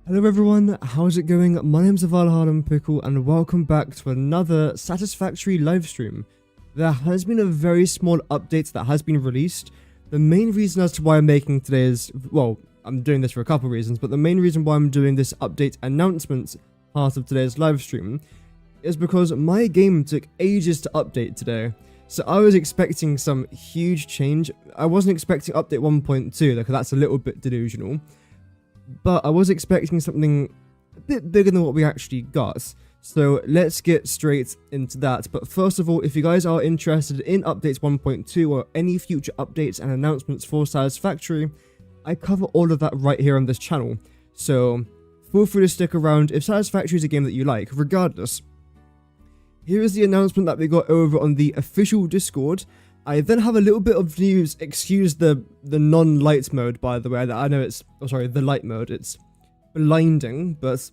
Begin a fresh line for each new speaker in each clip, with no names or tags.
Hello everyone, how's it going? My name's Valhalla Pickle and welcome back to another Satisfactory livestream. There has been a very small update that has been released. The main reason as to why I'm making today's, well, I'm doing this for a couple of reasons, but the main reason why I'm doing this update announcement part of today's livestream is because my game took ages to update today. So I was expecting some huge change. I wasn't expecting update 1.2 because that's a little bit delusional. But I was expecting something a bit bigger than what we actually got. So let's get straight into that. But first of all, if you guys are interested in updates 1.2 or any future updates and announcements for Satisfactory, I cover all of that right here on this channel. So feel free to stick around if Satisfactory is a game that you like, regardless. Here is the announcement that we got over on the official Discord. I then have a little bit of news. Excuse the non-light mode, by the way. I know it's, oh sorry, the light mode. It's blinding, but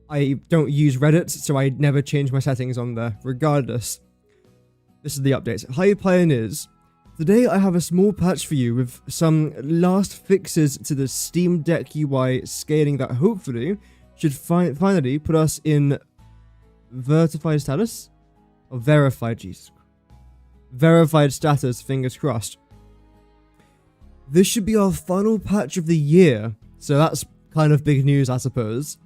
I don't use Reddit, so I never change my settings on there. Regardless, this is the update. Hi Pioneers. Today I have a small patch for you with some last fixes to the Steam Deck UI scaling that hopefully should finally put us in verified status? Or verified, Jesus. Verified status, fingers crossed. This should be our final patch of the year, so that's kind of big news, I suppose.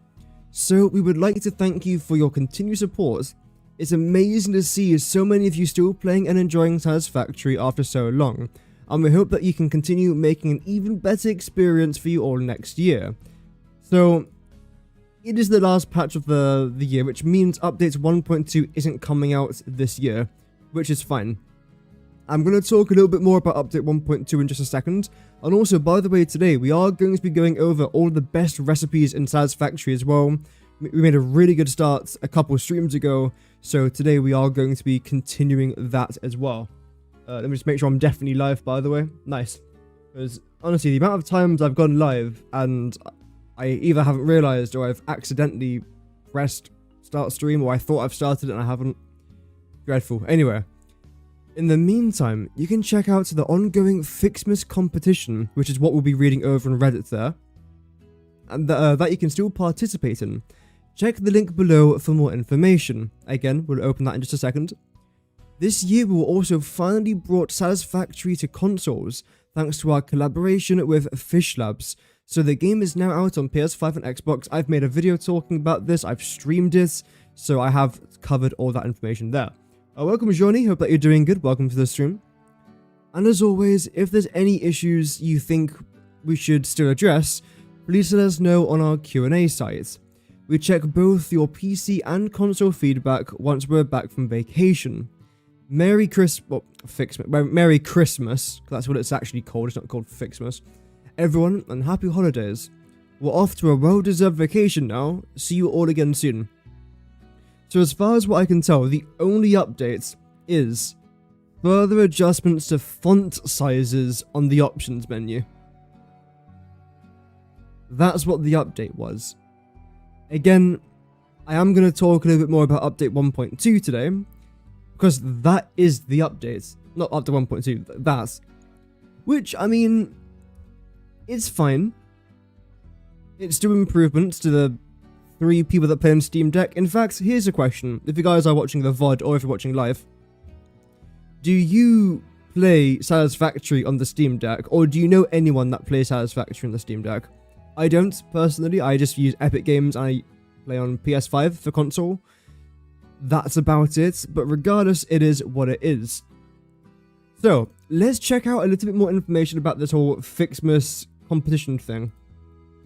So we would like to thank you for your continued support. It's amazing to see so many of you still playing and enjoying Satisfactory after so long, and we hope that you can continue making an even better experience for you all next year. So it is the last patch of the year, which means updates 1.2 isn't coming out this year, which is fine. I'm going to talk a little bit more about update 1.2 in just a second. And also, by the way, today we are going to be going over all the best recipes in Satisfactory as well. We made a really good start a couple of streams ago, so today we are going to be continuing that as well. Let me just make sure I'm definitely live, by the way. Nice. Because honestly, the amount of times I've gone live and I either haven't realized or I've accidentally pressed start stream, or I thought I've started it and I haven't. Dreadful. Anyway. In the meantime, you can check out the ongoing Fixmas competition, which is what we'll be reading over on Reddit there, and that you can still participate in. Check the link below for more information. Again, we'll open that in just a second. This year we will also finally brought Satisfactory to consoles, thanks to our collaboration with Fish Labs. So the game is now out on PS5 and Xbox. I've made a video talking about this, I've streamed it, so I have covered all that information there. Welcome Johnny, hope that you're doing good, welcome to the stream. And as always, if there's any issues you think we should still address, please let us know on our Q&A site. We check both your PC and console feedback once we're back from vacation. Merry Christmas, Merry Christmas, that's what it's actually called, it's not called Fixmas. Everyone, and happy holidays. We're off to a well-deserved vacation now, see you all again soon. So as far as what I can tell, the only update is further adjustments to font sizes on the options menu. That's what the update was. Again, I am going to talk a little bit more about update 1.2 today, because that is the update. Not update 1.2, that's. Which, I mean, it's fine. It's still improvements to the 3 people that play on Steam Deck. In fact, here's a question. If you guys are watching the VOD or if you're watching live, do you play Satisfactory on the Steam Deck, or do you know anyone that plays Satisfactory on the Steam Deck? I don't, personally. I just use Epic Games and I play on PS5 for console. That's about it, but regardless, it is what it is. So, let's check out a little bit more information about this whole Fixmas competition thing.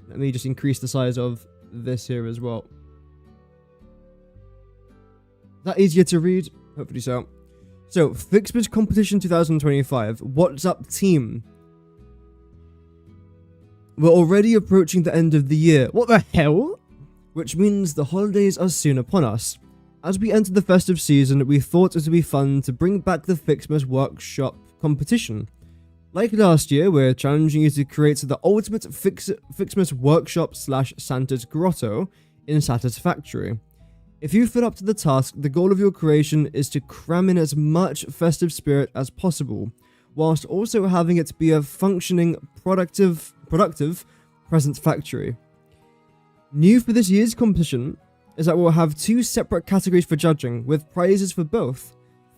Let me just increase the size of this here as well. Is that easier to read? Hopefully so. So, Fixmas Competition 2025. What's up, team? We're already approaching the end of the year. What the hell? Which means the holidays are soon upon us. As we enter the festive season, we thought it would be fun to bring back the Fixmas Workshop competition. Like last year, we're challenging you to create the ultimate Fixmas Workshop / Santa's Grotto in Satisfactory. If you feel up to the task, the goal of your creation is to cram in as much festive spirit as possible, whilst also having it be a functioning, productive present factory. New for this year's competition is that we'll have 2 separate categories for judging, with prizes for both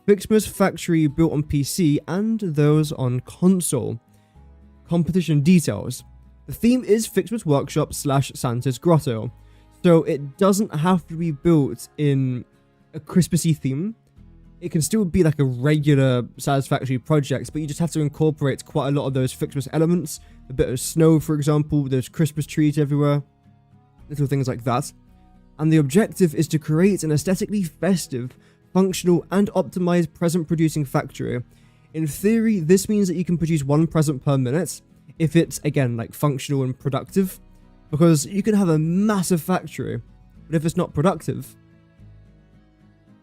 Fixmas Factory built on PC and those on console. Competition details. The theme is Fixmas Workshop / Santa's Grotto, so it doesn't have to be built in a Christmassy theme. It can still be like a regular Satisfactory project, but you just have to incorporate quite a lot of those Fixmas elements. A bit of snow, for example, there's Christmas trees everywhere, little things like that. And the objective is to create an aesthetically festive, functional, and optimized present-producing factory. In theory, this means that you can produce 1 present per minute, if it's, again, like functional and productive, because you can have a massive factory, but if it's not productive,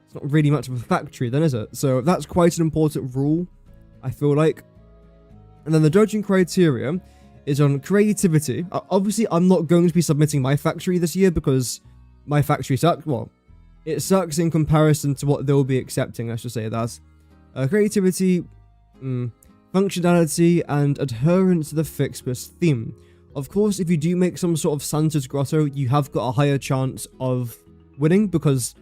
it's not really much of a factory then, is it? So that's quite an important rule, I feel like. And then the judging criteria is on creativity. Obviously, I'm not going to be submitting my factory this year because my factory sucks. Well, it sucks in comparison to what they'll be accepting, I should say that. Creativity, functionality, and adherence to the Fixmas theme. Of course, if you do make some sort of Santa's Grotto, you have got a higher chance of winning because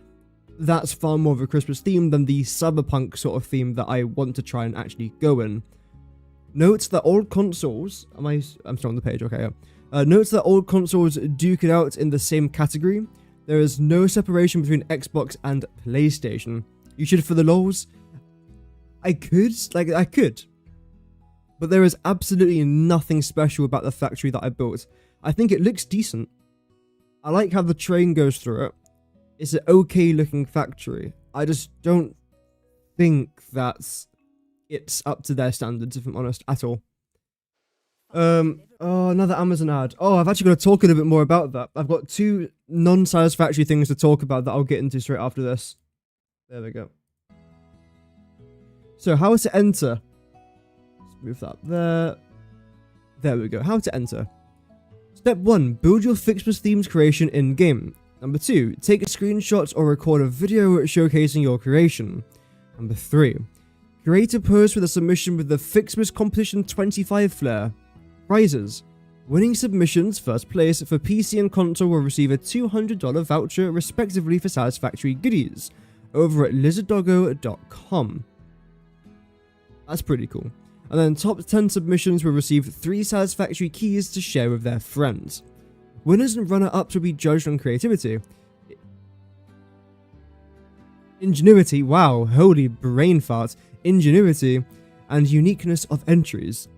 that's far more of a Christmas theme than the cyberpunk sort of theme that I want to try and actually go in. Note that all consoles... I'm still on the page, okay, yeah. Note that all consoles duke it out in the same category. There is no separation between Xbox and PlayStation. You should for the lols. I could. But there is absolutely nothing special about the factory that I built. I think it looks decent. I like how the train goes through it. It's an okay looking factory. I just don't think that's... it's up to their standards, if I'm honest, at all. Oh, another Amazon ad. Oh, I've actually got to talk a little bit more about that. I've got 2 non-satisfactory things to talk about that I'll get into straight after this. There we go. So, how to enter. Let's move that there. There we go. How to enter. Step 1. Build your Fixmas themes creation in-game. Number 2. Take a screenshot or record a video showcasing your creation. Number 3. Create a post with a submission with the Fixmas Competition 25 flair. Prizes. Winning submissions, first place for PC and console will receive a $200 voucher respectively for Satisfactory goodies over at lizarddoggo.com. That's pretty cool. And then top 10 submissions will receive 3 Satisfactory keys to share with their friends. Winners and runner-ups will be judged on creativity. Ingenuity, wow, holy brain fart. Ingenuity and uniqueness of entries.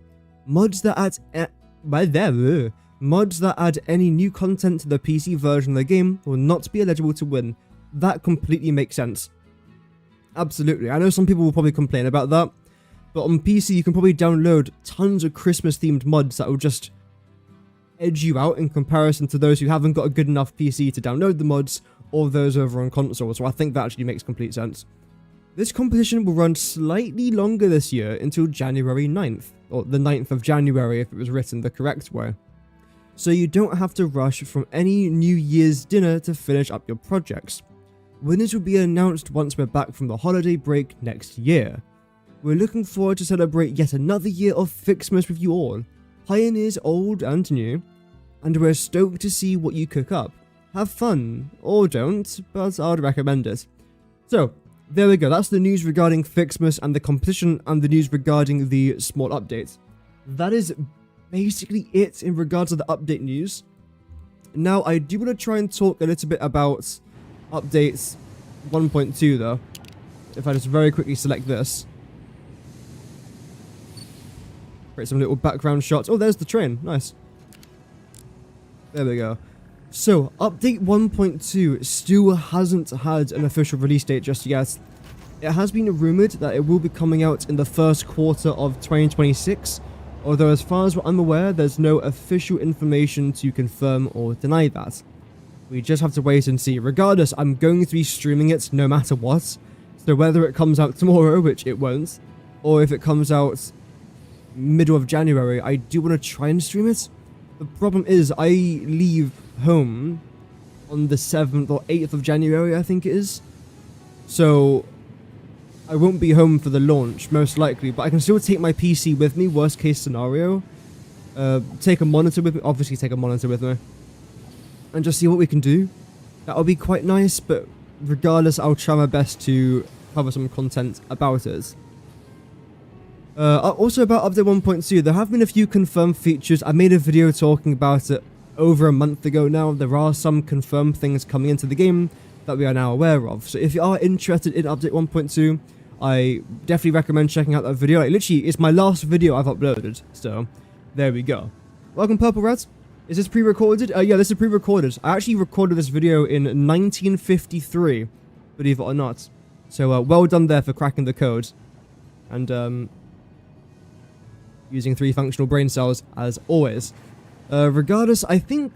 Mods that add any new content to the PC version of the game will not be eligible to win. That completely makes sense. Absolutely. I know some people will probably complain about that, but on PC you can probably download tons of Christmas themed mods that will just edge you out in comparison to those who haven't got a good enough PC to download the mods or those over on console, so I think that actually makes complete sense. This competition will run slightly longer this year until January 9th, or the 9th of January if it was written the correct way. So you don't have to rush from any New Year's dinner to finish up your projects. Winners will be announced once we're back from the holiday break next year. We're looking forward to celebrate yet another year of Fixmas with you all, pioneers old and new, and we're stoked to see what you cook up. Have fun, or don't, but I'd recommend it. So, there we go, that's the news regarding Fixmas and the competition and the news regarding the small updates. That is basically it in regards to the update news. Now, I do want to try and talk a little bit about updates 1.2 though. If I just very quickly select this. Create some little background shots. Oh, there's the train. Nice. There we go. So, update 1.2 still hasn't had an official release date just yet. It has been rumoured that it will be coming out in the first quarter of 2026, although as far as I'm aware, there's no official information to confirm or deny that. We just have to wait and see. Regardless, I'm going to be streaming it no matter what, so whether it comes out tomorrow, which it won't, or if it comes out middle of January, I do want to try and stream it. The problem is, I leave home on the 7th or 8th of January, I think it is. So, I won't be home for the launch, most likely, but I can still take my PC with me, worst case scenario. Take a monitor with me, obviously take a monitor with me. and just see what we can do. That'll be quite nice, but regardless, I'll try my best to cover some content about it. Also about update 1.2, there have been a few confirmed features. I made a video talking about it over a month ago now. There are some confirmed things coming into the game that we are now aware of. So if you are interested in update 1.2, I definitely recommend checking out that video. Like, literally, it's my last video I've uploaded. So there we go. Welcome, Purple Rats. Is this pre-recorded? Yeah, this is pre-recorded. I actually recorded this video in 1953, believe it or not. So well done there for cracking the code. And using 3 functional brain cells, as always. Regardless, I think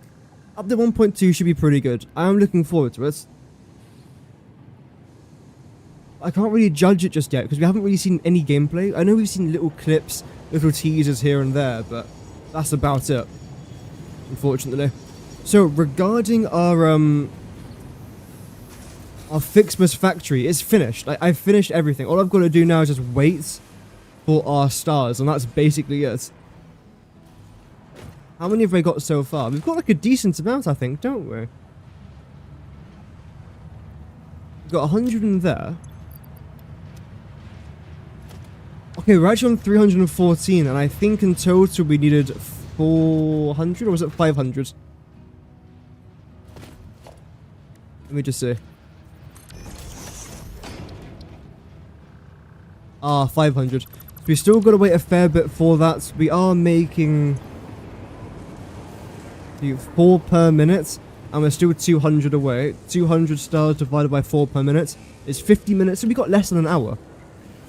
update 1.2 should be pretty good. I am looking forward to it. I can't really judge it just yet, because we haven't really seen any gameplay. I know we've seen little clips, little teasers here and there, but that's about it, unfortunately. So, regarding our Fixmas factory, it's finished. I've finished everything. All I've got to do now is just wait for our stars, and that's basically it. How many have we got so far? We've got like a decent amount, I think, don't we? We've got 100 in there. Okay, we're actually on 314, and I think in total we needed 400, or was it 500? Let me just see. 500. We still got to wait a fair bit for that. We are making 4 per minute, and we're still 200 away. 200 stars divided by 4 per minute is 50 minutes, so we got less than an hour.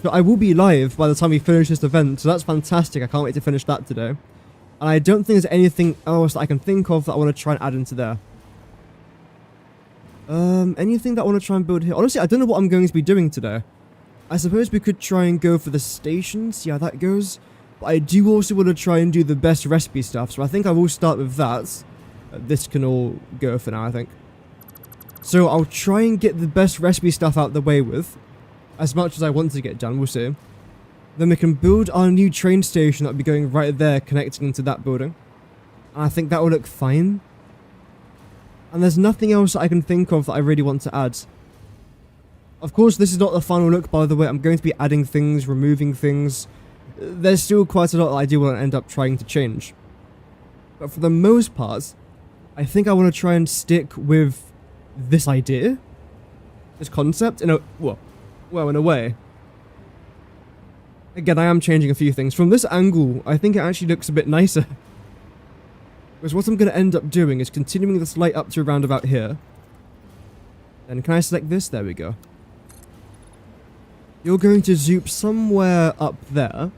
So I will be live by the time we finish this event, so that's fantastic. I can't wait to finish that today. And I don't think there's anything else that I can think of that I want to try and add into there. Anything that I want to try and build here? Honestly, I don't know what I'm going to be doing today. I suppose we could try and go for the stations, see how that goes. But I do also want to try and do the best recipe stuff, so I think I will start with that. This can all go for now, I think. So I'll try and get the best recipe stuff out the way with, as much as I want to get done, we'll see. Then we can build our new train station that'll be going right there, connecting into that building. And I think that will look fine. And there's nothing else I can think of that I really want to add. Of course, this is not the final look, by the way. I'm going to be adding things, removing things. There's still quite a lot that I do want to end up trying to change. But for the most part, I think I want to try and stick with this idea. This concept, in a way. Again, I am changing a few things. From this angle, I think it actually looks a bit nicer. Because what I'm going to end up doing is continuing this light up to around about here. Then can I select this? There we go. You're going to zoop somewhere up there.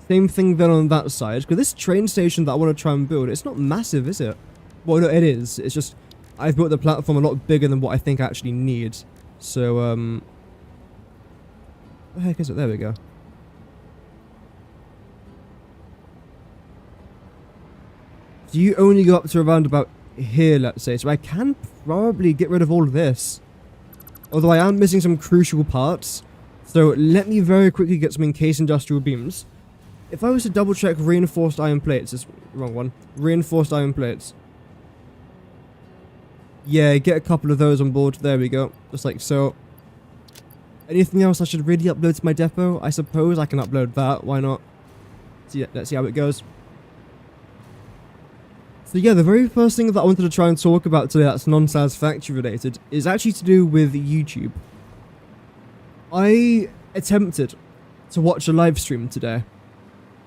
Same thing then on that side. Because this train station that I want to try and build, it's not massive, is it? Well, no, it is. It's just, I've built the platform a lot bigger than what I think I actually need. So, what the heck is it? There we go. So you only go up to around about here, let's say. So I can probably get rid of all of this. Although I am missing some crucial parts. So let me very quickly get some encased industrial beams. If I was to double check reinforced iron plates, it's the wrong one. Reinforced iron plates. Yeah, get a couple of those on board. There we go. Just like so. Anything else I should really upload to my depot? I suppose I can upload that. Why not? So yeah, let's see how it goes. So yeah, the very first thing that I wanted to try and talk about today that's non-Satisfactory related is actually to do with YouTube. I attempted to watch a live stream today,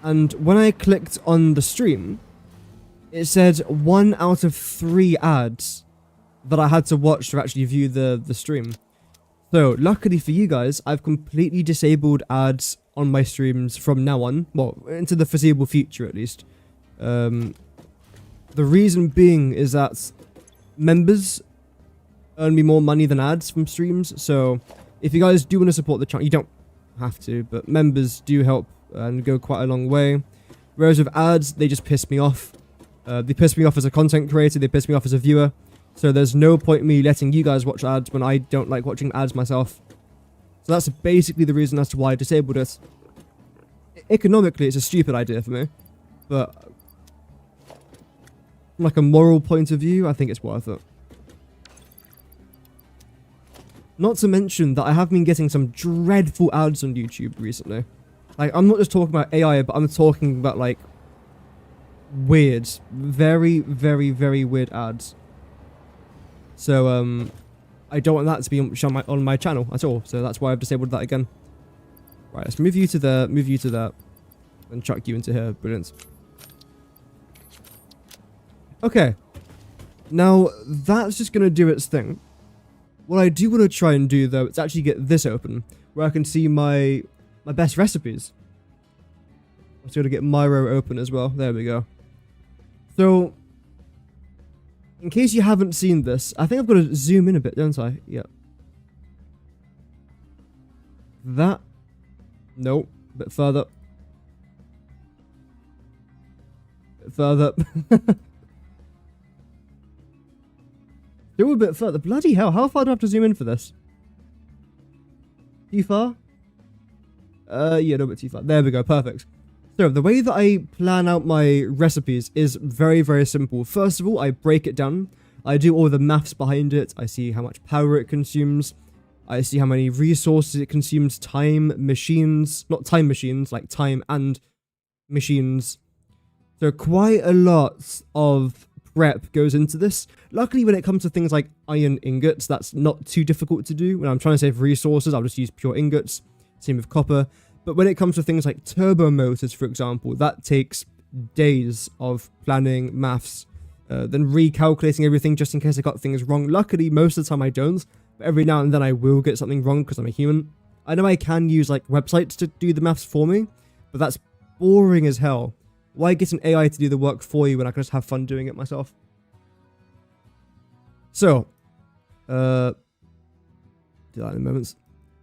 and when I clicked on the stream, it said 1 out of 3 ads that I had to watch to actually view the stream. So, luckily for you guys, I've completely disabled ads on my streams from now on, well, into the foreseeable future at least. The reason being is that members earn me more money than ads from streams, so if you guys do want to support the channel, you don't have to, but members do help and go quite a long way. Whereas with ads, they just piss me off. They piss me off as a content creator, they piss me off as a viewer, so there's no point in me letting you guys watch ads when I don't like watching ads myself. So that's basically the reason as to why I disabled it. Economically, it's a stupid idea for me, but From like a moral point of view, I think it's worth it. Not to mention that I have been getting some dreadful ads on YouTube recently. Like, I'm not just talking about AI, but I'm talking about, like, weird, very, very, very weird ads. So, I don't want that to be shown on my channel at all. So that's why I've disabled that again. Right, let's move you to there, move you to there, and chuck you into here. Brilliant. Okay. Now, that's just going to do its thing. What I do want to try and do, though, is actually get this open, where I can see my best recipes. Let's go to get my row open as well. There we go. So, in case you haven't seen this, I think I've got to zoom in a bit, don't I? Yeah. That. Nope. A bit further. Bit further. Do a bit further. Bloody hell, how far do I have to zoom in for this? Too far? Yeah, no, a bit too far. There we go, perfect. So, the way that I plan out my recipes is very, very simple. First of all, I break it down. I do all the maths behind it. I see how much power it consumes. I see how many resources it consumes. Time, machines. Not time machines, like time and machines. So, quite a lot of prep goes into this. Luckily, when it comes to things like iron ingots, that's not too difficult to do. When I'm trying to save resources, I'll just use pure ingots. Same with copper. But when it comes to things like turbo motors, for example, that takes days of planning, maths, then recalculating everything just in case I got things wrong. Luckily, most of the time I don't, but every now and then I will get something wrong because I'm a human. I know I can use like websites to do the maths for me, but that's boring as hell. Why get an AI to do the work for you when I can just have fun doing it myself? So, do that in a moment.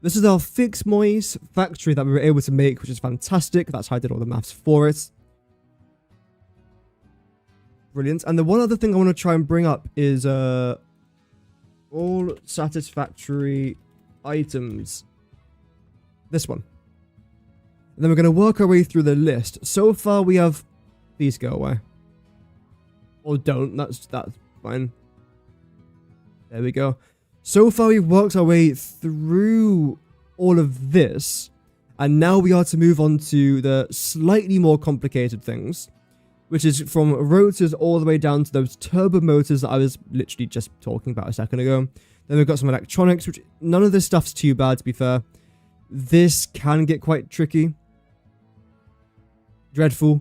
This is our fixed moist factory that we were able to make, which is fantastic. That's how I did all the maths for it. Brilliant. And the one other thing I want to try and bring up is all satisfactory items. This one. And then we're going to work our way through the list. So far we have... These go away. Or don't. That's fine. There we go. So far we've worked our way through all of this. And now we are to move on to the slightly more complicated things. Which is from rotors all the way down to those turbo motors that I was literally just talking about a second ago. Then we've got some electronics, which none of this stuff's too bad, to be fair. This can get quite tricky. Dreadful.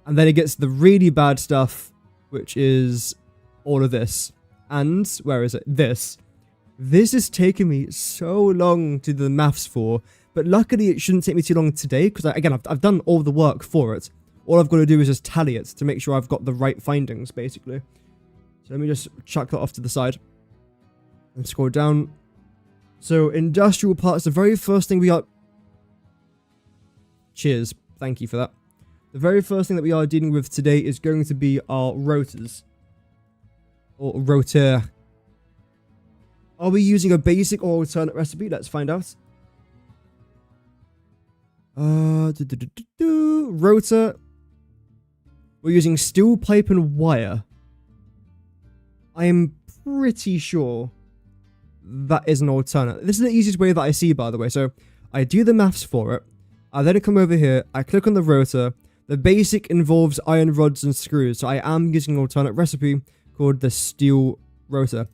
And then it gets the really bad stuff, which is all of this. And, where is it? This. This has taken me so long to do the maths for, but luckily it shouldn't take me too long today, because again, I've done all the work for it. All I've got to do is just tally it to make sure I've got the right findings, basically. So let me just chuck that off to the side. And scroll down. So, industrial parts, the very first thing we are... Cheers. Thank you for that. The very first thing that we are dealing with today is going to be our rotors. Or rotor. Are we using a basic or alternate recipe? Let's find out. Rotor. We're using steel pipe and wire. I am pretty sure that is an alternate. This is the easiest way that I see, by the way. So I do the maths for it. I then come over here. I click on the rotor. The basic involves iron rods and screws. So I am using an alternate recipe called the steel rotor.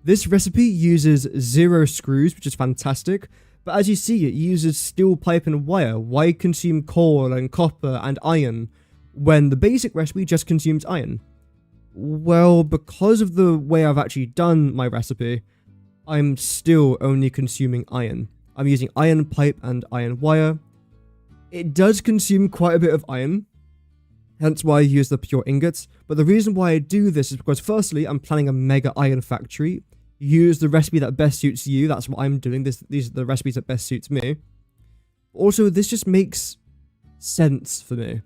This recipe uses 0 screws, which is fantastic. But as you see, it uses steel pipe and wire. Why consume coal and copper and iron when the basic recipe just consumes iron? Well, because of the way I've actually done my recipe, I'm still only consuming iron. I'm using iron pipe and iron wire. It does consume quite a bit of iron, hence why I use the pure ingots. But the reason why I do this is because firstly, I'm planning a mega iron factory. Use the recipe that best suits you. That's what I'm doing. These are the recipes that best suits me. Also, this just makes sense for me.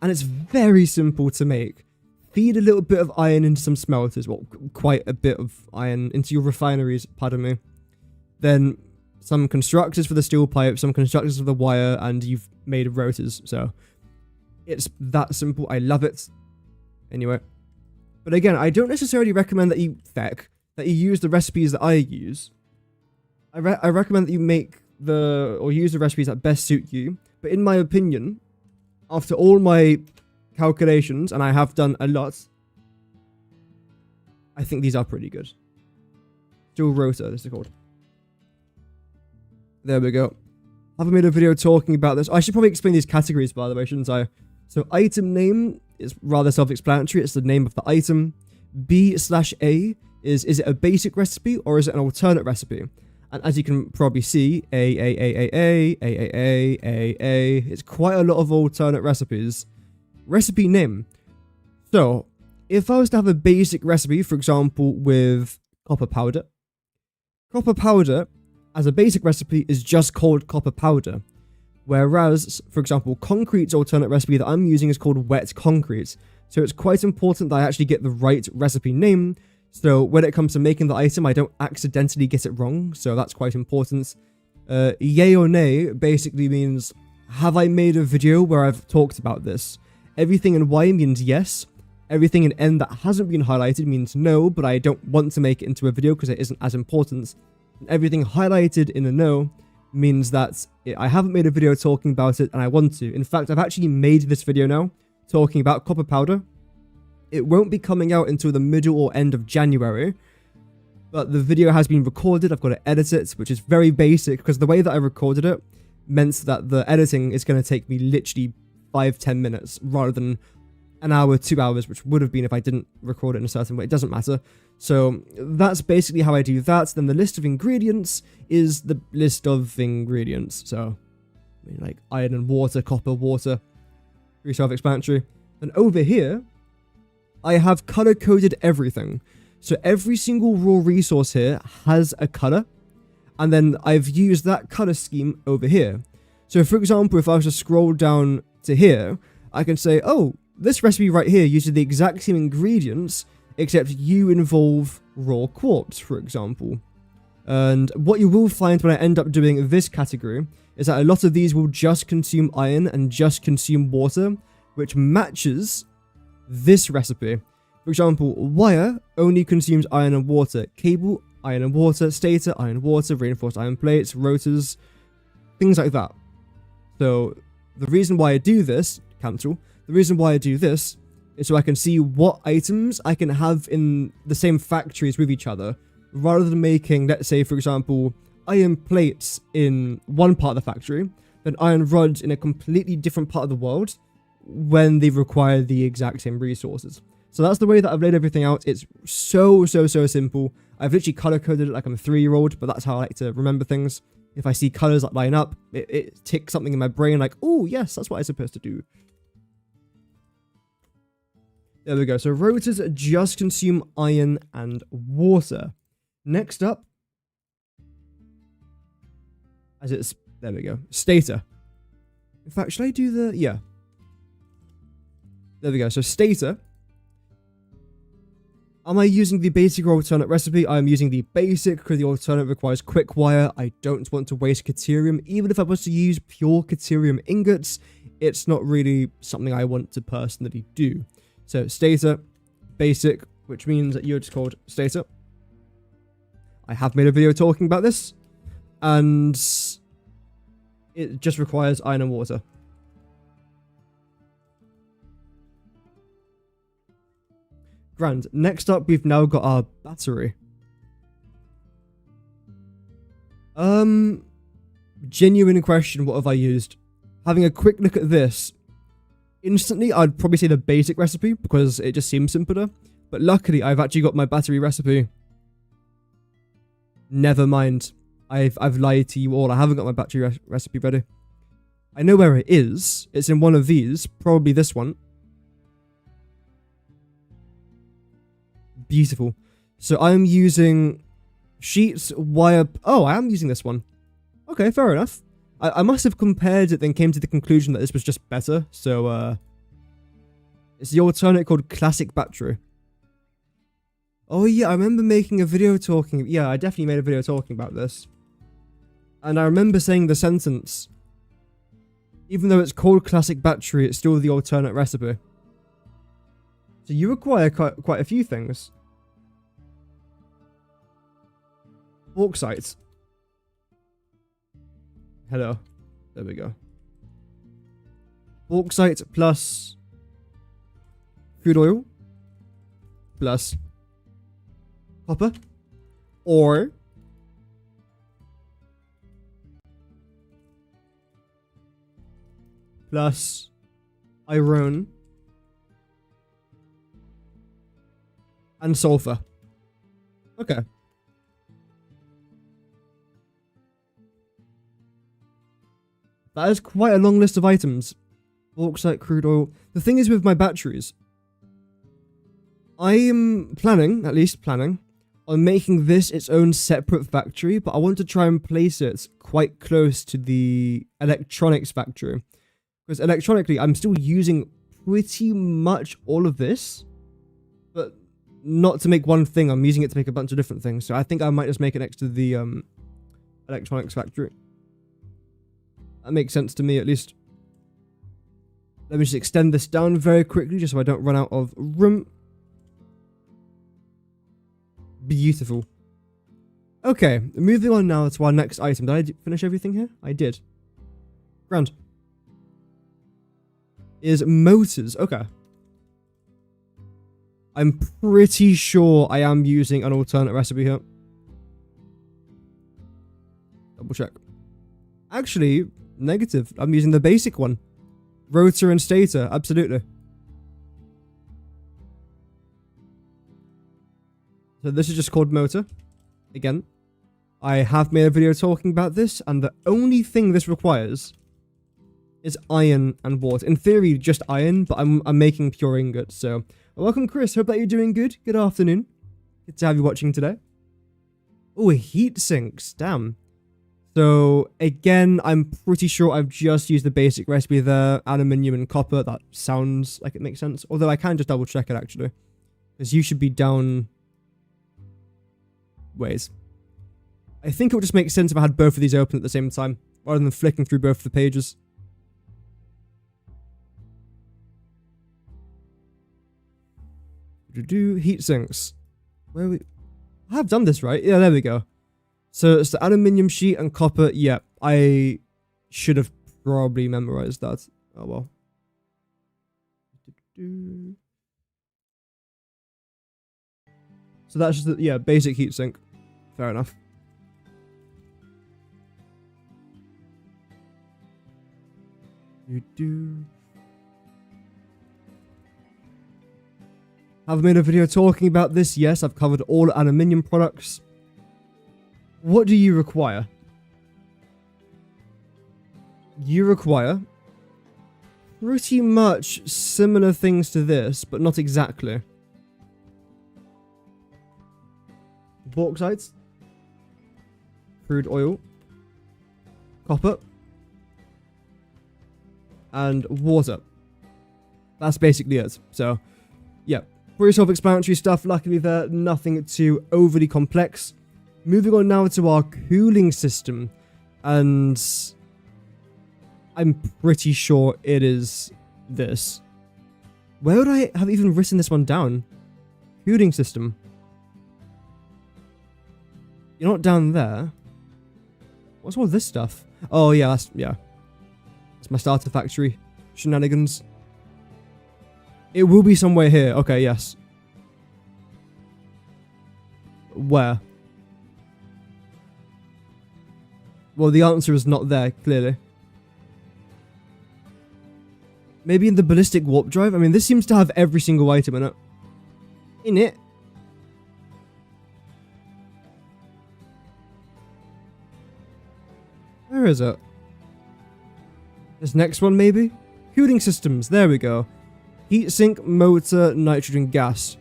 And it's very simple to make. Feed a little bit of iron into some smelters. Well, quite a bit of iron into your refineries, pardon me. Then some constructors for the steel pipe, some constructors for the wire, and you've made rotors. So it's that simple. I love it. Anyway, But again, I don't necessarily recommend that you use the recipes that I use. I recommend that you use the recipes that best suit you. But in my opinion, after all my calculations, and I have done a lot, I think these are pretty good. Dual rotor, this is called. There we go. I haven't made a video talking about this. I should probably explain these categories, by the way, shouldn't I? So item name is rather self-explanatory. It's the name of the item. B/A is it a basic recipe or is it an alternate recipe? And as you can probably see, A. It's quite a lot of alternate recipes. Recipe name. So, if I was to have a basic recipe, for example, with copper powder as a basic recipe is just called copper powder. Whereas, for example, concrete's alternate recipe that I'm using is called wet concrete. So it's quite important that I actually get the right recipe name. So when it comes to making the item, I don't accidentally get it wrong. So that's quite important. Yay or nay basically means, have I made a video where I've talked about this? Everything in Y means yes. Everything in N that hasn't been highlighted means no, but I don't want to make it into a video because it isn't as important. And everything highlighted in a no means that I haven't made a video talking about it and I want to. In fact, I've actually made this video now talking about copper powder. It won't be coming out until the middle or end of January, but the video has been recorded. I've got to edit it, which is very basic because the way that I recorded it meant that the editing is going to take me literally 5-10 minutes rather than an hour, 2 hours, which would have been if I didn't record it in a certain way. It doesn't matter. So that's basically how I do that. Then the list of ingredients is the list of ingredients. So, I mean, like iron and water, copper, water. Pretty self-explanatory. And over here, I have color-coded everything. So every single raw resource here has a color. And then I've used that color scheme over here. So for example, if I was to scroll down to here, I can say, oh, this recipe right here uses the exact same ingredients, except you involve raw quartz, for example. And what you will find when I end up doing this category is that a lot of these will just consume iron and just consume water, which matches this recipe. For example, wire only consumes iron and water. Cable, iron and water. Stator, iron and water. Reinforced iron plates, rotors, things like that. So the reason why I do this, cancel. The reason why I do this is so I can see what items I can have in the same factories with each other, rather than making, let's say, for example, iron plates in one part of the factory, then iron rods in a completely different part of the world when they require the exact same resources. So that's the way that I've laid everything out. It's so simple. I've literally color-coded it like I'm a 3-year-old, but that's how I like to remember things. If I see colors that line up, it ticks something in my brain like, oh, yes, that's what I'm supposed to do. There we go. So rotors just consume iron and water. Next up, there we go. Stator. In fact, should I do the, yeah. There we go. So stator. Am I using the basic or alternate recipe? I'm using the basic because the alternate requires quick wire. I don't want to waste caterium. Even if I was to use pure caterium ingots, it's not really something I want to personally do. So stator, basic, which means that you're just called stator. I have made a video talking about this, and it just requires iron and water. Grand. Next up, we've now got our battery. Genuine question, what have I used? Having a quick look at this, instantly, I'd probably say the basic recipe because it just seems simpler. But luckily, I've actually got my battery recipe. Never mind. I've lied to you all. I haven't got my battery recipe ready. I know where it is. It's in one of these. Probably this one. Beautiful. So I'm using sheets, wire... Oh, I am using this one. Okay, fair enough. I must have compared it, then came to the conclusion that this was just better. So, it's the alternate called Classic Battery. Oh yeah, I remember making a video talking... Yeah, I definitely made a video talking about this. And I remember saying the sentence, even though it's called Classic Battery, it's still the alternate recipe. So So you require quite a few things. Bauxite. Hello. There we go. Bauxite plus crude oil plus copper or plus iron and sulfur. Okay. That is quite a long list of items. Bauxite, crude oil. The thing is with my batteries, I am planning, at least planning, on making this its own separate factory, but I want to try and place it quite close to the electronics factory. Because electronically, I'm still using pretty much all of this, but not to make one thing. I'm using it to make a bunch of different things. So I think I might just make it next to the electronics factory. That makes sense to me, at least. Let me just extend this down very quickly, just so I don't run out of room. Beautiful. Okay, moving on now to our next item. Did I finish everything here? I did. Grand. Is motors. Okay. I'm pretty sure I am using an alternate recipe here. Double check. Actually, negative. I'm using the basic one. Rotor and stator, absolutely. So this is just called motor. Again, I have made a video talking about this, and the only thing this requires is iron and water. In theory, just iron, but I'm making pure ingot. So, welcome, Chris. Hope that you're doing good. Good afternoon. Good to have you watching today. Oh, heat sinks. Damn. So, again, I'm pretty sure I've just used the basic recipe there. Aluminium and copper. That sounds like it makes sense. Although I can just double check it, actually. Because you should be down ways. I think it would just make sense if I had both of these open at the same time, rather than flicking through both of the pages. Heat sinks. Where we? I have done this right. Yeah, there we go. So it's the aluminium sheet and copper. Yeah, I should have probably memorized that. Oh well. So that's just the, yeah, basic heatsink. Fair enough. I've made a video talking about this. Yes, I've covered all aluminium products. What do you require? You require pretty much similar things to this, but not exactly. Bauxite, crude oil, copper, and water. That's basically it. So, yeah, pretty self-explanatory stuff. Luckily, there nothing too overly complex. Moving on now to our cooling system, and I'm pretty sure it is this. Where would I have even written this one down? Cooling system. You're not down there. What's all this stuff? Oh yeah, that's my starter factory shenanigans. It will be somewhere here. Okay, yes. Where? Well, the answer is not there, clearly. Maybe in the ballistic warp drive? I mean, this seems to have every single item in it. In it? Where is it? This next one, maybe? Cooling systems, there we go. Heatsink, motor, nitrogen gas.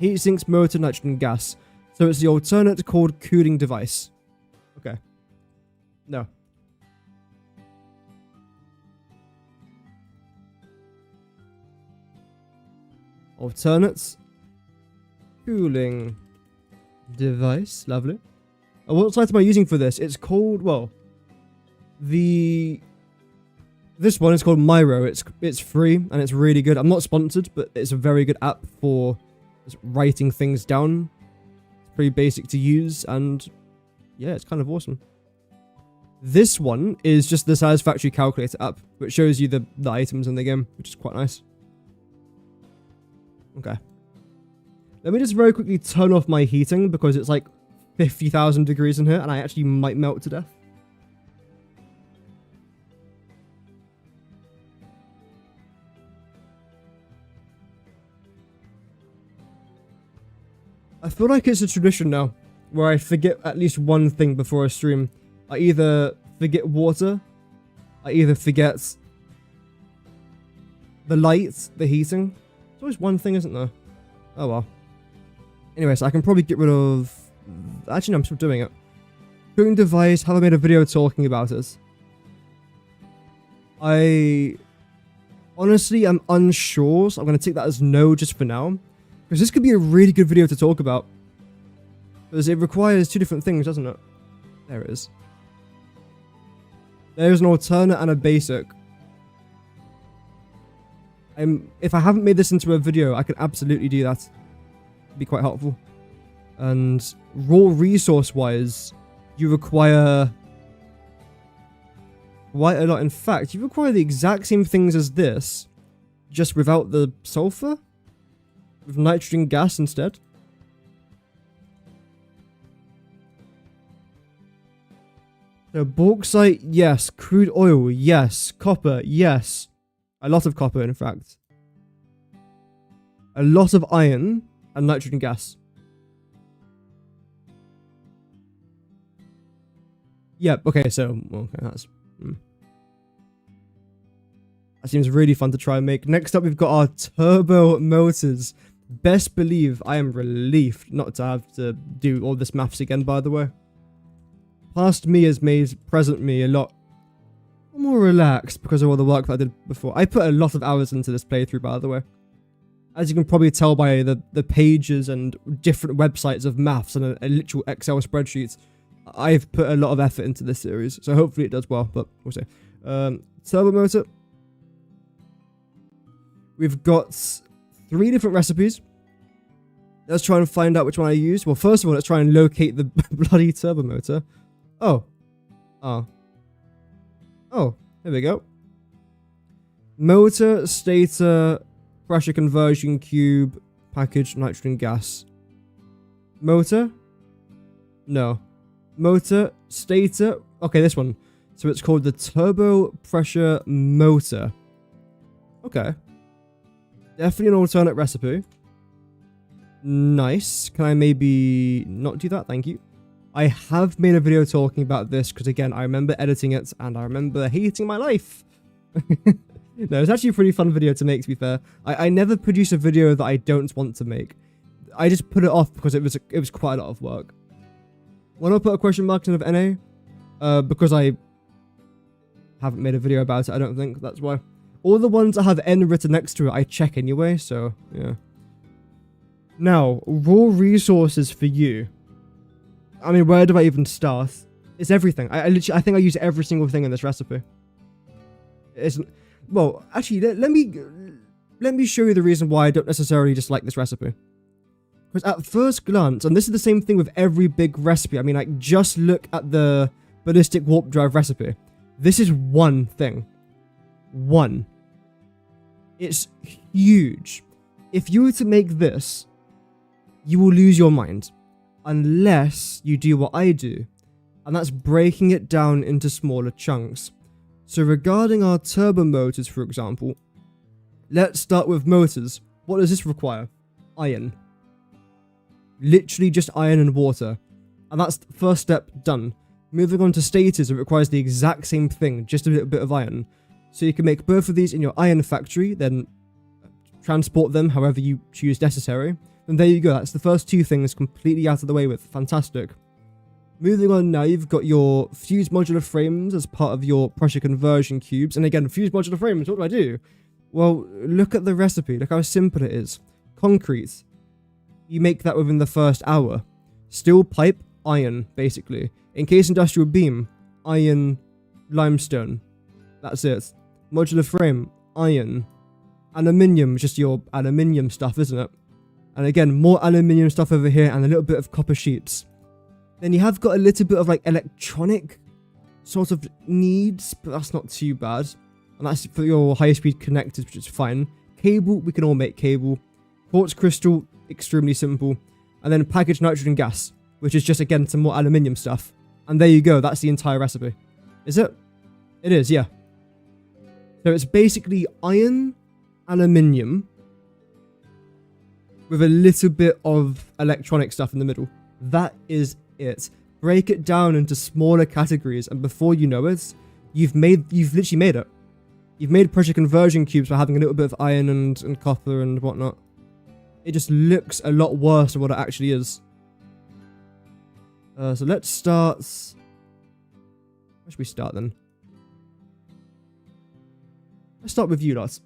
Heatsinks, motor, nitrogen gas. So it's the alternate called cooling device. Okay. No. Alternate cooling device. Lovely. What site am I using for this? It's called, well, the This one is called Miro. It's free and it's really good. I'm not sponsored, but it's a very good app for just writing things down. It's pretty basic to use, and yeah, it's kind of awesome. This one is just the Satisfactory calculator app, which shows you the items in the game, which is quite nice. Okay. Let me just very quickly turn off my heating because it's like 50,000 degrees in here and I actually might melt to death. I feel like it's a tradition now where I forget at least one thing before I stream. I either forget water, I either forget the lights, the heating. There's always one thing, isn't there? Oh well. Anyway, so I can probably get rid of... Actually, no, I'm still doing it. Cooking device, have I made a video talking about it? I honestly am unsure, so I'm going to take that as no just for now. Because this could be a really good video to talk about. Because it requires two different things, doesn't it? There it is. There's an alternate and a basic. If I haven't made this into a video, I can absolutely do that. It'd be quite helpful. And raw resource wise, you require quite a lot. In fact, you require the exact same things as this, just without the sulfur? With nitrogen gas instead. So bauxite, yes. Crude oil, yes. Copper, yes. A lot of copper, in fact. A lot of iron and nitrogen gas. Yep, okay, so... Okay, that's... That seems really fun to try and make. Next up, we've got our turbo motors. Best believe I am relieved not to have to do all this maths again, by the way. Past me has made present me a lot more relaxed because of all the work that I did before. I put a lot of hours into this playthrough, by the way. As you can probably tell by the pages and different websites of maths and a literal Excel spreadsheet, I've put a lot of effort into this series. So hopefully it does well, but we'll see. Turbo motor. We've got 3 different recipes. Let's try and find out which one I use. Well, first of all, let's try and locate the bloody turbo motor. Oh. Oh. Oh, there we go. Motor, stator, pressure conversion cube, package, nitrogen gas. Motor? No. Motor, stator. Okay, this one. So it's called the turbo pressure motor. Okay. Definitely an alternate recipe. Nice. Can I maybe not do that? Thank you. I have made a video talking about this because, again, I remember editing it and I remember hating my life. No, it's actually a pretty fun video to make, to be fair. I never produce a video that I don't want to make. I just put it off because it was quite a lot of work. Why not put a question mark instead of NA? Because I haven't made a video about it, I don't think. That's why. All the ones that have N written next to it, I check anyway, so, yeah. Now, raw resources for you. I mean, where do I even start? It's everything. I think I use every single thing in this recipe. Well, actually, let me show you the reason why I don't necessarily dislike this recipe. Because at first glance, and this is the same thing with every big recipe. I mean, like, just look at the ballistic warp drive recipe. This is one thing. One. It's huge. If you were to make this, you will lose your mind. Unless you do what I do. And that's breaking it down into smaller chunks. So regarding our turbo motors, for example, let's start with motors. What does this require? Iron. Literally just iron and water. And that's the first step done. Moving on to stators, it requires the exact same thing, just a little bit of iron. So you can make both of these in your iron factory, then transport them however you choose necessary. And there you go, that's the first 2 things completely out of the way with. Fantastic. Moving on now, you've got your fused modular frames as part of your pressure conversion cubes. And again, fused modular frames, what do I do? Well, look at the recipe, look how simple it is. Concrete. You make that within the first hour. Steel pipe, iron, basically. Encased industrial beam, iron, limestone. That's it. modular frame, iron, aluminium, just your aluminium stuff, isn't it? And again, more aluminium stuff over here and a little bit of copper sheets. Then you have got a little bit of like electronic sort of needs, but that's not too bad. And that's for your high-speed connectors, which is fine. Cable, we can all make cable. Quartz crystal, extremely simple. And then packaged nitrogen gas, which is just, again, some more aluminium stuff. And there you go, that's the entire recipe. Is it? It is, yeah. So it's basically iron, aluminium, with a little bit of electronic stuff in the middle. That is it. Break it down into smaller categories, and before you know it, you've literally made it. You've made pressure conversion cubes by having a little bit of iron and copper and whatnot. It just looks a lot worse than what it actually is. So let's start... Where should we start then? Let's start with you lot.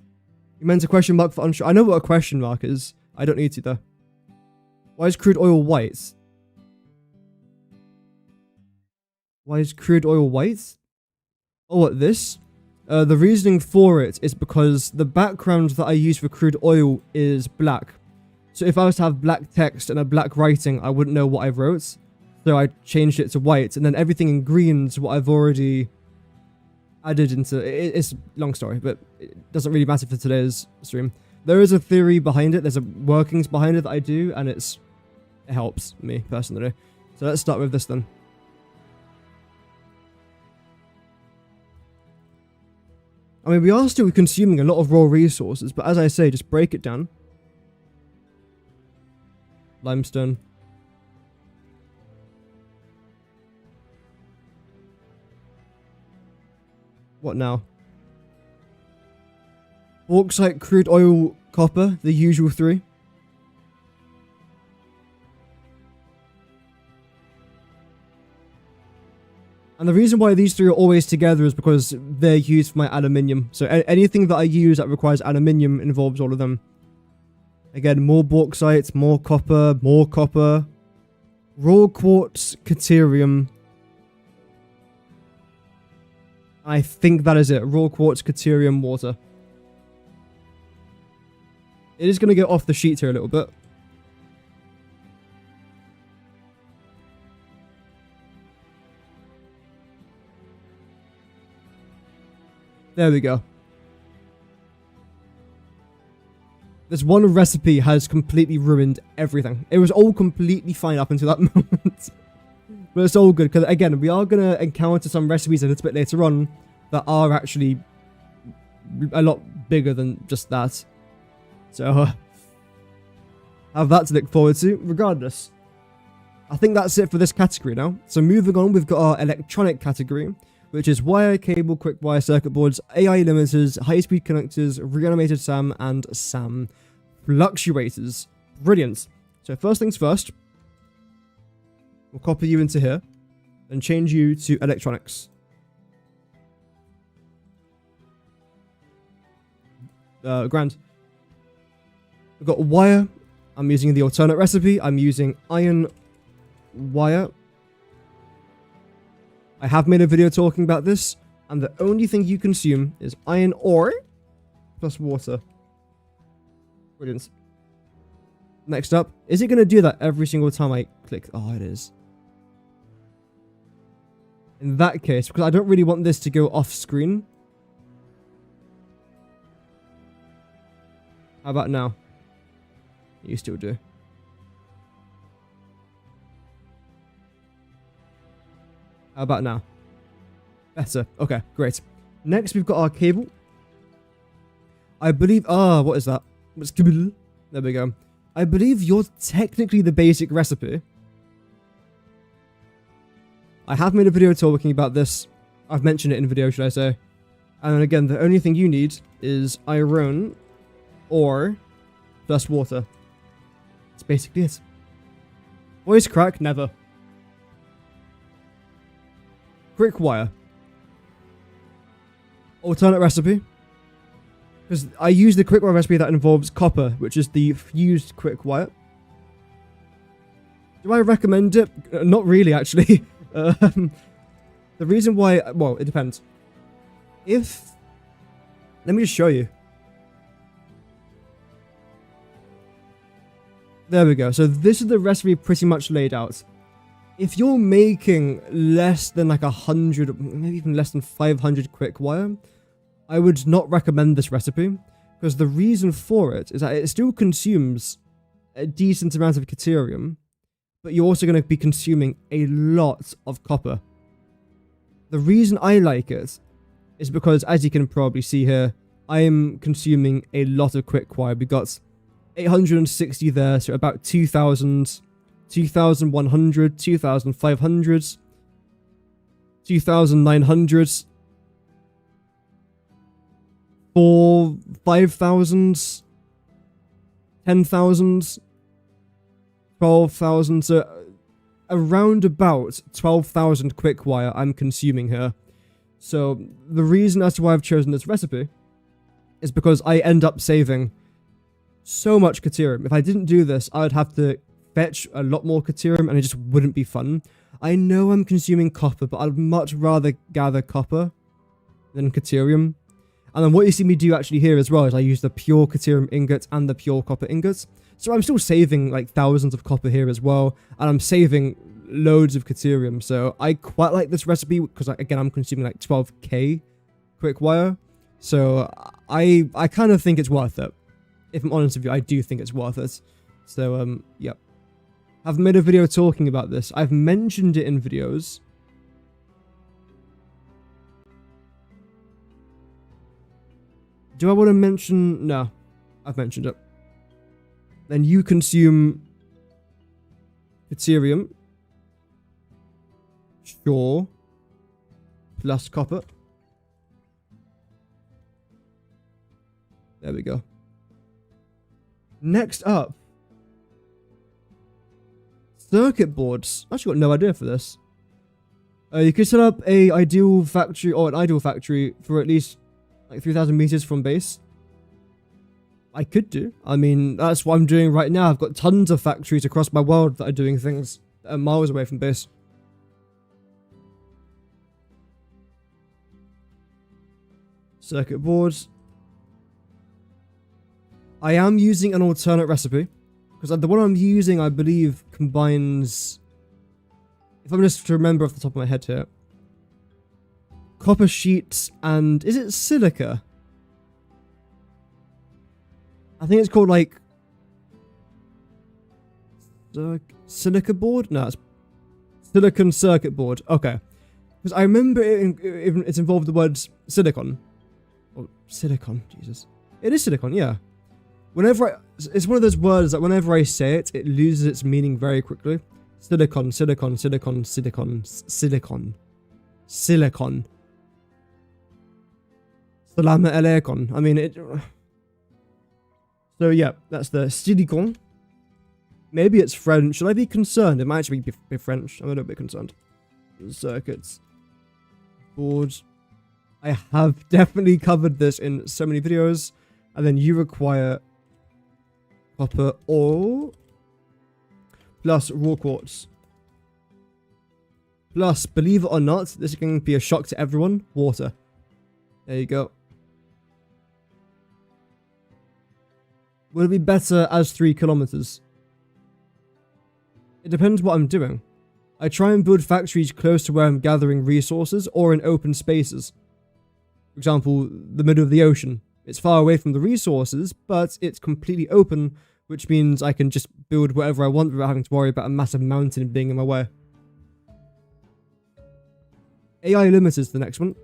You meant a question mark for unsure. I know what a question mark is. I don't need to though. Why is crude oil white? Why is crude oil white? Oh, what, this? The reasoning for it is because the background that I use for crude oil is black. So if I was to have black text and a black writing, I wouldn't know what I wrote. So I changed it to white, and then everything in green is what I've already added into... It's a long story, but it doesn't really matter for today's stream. There is a theory behind it, there's a workings behind it that I do, and it helps me, personally. So let's start with this then. I mean, we are still consuming a lot of raw resources, but as I say, just break it down. Limestone. What now? Bauxite, crude oil, copper, the usual three. And the reason why these three are always together is because they're used for my aluminium. So anything that I use that requires aluminium involves all of them. Again, more bauxite, more copper, raw quartz, caterium. I think that is it. Raw quartz, caterium, water. It is going to get off the sheet here a little bit. There we go. This one recipe has completely ruined everything. It was all completely fine up until that moment. But it's all good, because again, we are going to encounter some recipes a little bit later on that are actually a lot bigger than just that. So, have that to look forward to. Regardless, I think that's it for this category now. So moving on, we've got our electronic category, which is wire, cable, quick wire circuit boards, AI limiters, high-speed connectors, reanimated SAM, and SAM fluctuators. Brilliant. So first things first, we'll copy you into here and change you to electronics. Grand. We've got wire. I'm using the alternate recipe. I'm using iron wire. I have made a video talking about this, and the only thing you consume is iron ore plus water. Brilliant. Next up, is it going to do that every single time I click? Oh, it is. In that case, because I don't really want this to go off screen. How about now? You still do. How about now? Better. Okay, great. Next, we've got our cable. I believe... what is that? There we go. I believe you're technically the basic recipe. I have made a video talking about this. I've mentioned it in a video, should I say. And then again, the only thing you need is iron ore plus water. That's basically it. Voice crack? Never. Quick wire. Alternate recipe. Because I use the quick wire recipe that involves copper, which is the fused quick wire. Do I recommend it? Not really, actually. The reason why... Well, it depends. If Let me just show you. There we go. So this is the recipe pretty much laid out. If you're making less than like 100, maybe even less than 500 quick wire, I would not recommend this recipe, because the reason for it is that it still consumes a decent amount of Caterium, but you're also going to be consuming a lot of copper. The reason I like it is because, as you can probably see here, I am consuming a lot of quick wire. We got 860 there, so about 2,000, 2,100, 2,500, 2,900, 5,000, 10,000, 12,000, so around about 12,000 quick wire I'm consuming here. So the reason as to why I've chosen this recipe is because I end up saving so much Caterium. If I didn't do this, I would have to fetch a lot more Caterium and it just wouldn't be fun. I know I'm consuming copper, but I'd much rather gather copper than Caterium. And then what you see me do actually here as well is I use the pure Caterium ingot and the pure copper ingots. So I'm still saving like thousands of copper here as well, and I'm saving loads of Caterium. So I quite like this recipe because, again, I'm consuming like 12k quick wire. So I kind of think it's worth it. If I'm honest with you, I do think it's worth it. So yep. I've made a video talking about this. I've mentioned it in videos. Do I want to mention? No, I've mentioned it. Then you consume Caterium. Sure. Plus copper. There we go. Next up. Circuit boards. I actually got no idea for this. You could set up an ideal factory for at least like 3,000 meters from base. I could do. I mean, that's what I'm doing right now. I've got tons of factories across my world that are doing things that are miles away from base. Circuit boards. I am using an alternate recipe, because the one I'm using, I believe, combines, if I'm just to remember off the top of my head here, copper sheets and, is it silica? I think it's called like silica board? No, it's silicon circuit board. Okay. Because I remember it's involved the words silicon. Or silicon, Jesus. It is silicon, yeah. It's one of those words that whenever I say it, it loses its meaning very quickly. Silicon, silicon, silicon, silicon, silicon, silicon. Salama alaikum. I mean, it. So yeah, that's the silicon. Maybe it's French. Should I be concerned? It might actually be French. I'm a little bit concerned. Circuits. Boards. I have definitely covered this in so many videos. And then you require copper ore plus raw quartz. Plus, believe it or not, this is going to be a shock to everyone, water. There you go. Will it be better as 3 kilometers? It depends what I'm doing. I try and build factories close to where I'm gathering resources or in open spaces. For example, the middle of the ocean. It's far away from the resources, but it's completely open, which means I can just build whatever I want without having to worry about a massive mountain being in my way. AI limiter is the next one.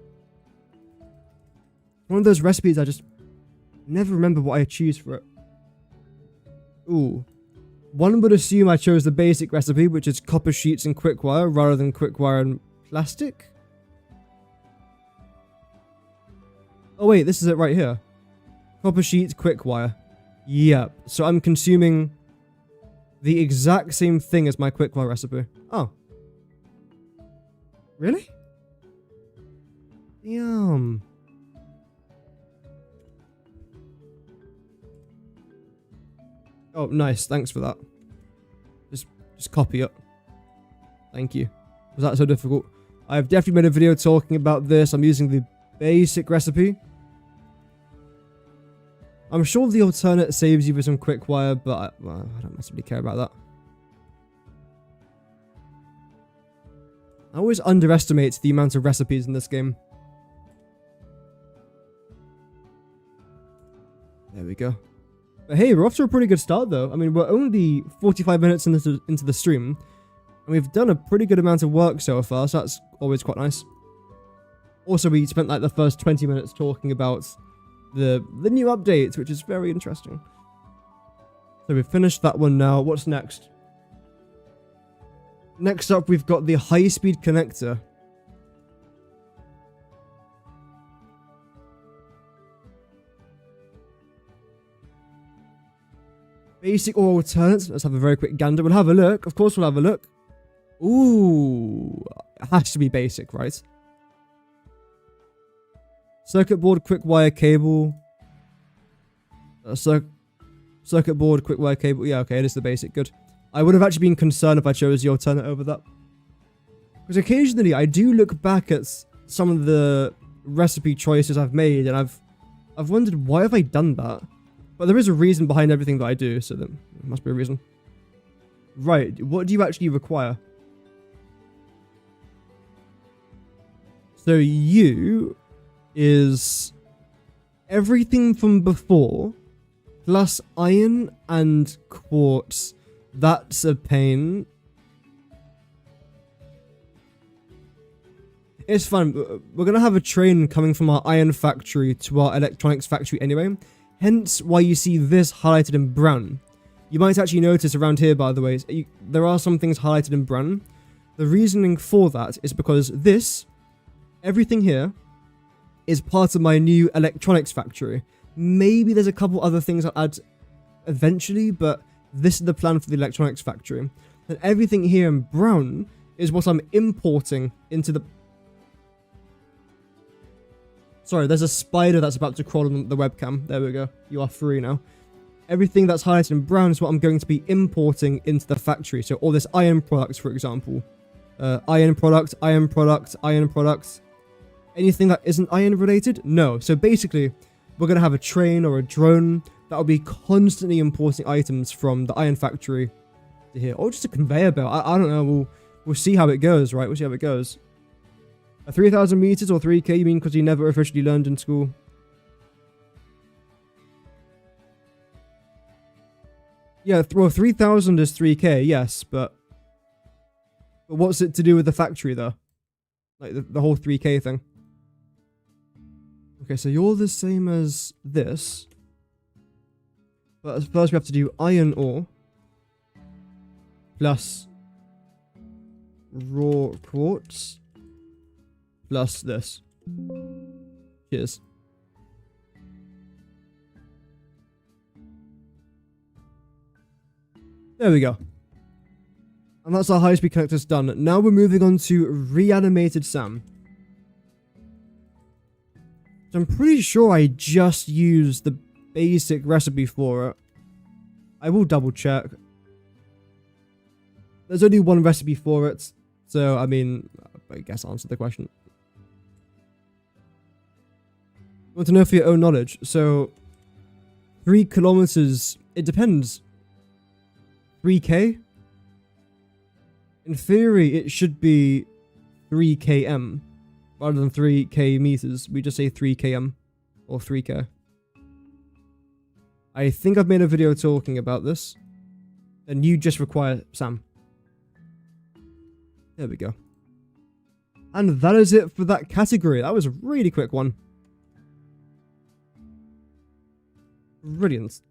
One of those recipes I just never remember what I choose for it. Ooh. One would assume I chose the basic recipe, which is copper sheets and quickwire, rather than quickwire and plastic. Oh wait, this is it right here. Copper sheets, quickwire. Yep. So I'm consuming the exact same thing as my quickwire recipe. Oh. Really? Yum. Oh, nice. Thanks for that. Just copy it. Thank you. Was that so difficult? I've definitely made a video talking about this. I'm using the basic recipe. I'm sure the alternate saves you with some quick wire, but well, I don't massively care about that. I always underestimate the amount of recipes in this game. There we go. But hey, we're off to a pretty good start though. I mean, we're only 45 minutes into the stream, and we've done a pretty good amount of work so far, so that's always quite nice. Also, we spent like the first 20 minutes talking about the new updates, which is very interesting. So we've finished that one now. What's next? Next up, we've got the high-speed connector. Basic or alternate. Let's have a very quick gander. We'll have a look. Of course, we'll have a look. Ooh. It has to be basic, right? Circuit board, quick wire cable. Circuit board, quick wire cable. Yeah, okay, it is the basic. Good. I would have actually been concerned if I chose the alternate over that. Because occasionally I do look back at some of the recipe choices I've made, and I've wondered, why have I done that? But there is a reason behind everything that I do, so there must be a reason. Right, what do you actually require? So you is everything from before, plus iron and quartz. That's a pain. It's fun. We're going to have a train coming from our iron factory to our electronics factory anyway. Hence why you see this highlighted in brown. You might actually notice around here, by the way, there are some things highlighted in brown. The reasoning for that is because everything here, is part of my new electronics factory. Maybe there's a couple other things I'll add eventually, but this is the plan for the electronics factory. And everything here in brown is what I'm importing into the... Sorry, there's a spider that's about to crawl on the webcam. There we go. You are free now. Everything that's highlighted in brown is what I'm going to be importing into the factory. So all this iron products, for example. Iron product, iron product, iron product. Anything that isn't iron related? No. So basically, we're going to have a train or a drone that will be constantly importing items from the iron factory to here. Or just a conveyor belt. I don't know. We'll see how it goes, right? We'll see how it goes. 3,000 meters or 3K, you mean because you never officially learned in school? Yeah, well, 3,000 is 3K, yes, but what's it to do with the factory, though? Like, the whole 3K thing. Okay, so you're the same as this. But first we have to do iron ore. Plus raw quartz. Plus this. Cheers. There we go. And that's our high-speed connectors done. Now we're moving on to reanimated Sam. So I'm pretty sure I just used the basic recipe for it. I will double check. There's only one recipe for it. So, I mean, I guess I'll answer the question. You want to know for your own knowledge. So, 3 kilometers, it depends. 3K? In theory, it should be 3 km. Rather than 3k meters, we just say 3 km. Or 3k. I think I've made a video talking about this. And you just require Sam. There we go. And that is it for that category. That was a really quick one. Brilliant.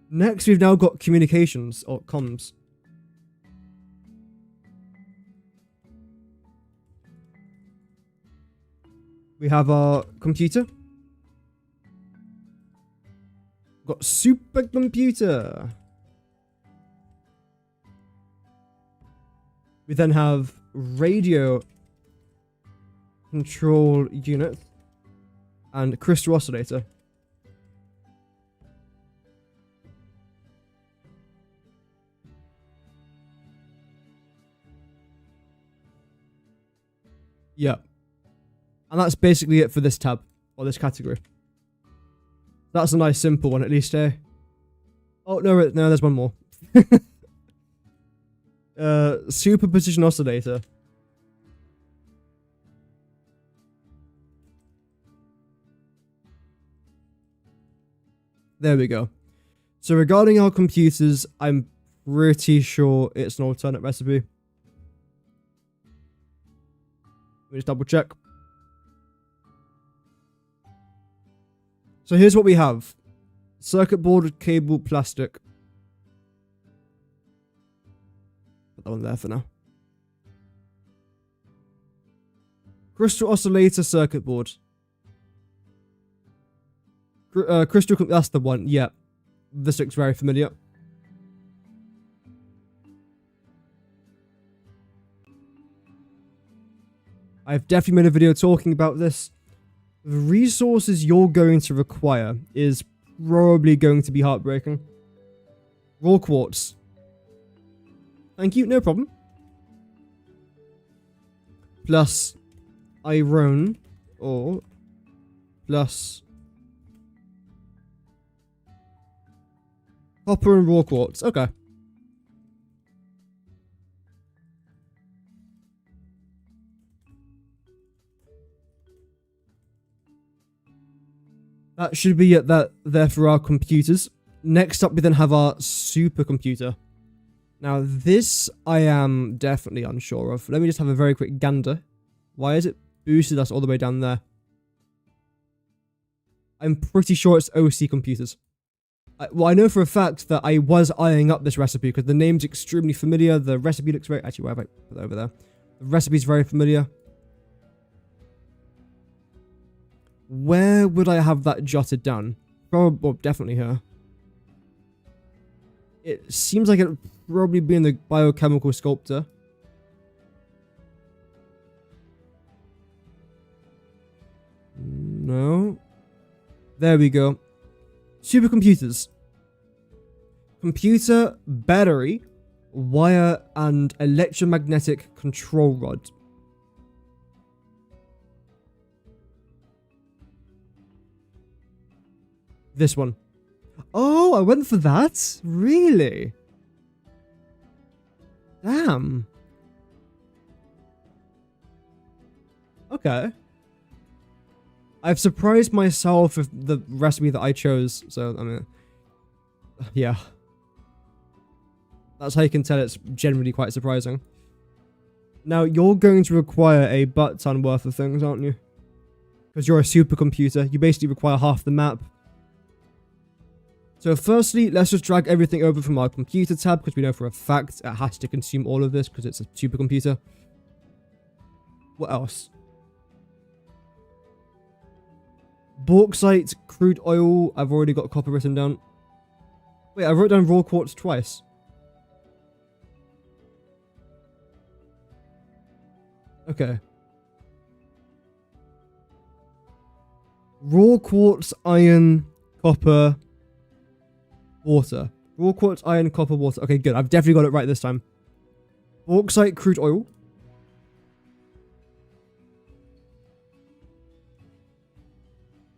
Next, we've now got communications, or comms. We have our computer. We've got supercomputer. We then have radio control unit and crystal oscillator. Yeah. And that's basically it for this tab, or this category. That's a nice simple one at least, eh? Oh, no, there's one more. Superposition oscillator. There we go. So regarding our computers, I'm pretty sure it's an alternate recipe. Let me just double check. So here's what we have. Circuit board, cable, plastic. Put that one there for now. Crystal oscillator, circuit board. Crystal, that's the one. Yeah. This looks very familiar. I've definitely made a video talking about this. The resources you're going to require is probably going to be heartbreaking. Raw quartz. Thank you, no problem. Plus iron ore. Plus copper and raw quartz. Okay. That should be it there for our computers. Next up, we then have our supercomputer. Now, this I am definitely unsure of. Let me just have a very quick gander. Why is it boosted us all the way down there? I'm pretty sure it's OC computers. Well, I know for a fact that I was eyeing up this recipe because the name's extremely familiar. The recipe looks very... Actually, where have I put that over there? The recipe's very familiar. Where would I have that jotted down? Probably, well, definitely here. It seems like it would probably be in the biochemical sculptor. No. There we go. Supercomputers. Computer, battery, wire, and electromagnetic control rod. This one. Oh, I went for that? Really? Damn. Okay. I've surprised myself with the recipe that I chose, so, I mean... Yeah. That's how you can tell it's generally quite surprising. Now, you're going to require a butt-ton worth of things, aren't you? Because you're a supercomputer. You basically require half the map. So firstly, let's just drag everything over from our computer tab, because we know for a fact it has to consume all of this, because it's a supercomputer. What else? Bauxite, crude oil. I've already got copper written down. Wait, I wrote down raw quartz twice. Okay. Raw quartz, iron, copper, water. Raw quartz, iron, copper, water. Okay, good. I've definitely got it right this time. Bauxite, crude oil.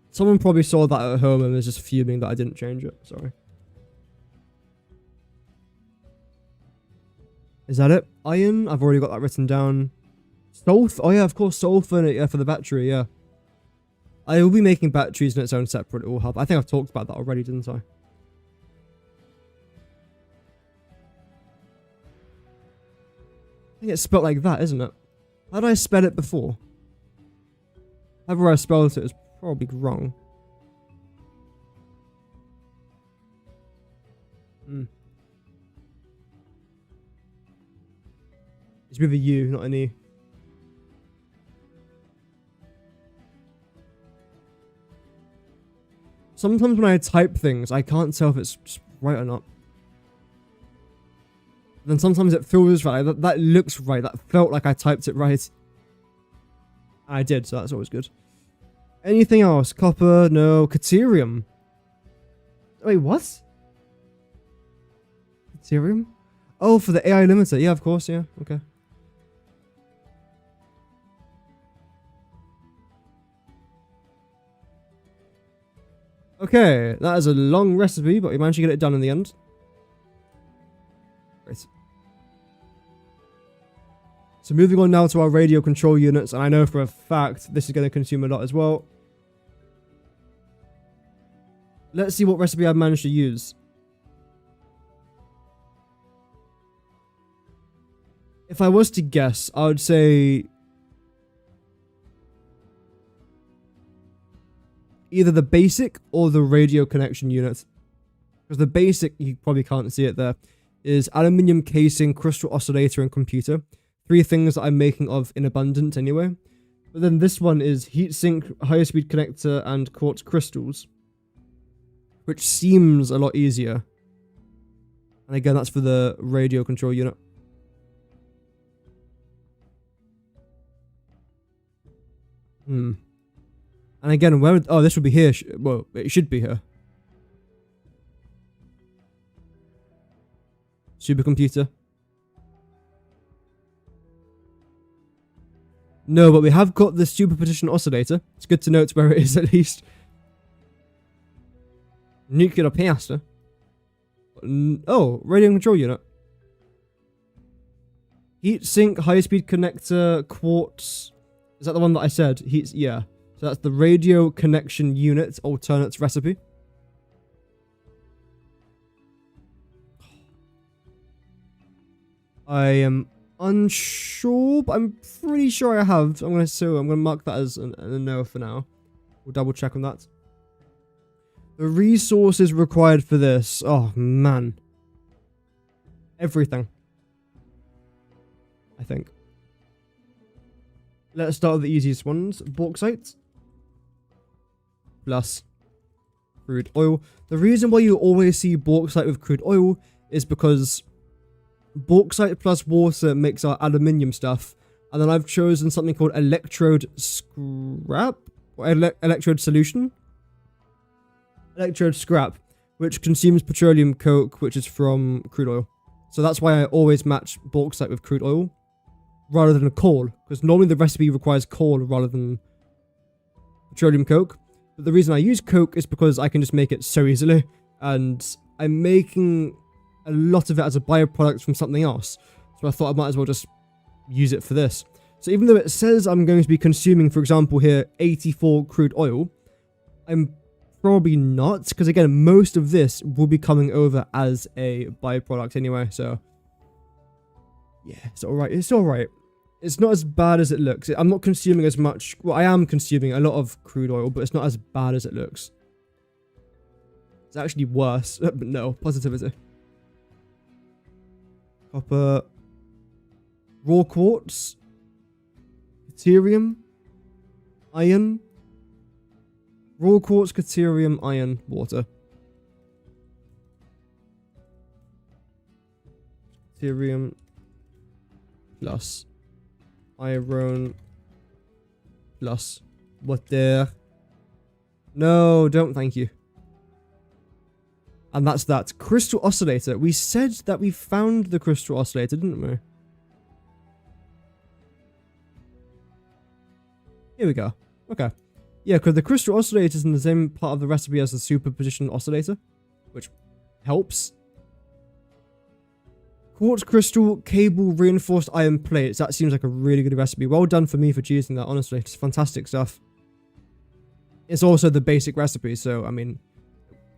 Someone probably saw that at home and was just fuming that I didn't change it. Sorry. Is that it? Iron? I've already got that written down. Sulfur? Oh yeah, of course, sulfur yeah, for the battery, yeah. I will be making batteries in its own separate ore hub. I think I've talked about that already, didn't I? I think it's spelled like that, isn't it? How did I spell it before? However I spelled it is probably wrong. It's with a U, not an E. Sometimes when I type things, I can't tell if it's right or not. Then sometimes it feels right. That looks right. That felt like I typed it right. I did, so that's always good. Anything else? Copper? No. Caterium? Wait, what? Caterium? Oh, for the AI limiter. Yeah, of course, yeah. Okay. Okay, that is a long recipe, but we managed to get it done in the end. Great. So moving on now to our radio control units, and I know for a fact this is going to consume a lot as well. Let's see what recipe I've managed to use. If I was to guess, I would say either the basic or the radio connection unit. Because the basic, you probably can't see it there, is aluminium casing, crystal oscillator, and computer. 3 things that I'm making of in abundance anyway. But then this one is heatsink, higher speed connector, and quartz crystals. Which seems a lot easier. And again, that's for the radio control unit. And again, where... Oh, this would be here. Well, it should be here. Supercomputer. No, but we have got the superposition oscillator. It's good to note where it is at least. Nuclear pasta. Oh, radio control unit. Heat sink, high speed connector, quartz. Is that the one that I said? Yeah. So that's the radio connection unit alternates recipe. I am unsure, but I'm pretty sure I have. I'm gonna mark that as a no for now. We'll double check on that. The resources required for this. Oh man. Everything. I think. Let's start with the easiest ones. Bauxite. Plus crude oil. The reason why you always see bauxite with crude oil is because bauxite plus water makes our aluminium stuff. And then I've chosen something called electrode scrap? Or electrode solution? Electrode scrap, which consumes petroleum coke, which is from crude oil. So that's why I always match bauxite with crude oil rather than a coal, because normally the recipe requires coal rather than petroleum coke. But the reason I use coke is because I can just make it so easily, and I'm making a lot of it as a byproduct from something else. So I thought I might as well just use it for this. So even though it says I'm going to be consuming, for example here, 84 crude oil, I'm probably not, because again, most of this will be coming over as a byproduct anyway, so yeah, it's alright. It's alright. It's not as bad as it looks. I'm not consuming as much. Well, I am consuming a lot of crude oil, but it's not as bad as it looks. It's actually worse, but no, positivity. Copper. Raw quartz. Deuterium. Iron. Raw quartz, deuterium, iron, water. Deuterium plus iron plus water. No, don't thank you. And that's that. Crystal oscillator. We said that we found the crystal oscillator, didn't we? Here we go. Okay. Yeah, because the crystal oscillator is in the same part of the recipe as the superposition oscillator, which helps. Quartz crystal, cable, reinforced iron plates. That seems like a really good recipe. Well done for me for choosing that, honestly. It's fantastic stuff. It's also the basic recipe, so, I mean,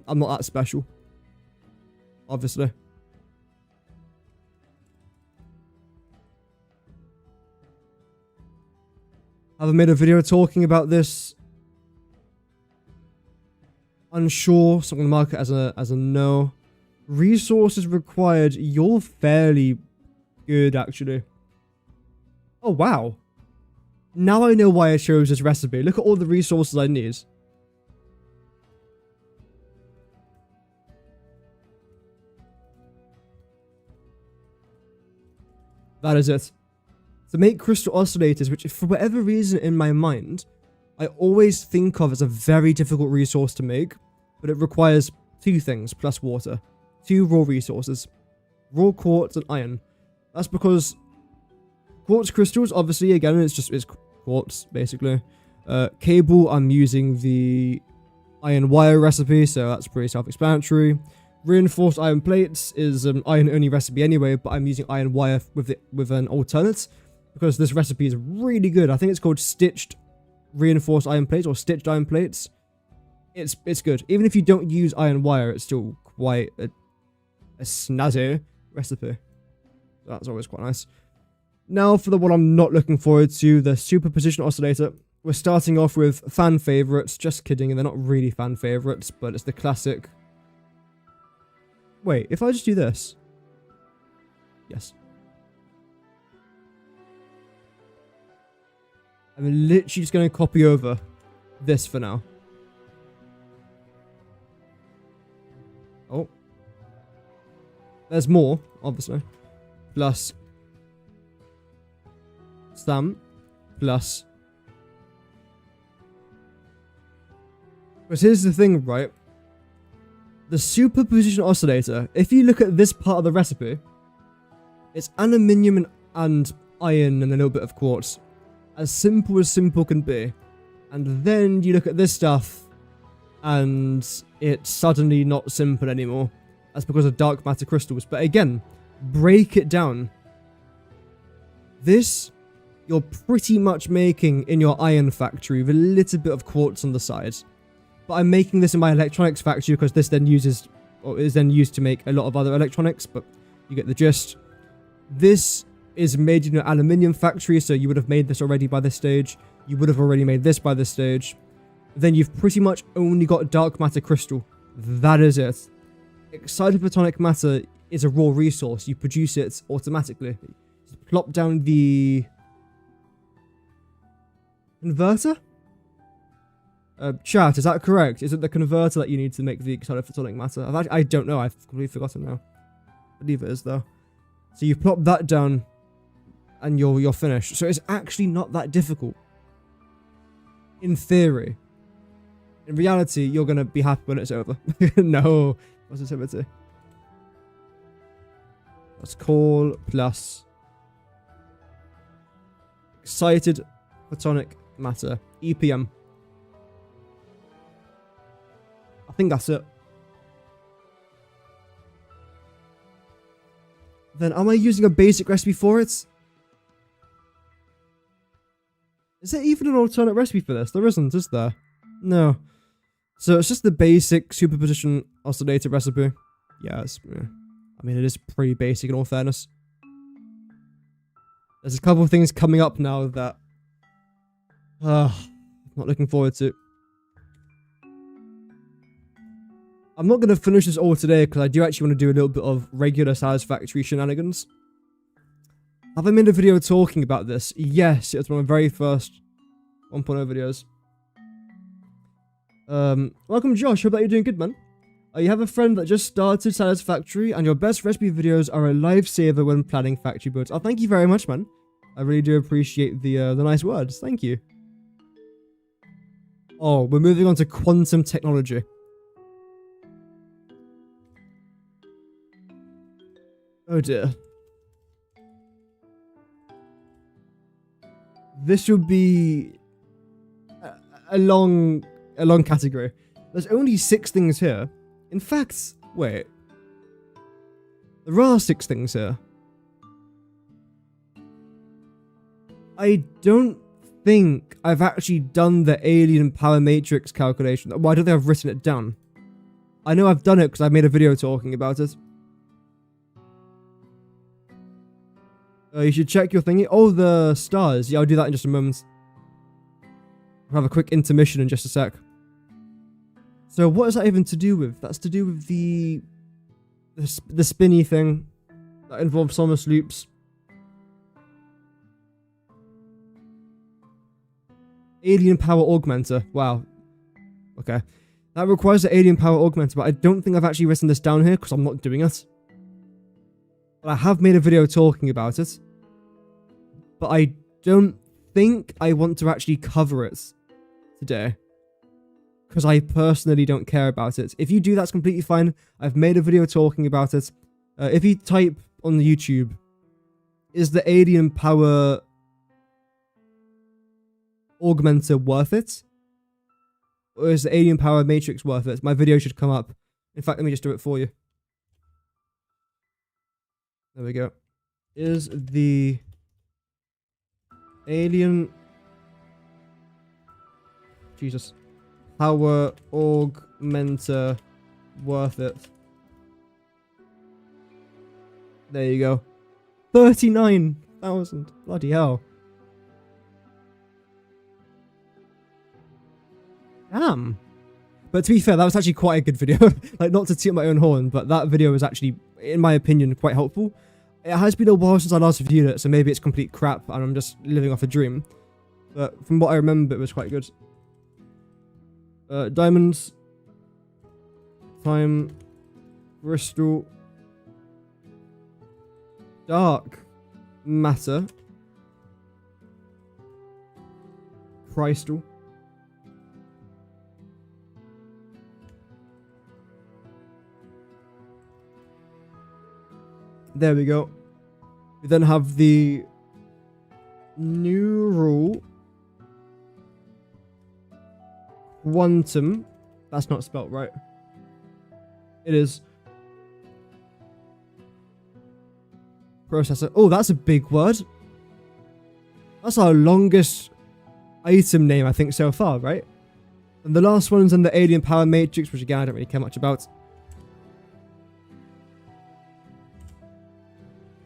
I'm not that special. Obviously. Have I made a video talking about this? Unsure, so I'm going to mark it as a no. Resources required. You're fairly good, actually. Oh, wow. Now I know why I chose this recipe. Look at all the resources I need. That is it. To make crystal oscillators, which for whatever reason in my mind, I always think of as a very difficult resource to make, but it requires 2 things plus water. 2 raw resources. Raw quartz and iron. That's because quartz crystals, obviously, again, it's quartz, basically. Cable, I'm using the iron wire recipe, so that's pretty self-explanatory. Reinforced iron plates is an iron-only recipe anyway, but I'm using iron wire with an alternate because this recipe is really good. I think it's called stitched reinforced iron plates or stitched iron plates. It's good. Even if you don't use iron wire, it's still quite a snazzy recipe. So that's always quite nice. Now for the one I'm not looking forward to, the superposition oscillator. We're starting off with fan favorites. Just kidding, they're not really fan favorites, but it's the classic. Wait, if I just do this. Yes. I'm literally just going to copy over this for now. Oh. There's more, obviously. Plus. Stamp. Plus. But here's the thing, right? The superposition oscillator, if you look at this part of the recipe, it's aluminium and iron and a little bit of quartz. As simple can be. And then you look at this stuff, and it's suddenly not simple anymore. That's because of dark matter crystals. But again, break it down. This, you're pretty much making in your iron factory with a little bit of quartz on the side. But I'm making this in my electronics factory because this then uses, or is then used to make a lot of other electronics, but you get the gist. This is made in an aluminium factory, so you would have made this already by this stage. You would have already made this by this stage. Then you've pretty much only got dark matter crystal. That is it. Excited photonic matter is a raw resource. You produce it automatically. Just plop down the converter? Chat, is that correct? Is it the converter that you need to make the excited photonic matter? I don't know. I've completely forgotten now. I believe it is though. So you plop that down, and you're finished. So it's actually not that difficult. In theory. In reality, you're gonna be happy when it's over. No positivity. Let's call plus excited photonic matter EPM. I think that's it. Then am I using a basic recipe for it? Is there even an alternate recipe for this? There isn't, is there? No. So it's just the basic superposition oscillator recipe. Yeah, I mean, it is pretty basic in all fairness. There's a couple of things coming up now that I'm not looking forward to. I'm not going to finish this all today because I do actually want to do a little bit of regular Satisfactory shenanigans. Have I made a video talking about this? Yes, it was one of my very first 1.0 videos. Welcome Josh, hope that you're doing good, man. You have a friend that just started Satisfactory and your best recipe videos are a lifesaver when planning factory builds. Oh, thank you very much, man. I really do appreciate the nice words. Thank you. Oh, we're moving on to quantum technology. Oh dear. This will be a long category. There's only 6 things here. In fact, wait. There are 6 things here. I don't think I've actually done the alien power matrix calculation. Well, I don't think I've written it down. I know I've done it because I made a video talking about it. You should check your thingy. Oh, the stars. Yeah, I'll do that in just a moment. I'll have a quick intermission in just a sec. So what is that even to do with? That's to do with the spinny thing that involves Thomas loops. Alien power augmenter. Wow. Okay. That requires the alien power augmenter, but I don't think I've actually written this down here because I'm not doing it. But I have made a video talking about it. But I don't think I want to actually cover it today. Because I personally don't care about it. If you do, that's completely fine. I've made a video talking about it. If you type on the YouTube, is the alien power augmenter worth it? Or is the alien power matrix worth it? My video should come up. In fact, let me just do it for you. There we go. Is the alien... Jesus. Power augmenter worth it? There you go. 39,000. Bloody hell. Damn. But to be fair, that was actually quite a good video. Like, not to toot my own horn, but that video was actually, in my opinion, quite helpful. It has been a while since I last reviewed it, so maybe it's complete crap and I'm just living off a dream. But from what I remember, it was quite good. Diamonds. Time. Crystal. Dark matter. Crystal. There we go. We then have the neural quantum. That's not spelt right. It is. Processor. Oh, that's a big word. That's our longest item name, I think, so far, right? And the last one's in the alien power matrix, which again, I don't really care much about.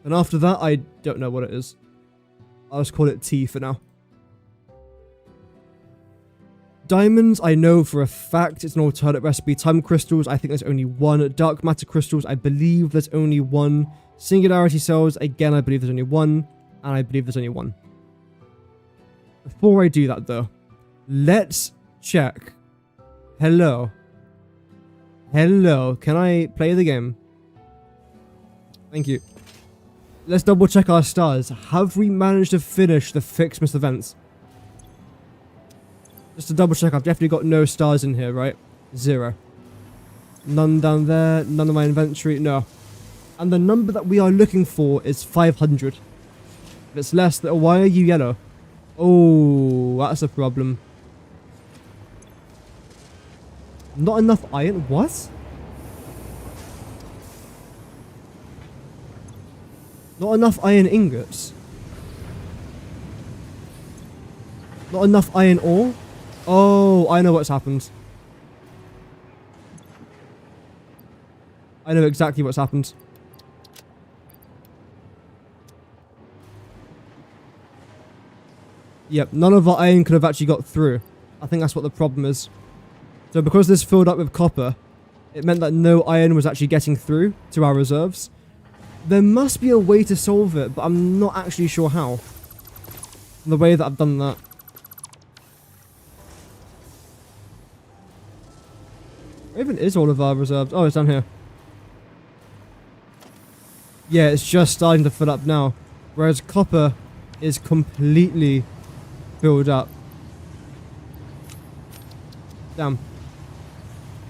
And after that, I don't know what it is. I'll just call it T for now. Diamonds, I know for a fact it's an alternate recipe. Time crystals, I think there's only one. Dark matter crystals, I believe there's only one. Singularity cells, again, I believe there's only one. And I believe there's only one. Before I do that, though, let's check. Hello. Hello. Can I play the game? Thank you. Let's double check our stars. Have we managed to finish the fix missed events? Just to double check, I've definitely got no stars in here, right? 0. None down there. None of my inventory. No. And the number that we are looking for is 500. If it's less, why are you yellow? Oh, that's a problem. Not enough iron? What? Not enough iron ingots? Not enough iron ore? Oh, I know what's happened. I know exactly what's happened. Yep, none of our iron could have actually got through. I think that's what the problem is. So because this filled up with copper, it meant that no iron was actually getting through to our reserves. There must be a way to solve it, but I'm not actually sure how. The way that I've done that. Where even is all of our reserves? Oh, it's down here. Yeah, it's just starting to fill up now. Whereas copper is completely filled up. Damn.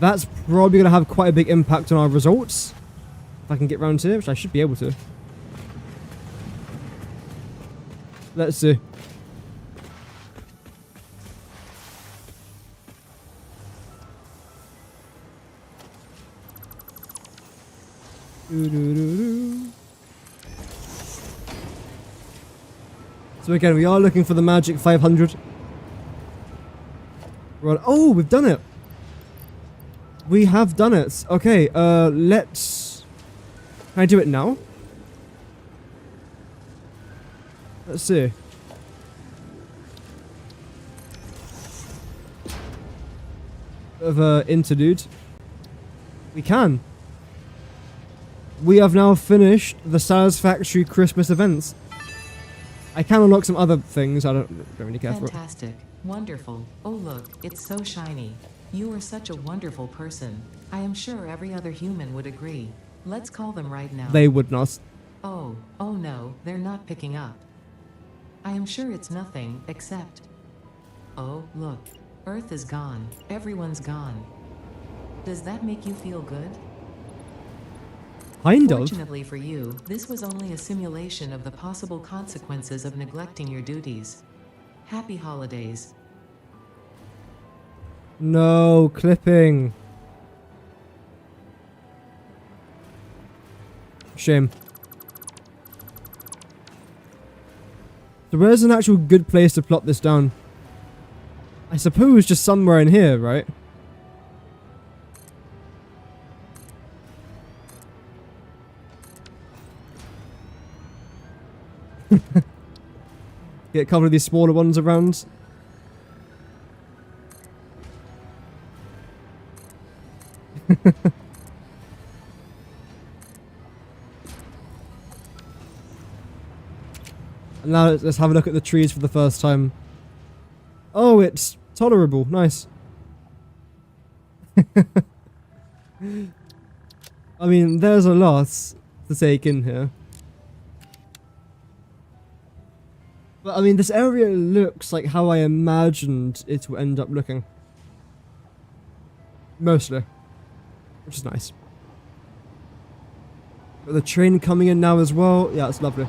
That's probably going to have quite a big impact on our results. If I can get round here, which I should be able to. Let's see. So again, we are looking for the magic 500. Right. Oh, we've done it. We have done it. Okay, let's... Can I do it now? Let's see. Bit of an interlude. We can. We have now finished the Satisfactory Christmas events. I can unlock some other things. I don't really care for it.
Fantastic. Wonderful. Oh look, it's so shiny. You are such a wonderful person. I am sure every other human would agree. Let's call them right now.
They would not.
Oh no, they're not picking up. I am sure it's nothing, except... Oh, look. Earth is gone. Everyone's gone. Does that make you feel good?
Kind of.
Fortunately for you, this was only a simulation of the possible consequences of neglecting your duties. Happy holidays.
No, clipping. Shame. So where's an actual good place to plot this down? I suppose just somewhere in here, right? Get a couple of these smaller ones around. And now let's have a look at the trees for the first time. Oh, it's tolerable. Nice. I mean, there's a lot to take in here. But I mean, this area looks like how I imagined it to end up looking. Mostly. Which is nice. Got the train coming in now as well. Yeah, it's lovely.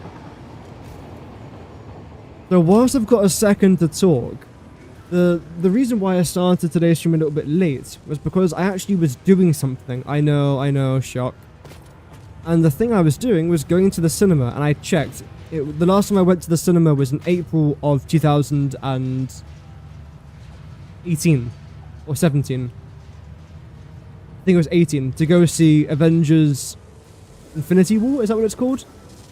So whilst I've got a second to talk, the reason why I started today's stream a little bit late was because I actually was doing something. I know, shock. And the thing I was doing was going to the cinema, and I checked. The last time I went to the cinema was in April of 2018 or 17. I think it was 18 to go see Avengers Infinity War. Is that what it's called?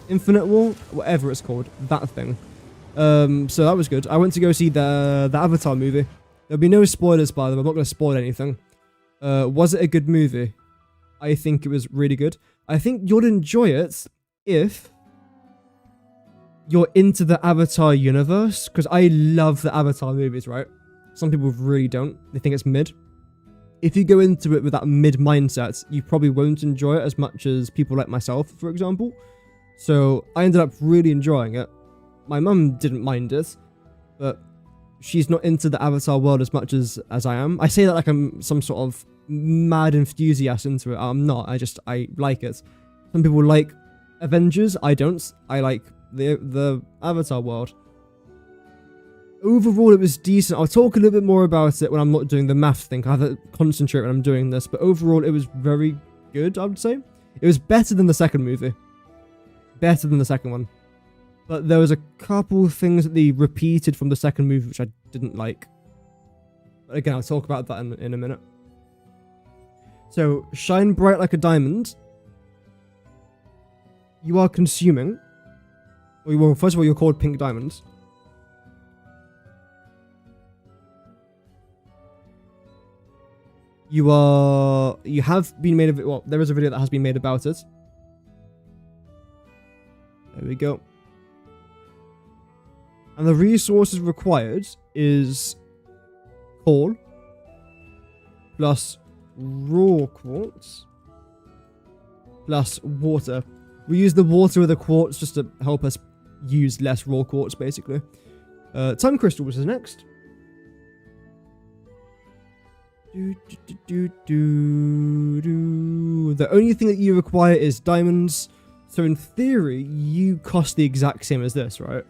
Infinite War, whatever it's called, that thing. So that was good. I went to go see the Avatar movie. There'll be no spoilers by them. I'm not going to spoil anything. Was it a good movie? I think it was really good. I think you'll enjoy it if you're into the Avatar universe, because I love the Avatar movies, right? Some people really don't. They think it's mid. If you go into it with that mid mindset, you probably won't enjoy it as much as people like myself, for example. So I ended up really enjoying it. My mum didn't mind it, but she's not into the Avatar world as much as I am. I say that like I'm some sort of mad enthusiast into it. I'm not. I like it. Some people like Avengers. I don't. I like the Avatar world. Overall, it was decent. I'll talk a little bit more about it when I'm not doing the math thing. I have to concentrate when I'm doing this. But overall, it was very good, I would say. It was better than the second movie. Better than the second one. But there was a couple things that they repeated from the second movie which I didn't like. But again, I'll talk about that in a minute. So, shine bright like a diamond. You are consuming. Well, first of all, you're called pink diamonds. You have been made of it. Well, there is a video that has been made about it. There we go. And the resources required is coal plus raw quartz plus water. We use the water with the quartz just to help us use less raw quartz, basically. Time crystals is next. The only thing that you require is diamonds. So in theory, you cost the exact same as this, right?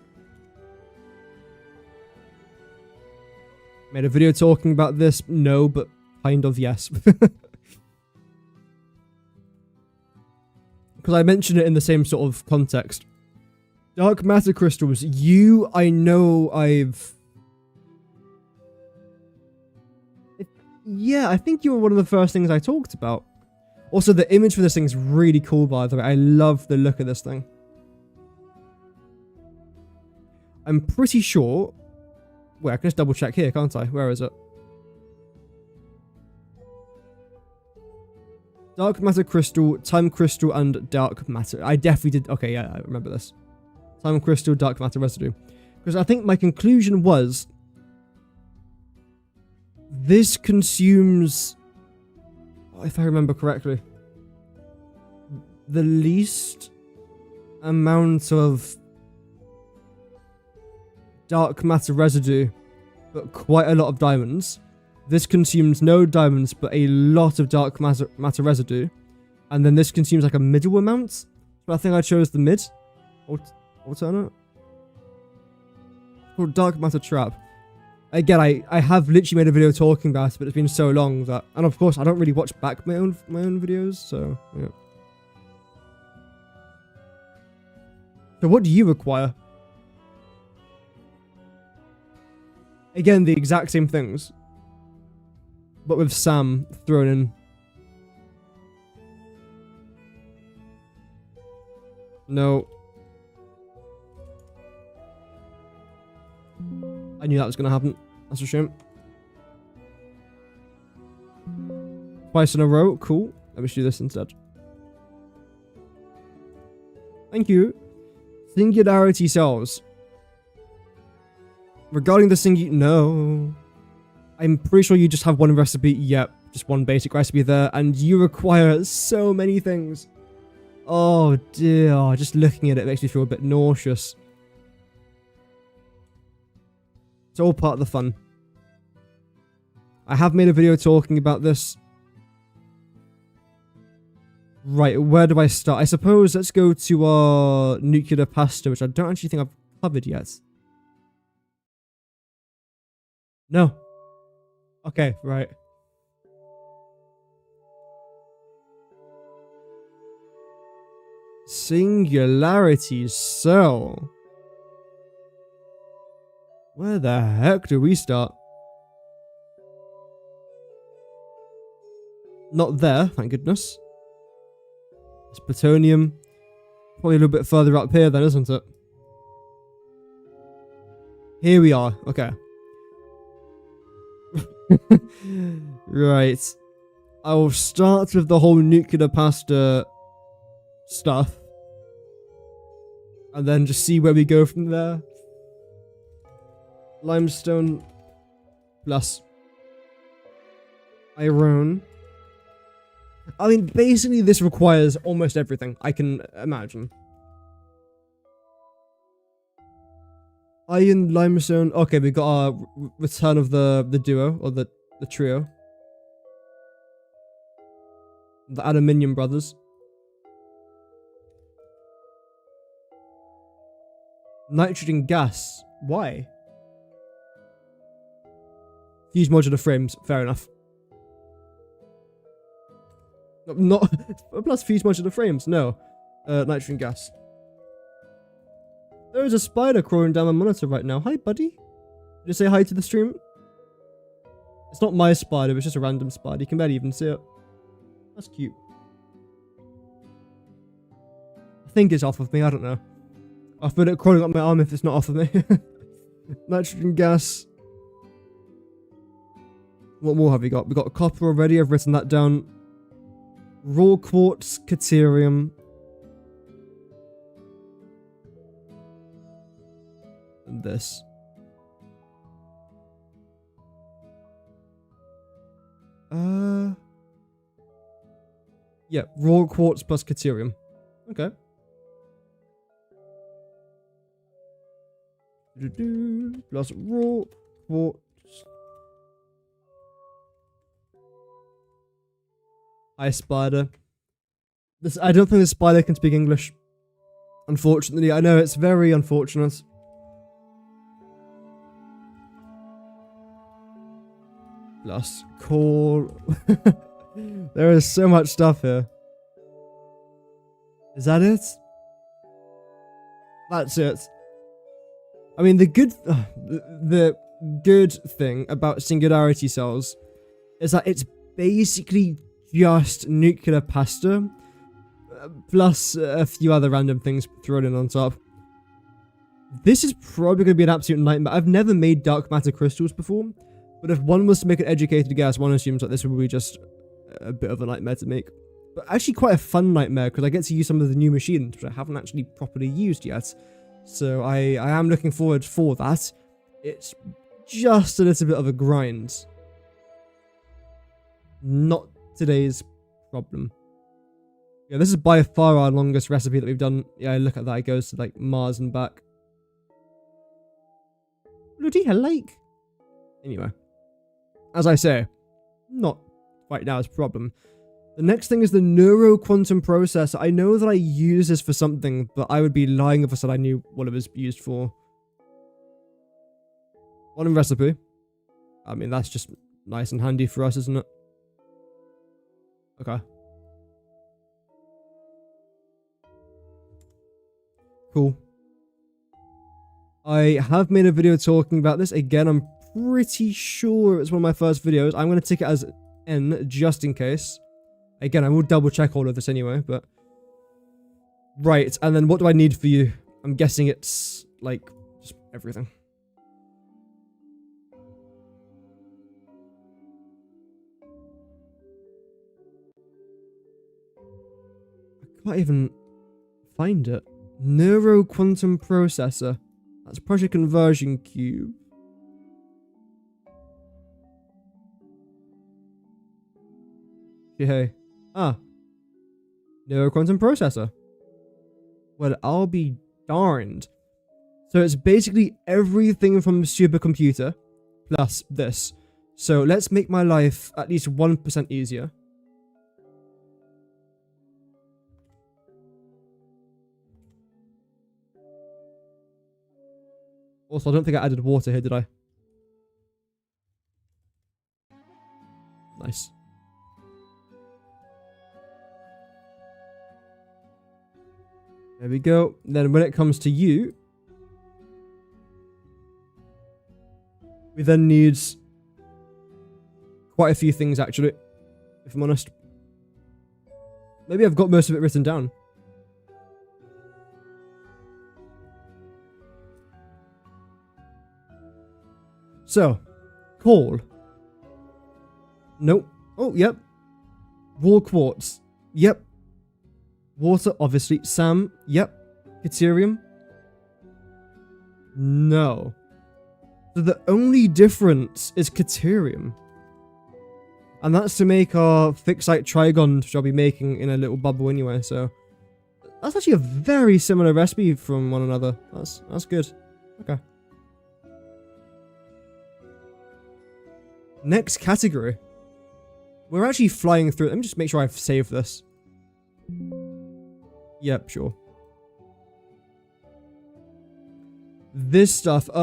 Made a video talking about this? No, but kind of yes. Because I mentioned it in the same sort of context. Dark matter crystals. I know I've... Yeah, I think you were one of the first things I talked about. Also, the image for this thing is really cool, by the way. I love the look of this thing. I'm pretty sure... Wait, I can just double check here, can't I? Where is it? Dark matter crystal, time crystal, and dark matter. I definitely did... Okay, yeah, I remember this. Time crystal, dark matter residue. Because I think my conclusion was... This consumes... If I remember correctly, the least amount of dark matter residue, but quite a lot of diamonds. This consumes no diamonds, but a lot of dark matter residue. And then this consumes like a middle amount. But I think I chose the mid alternate. Called dark matter trap. Again, I have literally made a video talking about it, but it's been so long that, and of course I don't really watch back my own videos, so yeah. So what do you require? Again, the exact same things, but with Sam thrown in. No. I knew that was going to happen. That's a shame. Twice in a row. Cool. Let me do this instead. Thank you. Singularity cells. Regarding the no. I'm pretty sure you just have one recipe. Yep. Just one basic recipe there. And you require so many things. Oh dear. Just looking at it makes me feel a bit nauseous. It's all part of the fun. I have made a video talking about this. Right, where do I start? I suppose let's go to our nuclear pasta, which I don't actually think I've covered yet. No. Okay, right. Singularity cell. Where the heck do we start? Not there, thank goodness. It's plutonium. Probably a little bit further up here then, isn't it? Here we are. Okay. Right. I will start with the whole nuclear pasta stuff. And then just see where we go from there. Limestone plus iron. I mean, basically this requires almost everything I can imagine. Iron, limestone. Okay, we got our return of the duo, or the trio. The aluminium brothers. Nitrogen gas. Why? Fuse modular frames. Fair enough. Not plus fuse modular frames. No. Nitrogen gas. There is a spider crawling down my monitor right now. Hi, buddy. Did you say hi to the stream? It's not my spider. It's just a random spider. You can barely even see it. That's cute. I think it's off of me. I don't know. I feel it crawling up my arm if it's not off of me. Nitrogen gas. What more have we got? We got copper already. I've written that down. Raw quartz, caterium. And this. Yeah, raw quartz plus caterium. Okay. Plus raw quartz. Hi, spider. I don't think the spider can speak English. Unfortunately, I know it's very unfortunate. Plus coal. There is so much stuff here. Is that it? That's it. I mean, the good thing about singularity cells is that it's basically just nuclear pasta, plus a few other random things thrown in on top. This is probably going to be an absolute nightmare. I've never made dark matter crystals before, but if one was to make an educated guess, one assumes that this would be just a bit of a nightmare to make. But actually quite a fun nightmare, because I get to use some of the new machines, which I haven't actually properly used yet. So I am looking forward for that. It's just a little bit of a grind. Not today's problem. Yeah, this is by far our longest recipe that we've done. Yeah, look at that. It goes to like Mars and back. Bloody hell, like. Anyway, as I say, not right now is a problem. The next thing is the neuroquantum processor. I know that I use this for something, but I would be lying if I said I knew what it was used for. One recipe. I mean, that's just nice and handy for us, isn't it? Okay. Cool. I have made a video talking about this. Again, I'm pretty sure it's one of my first videos. I'm going to tick it as N just in case. Again, I will double check all of this anyway, but... Right, and then what do I need for you? I'm guessing it's, like, just everything. I can't even find it. Neuro quantum processor. That's pressure conversion cube. Hey. Ah. Neuro quantum processor. Well, I'll be darned. So it's basically everything from a supercomputer plus this. So let's make my life at least 1% easier. Also, I don't think I added water here, did I? Nice. There we go. Then when it comes to you, we then need quite a few things, actually, if I'm honest. Maybe I've got most of it written down. So, coal. Nope. Oh, yep. Raw quartz. Yep. Water, obviously. Sam. Yep. Deuterium. No. So the only difference is Deuterium. And that's to make our fixite trigons, which I'll be making in a little bubble anyway, so... That's actually a very similar recipe from one another. That's good. Okay. Next category. We're actually flying through. Let me just make sure I've saved this. Yep, sure. This stuff, I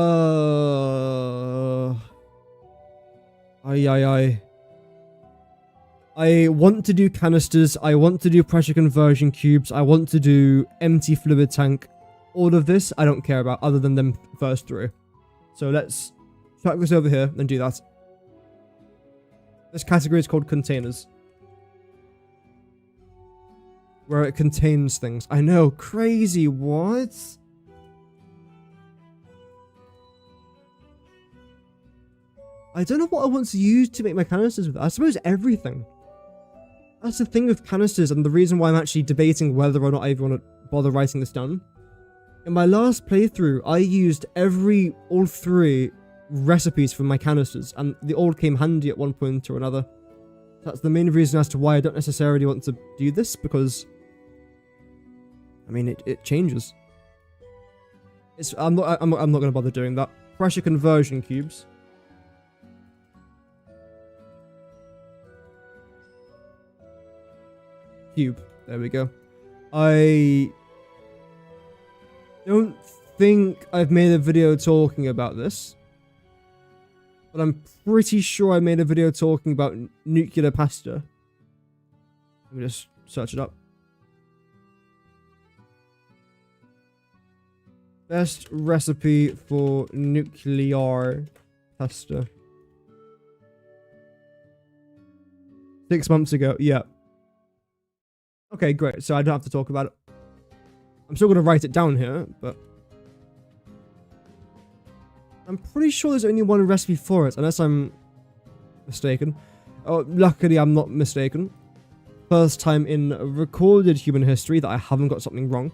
want to do canisters, I want to do pressure conversion cubes, I want to do empty fluid tank. All of this, I don't care about, other than them first three. So let's track this over here and do that. This category is called containers. Where it contains things. I know, crazy, what? I don't know what I want to use to make my canisters with. I suppose everything. That's the thing with canisters, and the reason why I'm actually debating whether or not I even want to bother writing this down. In my last playthrough, I used all three recipes for my canisters, and they all came handy at one point or another. That's the main reason as to why I don't necessarily want to do this, because I mean it changes. I'm not gonna bother doing that. Pressure conversion cubes. Cube. There we go. I don't think I've made a video talking about this, but I'm pretty sure I made a video talking about nuclear pasta. Let me just search it up. Best recipe for nuclear pasta. 6 months ago, yeah. Okay, great. So I don't have to talk about it. I'm still going to write it down here, but I'm pretty sure there's only one recipe for it, unless I'm mistaken. Oh, luckily I'm not mistaken. First time in recorded human history that I haven't got something wrong.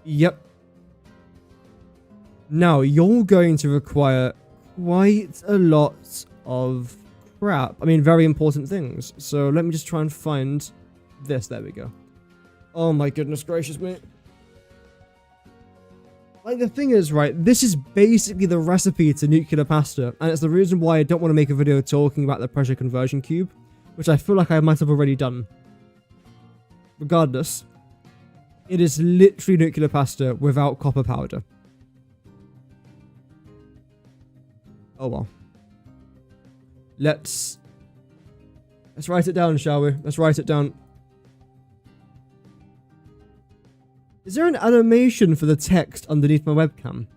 Yep. Now, you're going to require quite a lot of crap. I mean, very important things. So let me just try and find this. There we go. Oh my goodness gracious me. Like, the thing is, right, this is basically the recipe to nuclear pasta, and it's the reason why I don't want to make a video talking about the pressure conversion cube, which I feel like I might have already done. Regardless, It is literally nuclear pasta without copper powder. Oh well. Let's write it down, shall we? Let's write it down. Is there an animation for the text underneath my webcam?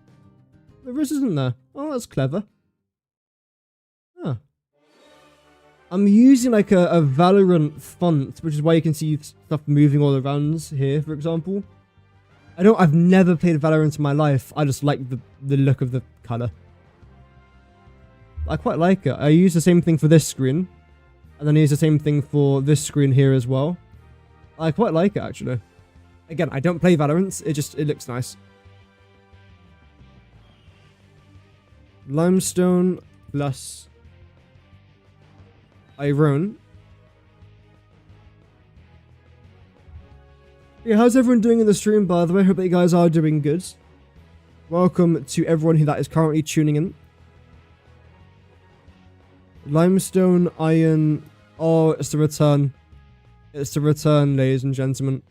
There isn't there? Oh, that's clever. Huh. I'm using like a Valorant font, which is why you can see stuff moving all around here, for example. I've never played Valorant in my life. I just like the look of the color. I quite like it. I use the same thing for this screen. And then I use the same thing for this screen here as well. I quite like it, actually. Again, I don't play Valorant. It looks nice. Limestone plus iron. Yeah, how's everyone doing in the stream, by the way? Hope that you guys are doing good. Welcome to everyone that is currently tuning in. Limestone, iron. Oh, it's the return. It's the return, ladies and gentlemen.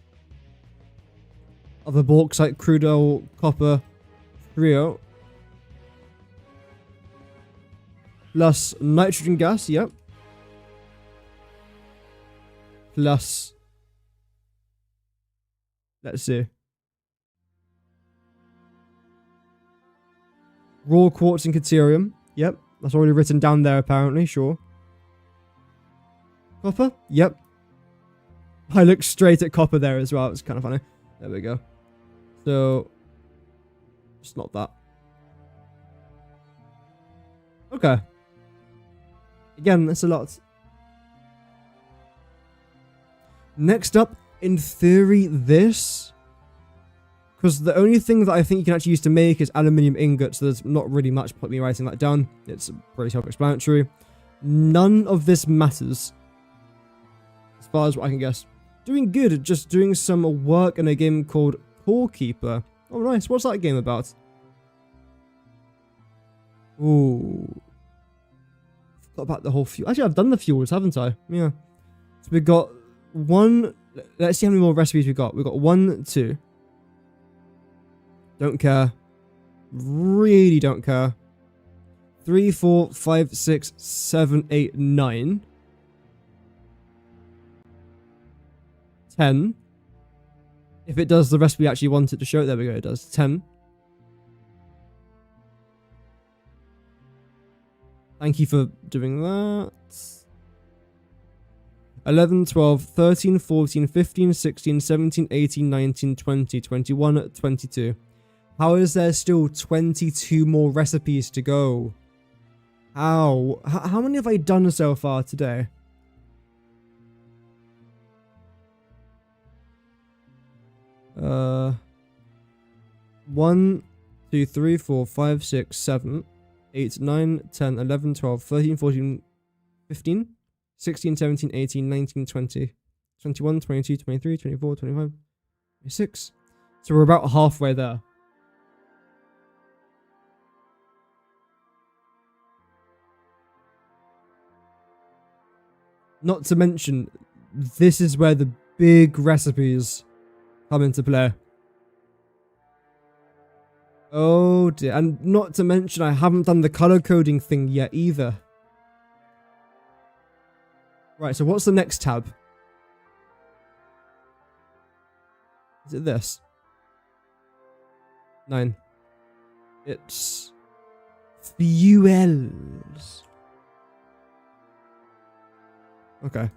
Of the bauxite, crude oil, copper, trio. Plus nitrogen gas, yep. Plus, let's see. Raw quartz and caterium, yep. That's already written down there apparently, sure. Copper, yep. I looked straight at copper there as well, it's kind of funny. There we go. So, it's not that. Okay. Again, that's a lot. Next up, in theory, this. Because the only thing that I think you can actually use to make is aluminium ingots. So there's not really much point me writing that down. It's pretty self-explanatory. None of this matters. As far as what I can guess. Doing good, just doing some work in a game called Core Keeper. Oh, nice. What's that game about? Ooh. Forgot about the whole fuel. Actually, I've done the fuels, haven't I? Yeah. So we got one. Let's see how many more recipes we got. We got 1, 2. Don't care. Really don't care. 3, 4, 5, 6, 7, 8, 9. 10. If it does the recipe we actually want it to show, there we go, it does. 10. Thank you for doing that. 11, 12, 13, 14, 15, 16, 17, 18, 19, 20, 21, 22. How is there still 22 more recipes to go? How? How many have I done so far today? Uh, 1, 2, 3, 4, 5, 6, 7, 8, 9, 10, 11, 12, 13, 14, 15, 16, 17, 18, 19, 20, 21, 22, 23, 24, 25, 26. So we're about halfway there. Not to mention, this is where the big recipes come into play. Oh dear. And not to mention, I haven't done the color coding thing yet either. Right, so what's the next tab? Is it this? 9. It's fuels. Okay.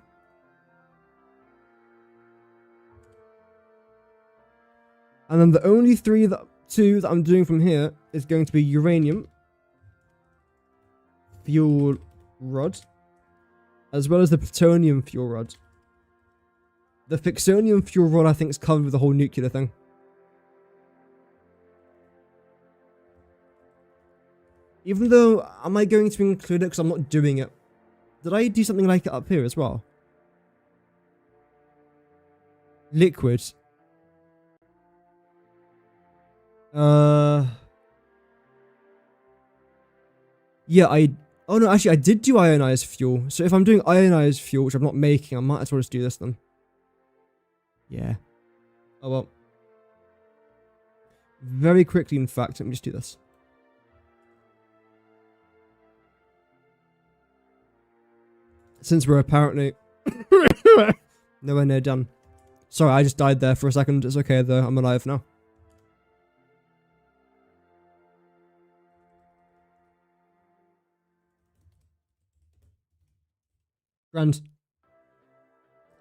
And then the only two that I'm doing from here is going to be uranium, fuel rod, as well as the plutonium fuel rod. The fixonium fuel rod, I think, is covered with the whole nuclear thing. Even though, am I going to include it because I'm not doing it? Did I do something like it up here as well? Liquid. Yeah, oh no, actually I did do ionized fuel. So if I'm doing ionized fuel, which I'm not making, I might as well just do this then. Yeah. Oh well. very quickly, in fact. Let me just do this. Since we're apparently nowhere near done. Sorry, I just died there for a second. It's okay though, I'm alive now. Grand.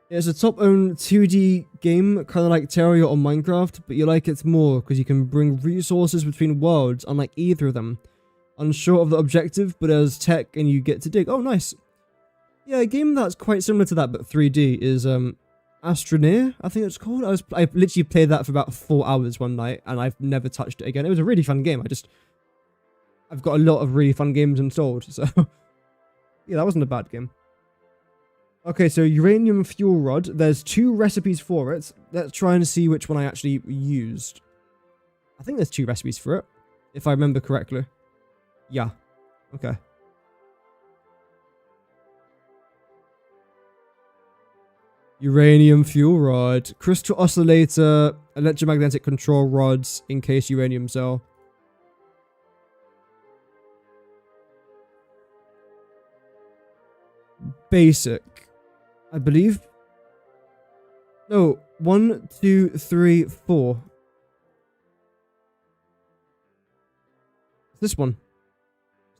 It's a top-owned 2D game, kind of like Terraria or Minecraft, but you like it more because you can bring resources between worlds, unlike either of them. Unsure of the objective, but as tech and you get to dig. Oh, nice. Yeah, a game that's quite similar to that, but 3D is Astroneer, I think it's called. I literally played that for about 4 hours one night, and I've never touched it again. It was a really fun game. I've got a lot of really fun games installed, so yeah, that wasn't a bad game. Okay, so uranium fuel rod. There's 2 recipes for it. Let's try and see which one I actually used. I think there's 2 recipes for it, if I remember correctly. Yeah. Okay. Uranium fuel rod. Crystal oscillator. Electromagnetic control rods. Encased uranium cell. Basic. I believe. No, 1, 2, 3, 4. This one.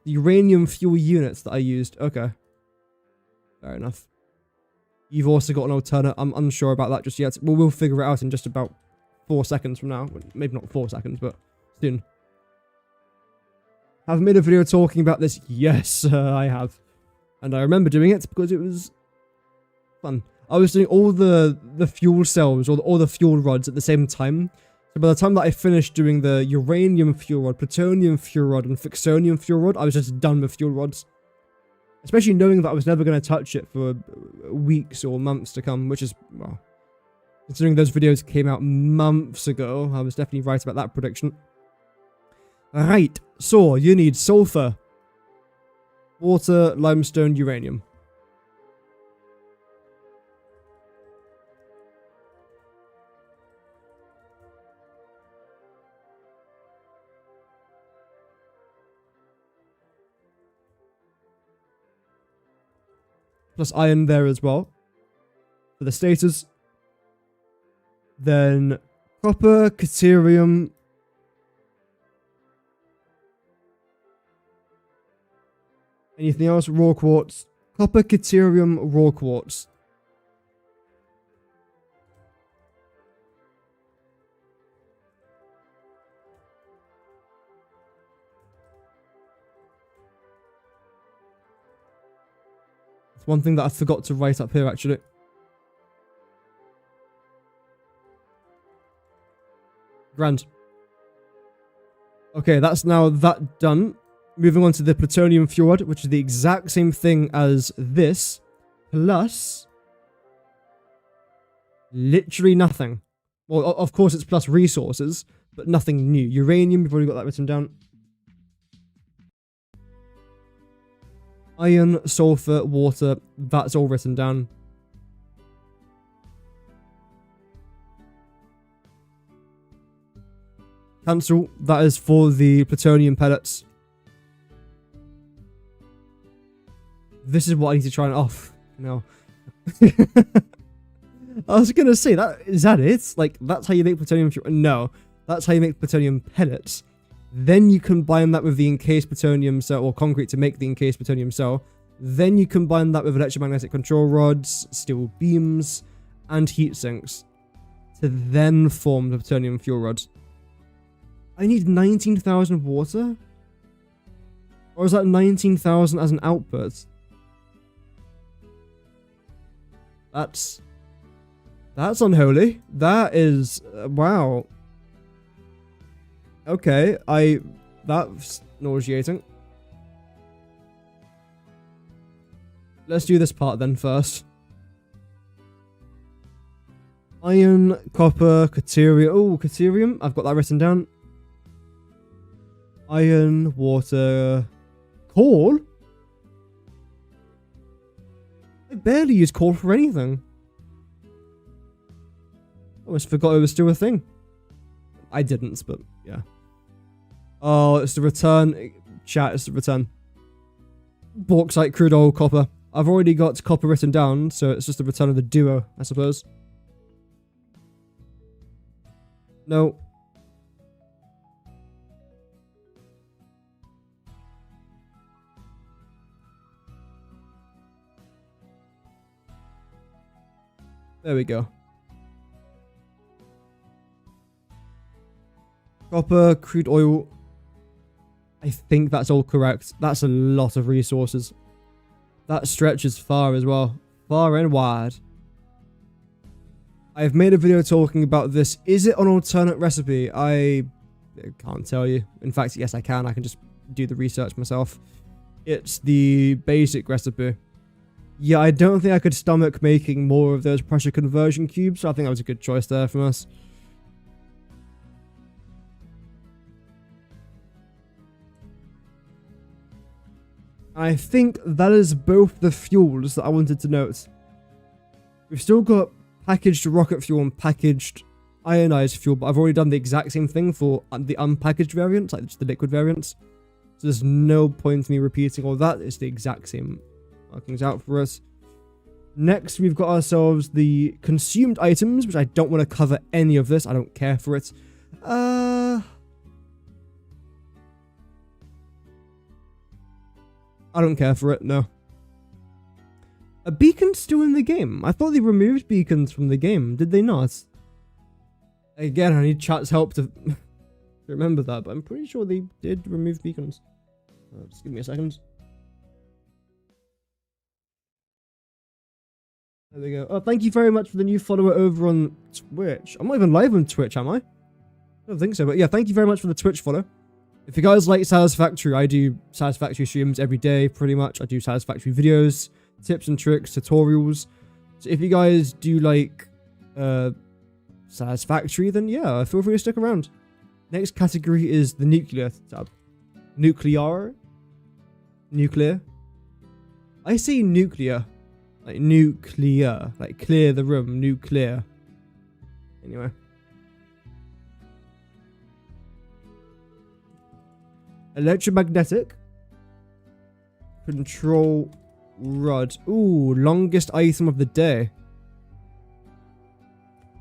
The uranium fuel units that I used. Okay. Fair enough. You've also got an alternate. I'm unsure about that just yet. We'll figure it out in just about 4 seconds from now. Maybe not 4 seconds, but soon. Have made a video talking about this. Yes, I have. And I remember doing it because it was fun. I was doing all the fuel cells or all the fuel rods at the same time. So by the time that I finished doing the uranium fuel rod, plutonium fuel rod, and fixonium fuel rod, I was just done with fuel rods. Especially knowing that I was never going to touch it for weeks or months to come, which is, well, considering those videos came out months ago, I was definitely right about that prediction. Right, so you need sulfur, water, limestone, uranium. Plus iron there as well for the status. Then copper, caterium. Anything else? Raw quartz. Copper, caterium, raw quartz. It's one thing that I forgot to write up here, actually. Grand. Okay, that's now that done. Moving on to the plutonium fuel rod, which is the exact same thing as this, plus literally nothing. Well, of course it's plus resources, but nothing new. Uranium, you've already got that written down. Iron, sulfur, water, that's all written down. Cancel, that is for the plutonium pellets. This is what I need to try and off. No. I was gonna say, is that it? Like, that's how you make plutonium fuel? No. That's how you make plutonium pellets. Then you combine that with the encased plutonium cell, or concrete to make the encased plutonium cell. Then you combine that with electromagnetic control rods, steel beams, and heat sinks to then form the plutonium fuel rod. I need 19,000 water? Or is that 19,000 as an output? That's unholy. That is, wow. Okay, that's nauseating. Let's do this part then first. Iron, copper, caterium. Oh, caterium. I've got that written down. Iron, water, coal. I barely use coal for anything. I almost forgot it was still a thing. I didn't, but Yeah. Oh, it's the return. Chat, it's the return. Bauxite, crude oil, copper. I've already got copper written down, so it's just the return of the duo, I suppose. No. There we go. Copper, crude oil. I think that's all correct. That's a lot of resources. That stretches far as well. Far and wide. I've made a video talking about this. Is it an alternate recipe? I can't tell you. In fact, yes, I can. I can just do the research myself. It's the basic recipe. Yeah, I don't think I could stomach making more of those pressure conversion cubes, so I think that was a good choice there from us. I think that is both the fuels that I wanted to note. We've still got packaged rocket fuel and packaged ionized fuel, but I've already done the exact same thing for the unpackaged variants, like just the liquid variants. So there's no point in me repeating all that. It's the exact same markings out for us. Next, we've got ourselves the consumed items, which I don't want to cover any of this. I don't care for it. I don't care for it, no. A beacon's still in the game. I thought they removed beacons from the game. Did they not? Again, I need chat's help to remember that, but I'm pretty sure they did remove beacons. Just give me a second. There we go. Oh, thank you very much for the new follower over on Twitch. I'm not even live on Twitch, am I? I don't think so, but yeah, thank you very much for the Twitch follow. If you guys like Satisfactory, I do Satisfactory streams every day, pretty much. I do Satisfactory videos, tips and tricks, tutorials. So if you guys do like Satisfactory, then yeah, feel free to stick around. Next category is the nuclear tab. Nuclear. I say nuclear. Like nuclear. Like clear the room. Nuclear. Anyway. Electromagnetic. Control rod. Ooh, longest item of the day.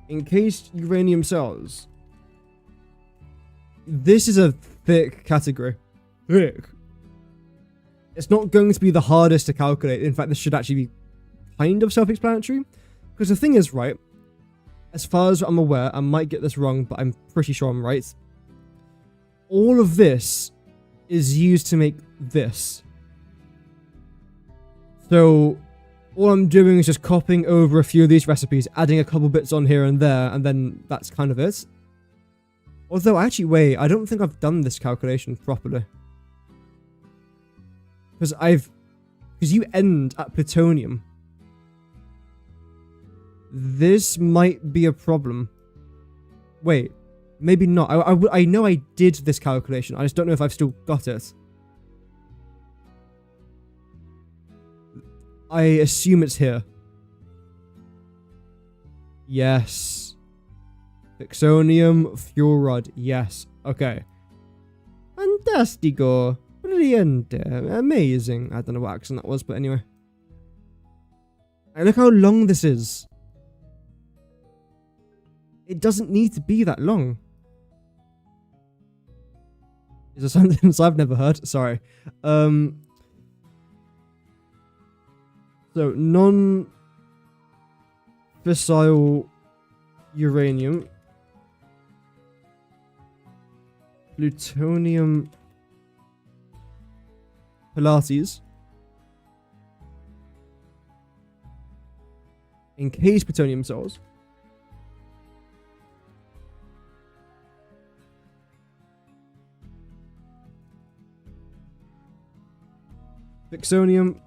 Encased uranium cells. This is a thick category. Thick. It's not going to be the hardest to calculate. In fact, this should actually be kind of self-explanatory. Because the thing is, right, as far as I'm aware, I might get this wrong, but I'm pretty sure I'm right. All of this is used to make this. So all I'm doing is just copying over a few of these recipes, adding a couple bits on here and there, and then that's kind of it. Although, actually, wait, I don't think I've done this calculation properly. Because you end at plutonium. This might be a problem. Wait, maybe not. I know I did this calculation. I just don't know if I've still got it. I assume it's here. Yes. Fixonium, fuel rod. Yes. Okay. Fantastico. Brilliante. Amazing. I don't know what accent that was, but anyway. Hey, look how long this is. It doesn't need to be that long. Is there something I've never heard? Sorry. So, non-fissile uranium. Plutonium. Pilates. Encased plutonium cells. Fixonium.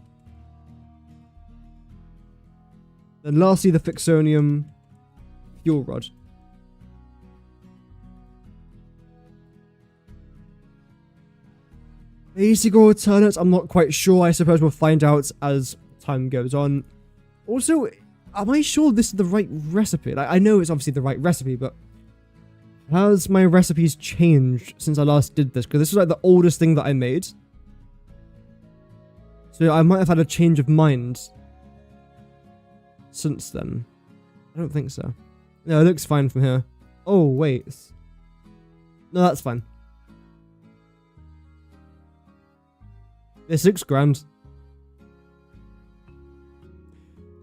Then lastly, the fixonium fuel rod. Basic alternates, I'm not quite sure. I suppose we'll find out as time goes on. Also, am I sure this is the right recipe? Like, I know it's obviously the right recipe, but Has my recipes changed since I last did this? Because this is like the oldest thing that I made. So I might have had a change of mind since then. I don't think so. No, it looks fine from here. Oh, wait. No, that's fine. This looks grand.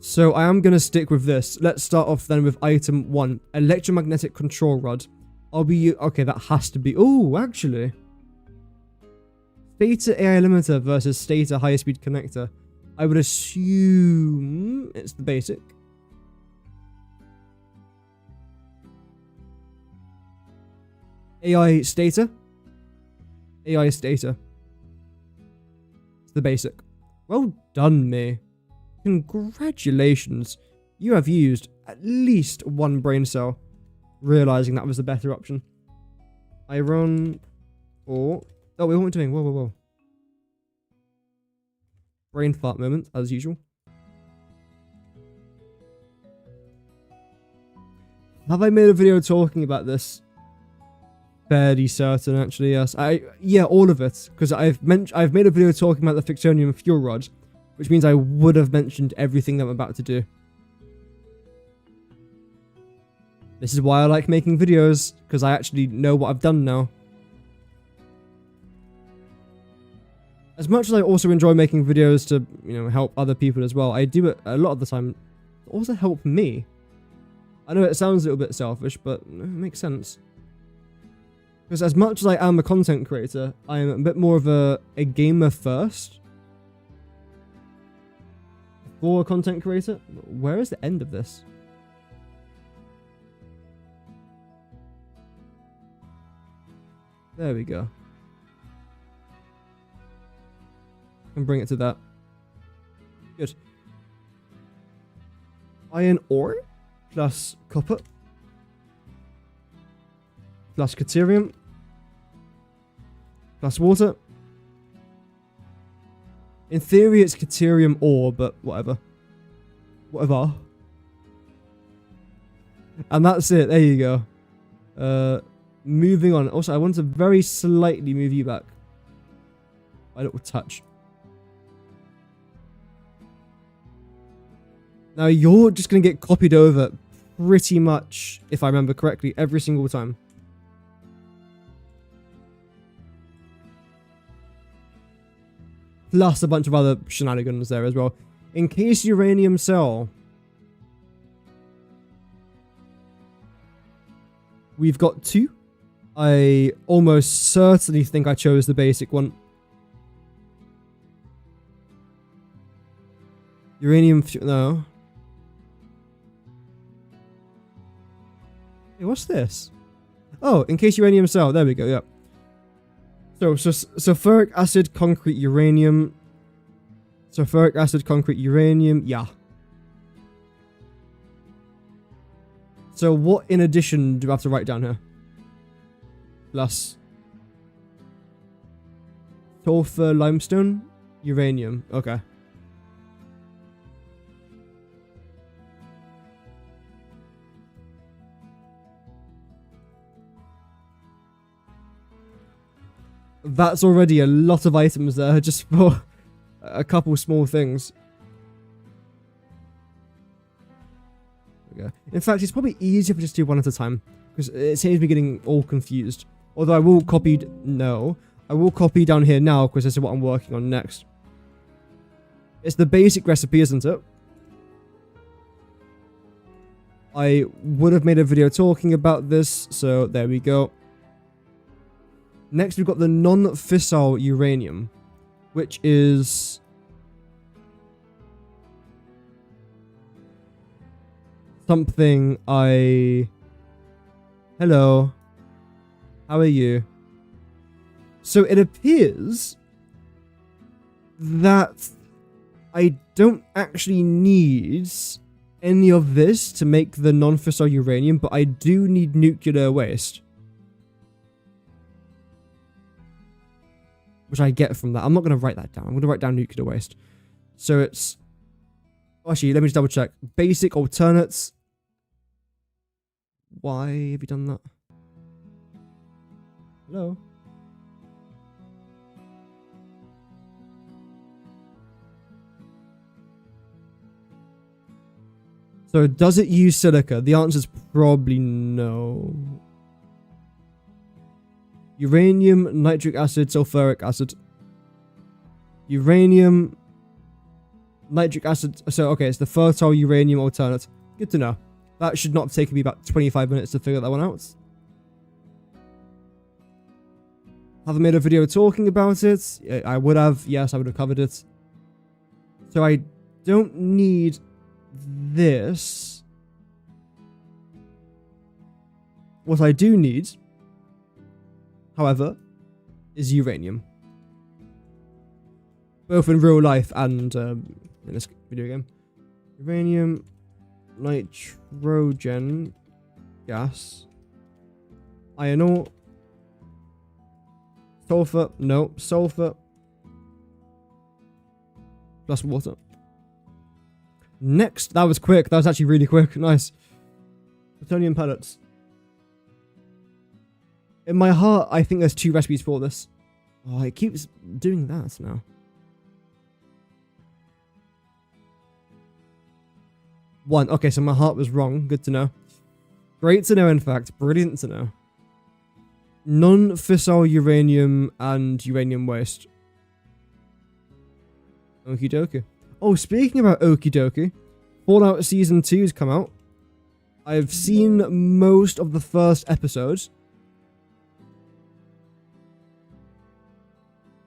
So I am going to stick with this. Let's start off then with item 1. Electromagnetic control rod. Okay, that has to be... Oh, actually. Stator AI limiter versus stator high speed connector. I would assume it's the basic. AI stator. AI stator. It's the basic. Well done, me. Congratulations. You have used at least one brain cell, realizing that was the better option. Iron or... Oh, we weren't doing... Whoa. Brain fart moment, as usual. Have I made a video talking about this? Fairly certain, actually, yes. Yeah, all of it, because I've made a video talking about the Fictonium fuel rod, which means I would have mentioned everything that I'm about to do. This is why I like making videos, because I actually know what I've done now. As much as I also enjoy making videos to, help other people as well, I do it a lot of the time to also help me. I know it sounds a little bit selfish, but it makes sense. Because as much as I am a content creator, I am a bit more of a gamer first. For a content creator? Where is the end of this? There we go. And bring it to that. Good. Iron ore plus copper plus caterium plus water. In theory, it's caterium ore, but whatever. Whatever. And that's it. There you go. Moving on. Also, I want to very slightly move you back. A little touch. Now, you're just going to get copied over pretty much, if I remember correctly, every single time. Plus a bunch of other shenanigans there as well. Encased uranium cell. We've got 2. I almost certainly think I chose the basic one. Uranium fuel. No. Hey, what's this? Oh, encased uranium cell. There we go. Yeah. So sulfuric acid, concrete, uranium. Sulfuric acid, concrete, uranium. Yeah. So what in addition do I have to write down here? Plus. Sulfur, limestone, uranium. Okay. That's already a lot of items there, just for a couple small things. Okay. In fact, it's probably easier if I just do one at a time, because it saves me getting all confused. Although I will copy... No. I will copy down here now, because this is what I'm working on next. It's the basic recipe, isn't it? I would have made a video talking about this, so there we go. Next, we've got the non-fissile uranium, which is something I... Hello. How are you? So it appears that I don't actually need any of this to make the non-fissile uranium, but I do need nuclear waste. Which I get from that. I'm not going to write that down. I'm going to write down nuclear waste. So it's... Actually, let me just double check. Basic alternates. Why have you done that? Hello? So does it use silica? The answer is probably no. Uranium, nitric acid, sulfuric acid. Uranium, nitric acid. So, okay, it's the fertile uranium alternate. Good to know. That should not have taken me about 25 minutes to figure that one out. Have I made a video talking about it? I would have. Yes, I would have covered it. So I don't need this. What I do need, however, is uranium. Both in real life and in this video game. Uranium, nitrogen, gas, iron ore, sulfur, no, sulfur, plus water. Next, that was quick. That was actually really quick. Nice. Plutonium pellets. In my heart, I think there's 2 recipes for this. Oh, it keeps doing that now. One. Okay, so my heart was wrong. Good to know. Great to know, in fact. Brilliant to know. Non-fissile uranium and uranium waste. Okie dokie. Oh, speaking about okie dokie, Fallout Season 2 has come out. I've seen most of the first episodes.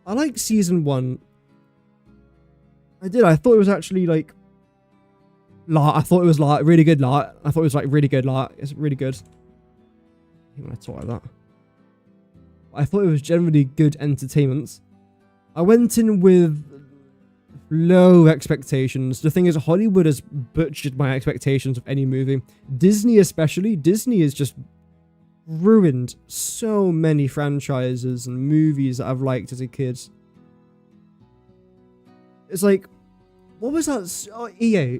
I like Season 1. I did. I thought it was actually like... I thought it was like really good. I thought it was like really good. It's really good. I hate when I talk like that. I thought it was generally good entertainment. I went in with low expectations. The thing is, Hollywood has butchered my expectations of any movie. Disney especially. Disney has just ruined so many franchises and movies that I've liked as a kid. It's like, what was that? Oh, EA.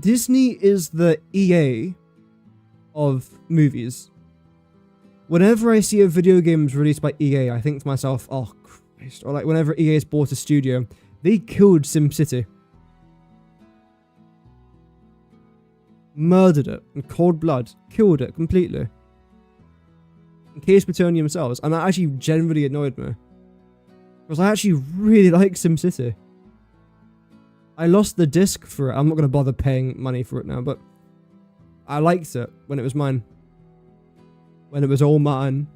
Disney is the EA of movies. Whenever I see a video game released by EA, I think to myself, oh Christ. Or like whenever EA's bought a studio, they killed SimCity. Murdered it in cold blood. Killed it completely. Encased plutonium cells. And that actually genuinely annoyed me. Because I actually really like SimCity. I lost the disc for it. I'm not going to bother paying money for it now, but I liked it when it was mine. When it was all mine.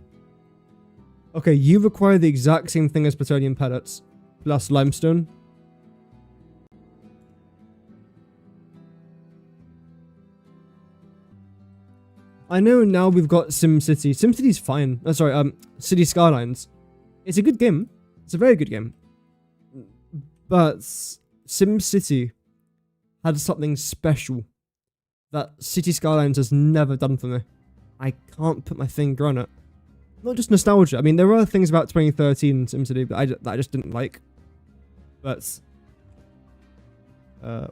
Okay, you require the exact same thing as plutonium pellets. Plus limestone. I know now we've got SimCity. SimCity's fine. Oh, sorry, City Skylines. It's a good game. It's a very good game. But SimCity had something special that City Skylines has never done for me. I can't put my finger on it. Not just nostalgia. I mean, there are things about 2013 SimCity that I just didn't like. But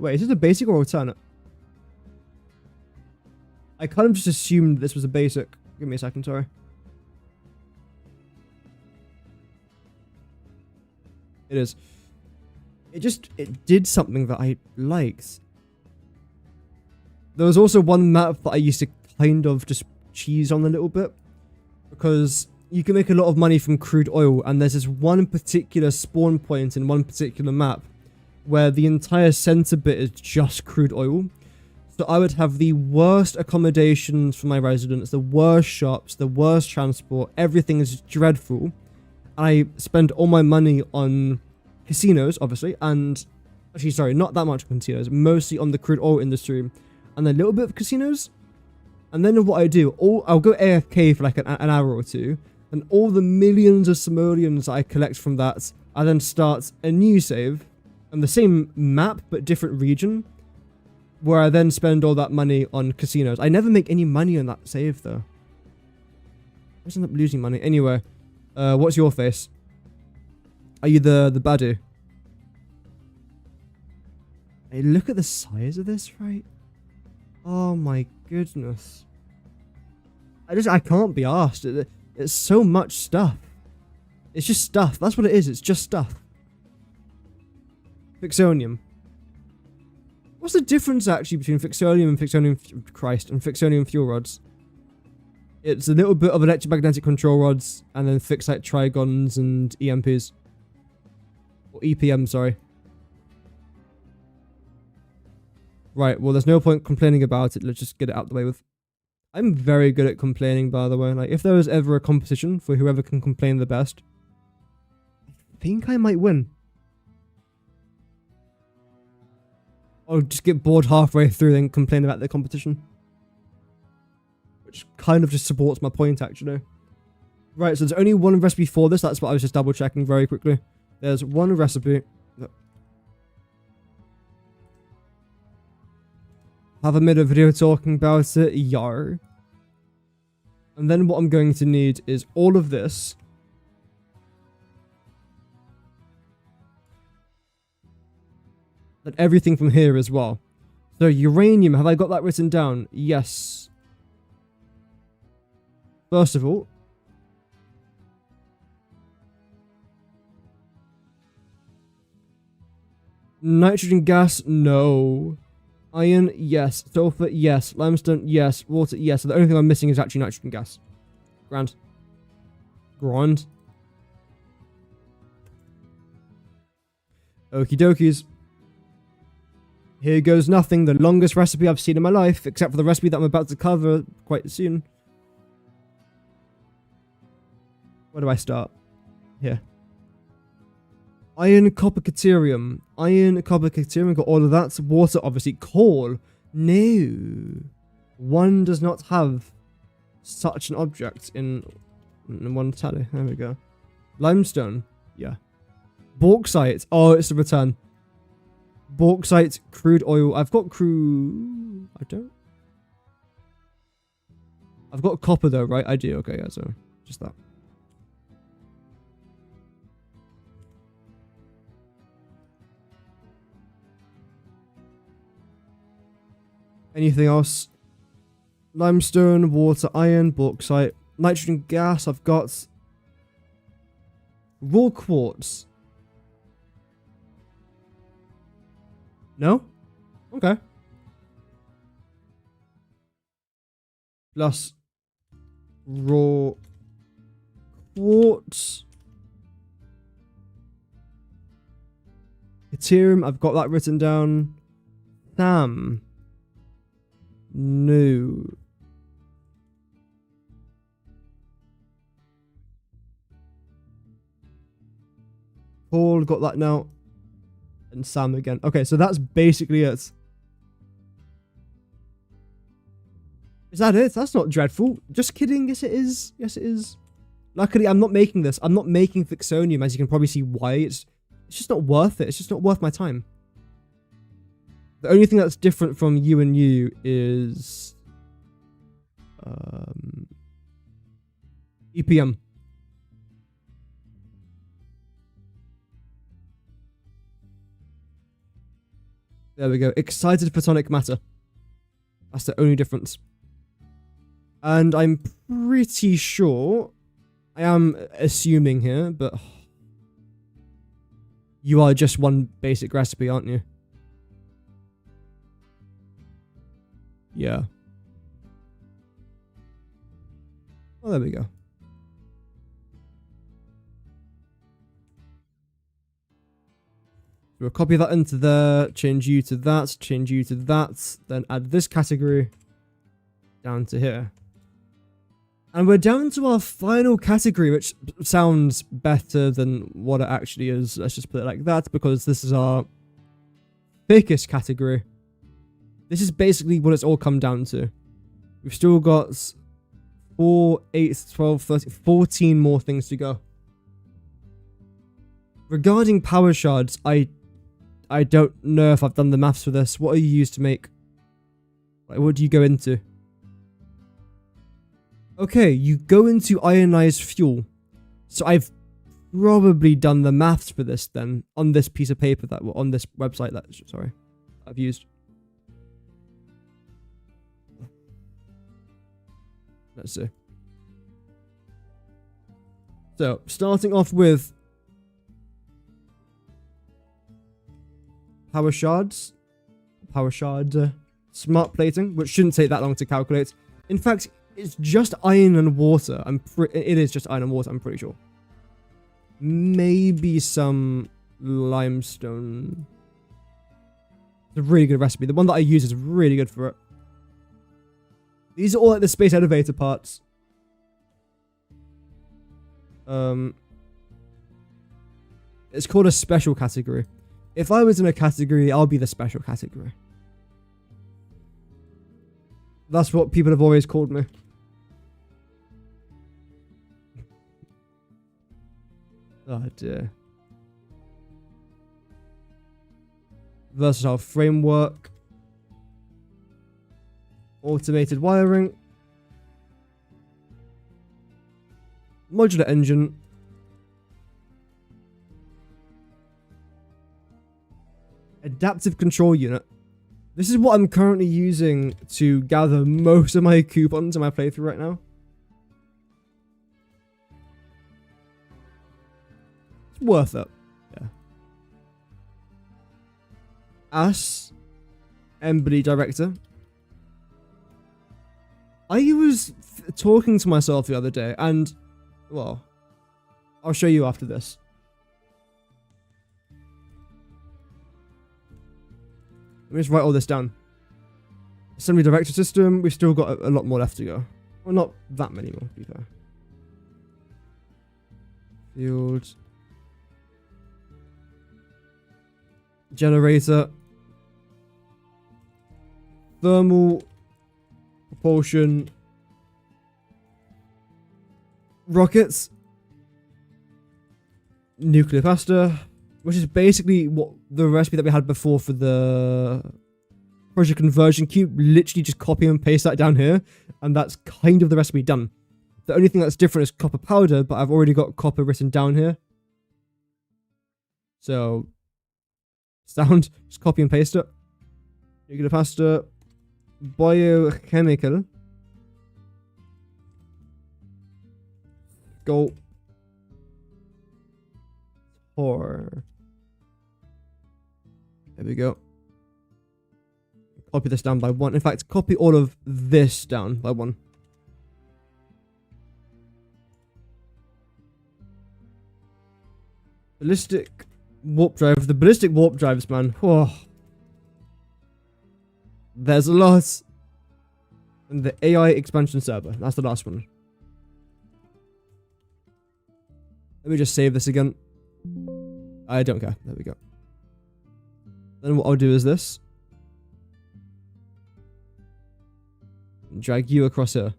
wait, is this a basic or alternate? I kind of just assumed this was a basic. Give me a second, sorry. It is. It did something that I liked. There was also one map that I used to kind of just cheese on a little bit. Because you can make a lot of money from crude oil, and there's this one particular spawn point in one particular map where the entire center bit is just crude oil. So I would have the worst accommodations for my residents, the worst shops, the worst transport, everything is dreadful. I spend all my money on casinos, obviously, and actually, sorry, not that much on casinos, mostly on the crude oil industry, and a little bit of casinos. And then what I do, I'll go AFK for like an hour or two, and all the millions of simoleons I collect from that, I then start a new save, on the same map, but different region, where I then spend all that money on casinos. I never make any money on that save, though. I just end up losing money. Anyway, what's your face? Are you the baddie? Hey, look at the size of this, right? Oh my goodness. I can't be asked. It's so much stuff. It's just stuff. That's what it is. It's just stuff. Fixonium. What's the difference actually between fixonium and fixonium fuel rods? It's a little bit of electromagnetic control rods and then fixite trigons and EMPs. Or EPM, sorry. Right, well, there's no point complaining about it. Let's just get it out the way with. I'm very good at complaining, by the way. Like, if there was ever a competition for whoever can complain the best, I think I might win. I'll just get bored halfway through and complain about the competition. Which kind of just supports my point, actually. Right, so there's only one recipe for this. That's what I was just double checking very quickly. There's one recipe. Have I made a video talking about it? Yar. And then what I'm going to need is all of this. And everything from here as well. So uranium, have I got that written down? Yes. First of all. Nitrogen gas, no. Iron, yes. Sulfur, yes. Limestone, yes. Water, yes. So the only thing I'm missing is actually nitrogen gas. Grand. Grand. Okie dokies. Here goes nothing. The longest recipe I've seen in my life, except for the recipe that I'm about to cover quite soon. Where do I start? Here. Iron, copper, caterium. Iron, copper, caterium. Got all of that. Water, obviously. Coal. No. One does not have such an object in one tally. There we go. Limestone. Yeah. Bauxite. Oh, it's a return. Bauxite, crude oil. I've got crude. I don't. I've got copper though, right? I do. Okay, yeah, so just that. Anything else? Limestone, water, iron, bauxite, nitrogen gas. I've got raw quartz. No? Okay. Plus raw quartz. Ethereum, I've got that written down. Damn. No. Paul, got that now. And Sam again. Okay, so that's basically it. Is that it? That's not dreadful. Just kidding. Yes, it is. Yes, it is. Luckily, I'm not making this. I'm not making Fixonium, as you can probably see why. It's just not worth it. It's just not worth my time. The only thing that's different from you and you is EPM. There we go. Excited photonic matter. That's the only difference. And I'm pretty sure, I am assuming here, but you are just one basic recipe, aren't you? Yeah. Well, there we go. We'll copy that into there, change you to that, change you to that, then add this category down to here. And we're down to our final category, which sounds better than what it actually is. Let's just put it like that, because this is our thickest category. This is basically what it's all come down to. We've still got 4, 8, 12, 13, 14 more things to go. Regarding power shards, I don't know if I've done the maths for this. What are you used to make? Like, what do you go into? Okay, you go into ionized fuel. So I've probably done the maths for this then on this piece of paper that on this website that I've used. Let's see. So, starting off with power shards, smart plating, which shouldn't take that long to calculate. In fact, it's just iron and water. It is just iron and water, I'm pretty sure. Maybe some limestone. It's a really good recipe. The one that I use is really good for it. These are all like the space elevator parts. It's called a special category. If I was in a category, I'll be the special category. That's what people have always called me. Oh dear. Versatile framework. Automated wiring. Modular engine. Adaptive control unit. This is what I'm currently using to gather most of my coupons in my playthrough right now. It's worth it. Yeah. Embody director. I was talking to myself the other day and, well, I'll show you after this. Let me just write all this down. Assembly director system, we've still got a lot more left to go. Well, not that many more, to be fair. Field. Generator. Thermal. Propulsion. Rockets. Nuclear pasta. Which is basically what the recipe that we had before for the project conversion cube. Literally just copy and paste that down here. And that's kind of the recipe done. The only thing that's different is copper powder, but I've already got copper written down here. So, sound, just copy and paste it. Nuclear pasta, biochemical, go, or. There we go. Copy this down by 1. In fact, copy all of this down by 1. Ballistic warp drive. The ballistic warp drives, man. Whoa. There's a lot. And the AI expansion server. That's the last one. Let me just save this again. I don't care. There we go. Then what I'll do is this. Drag you across here.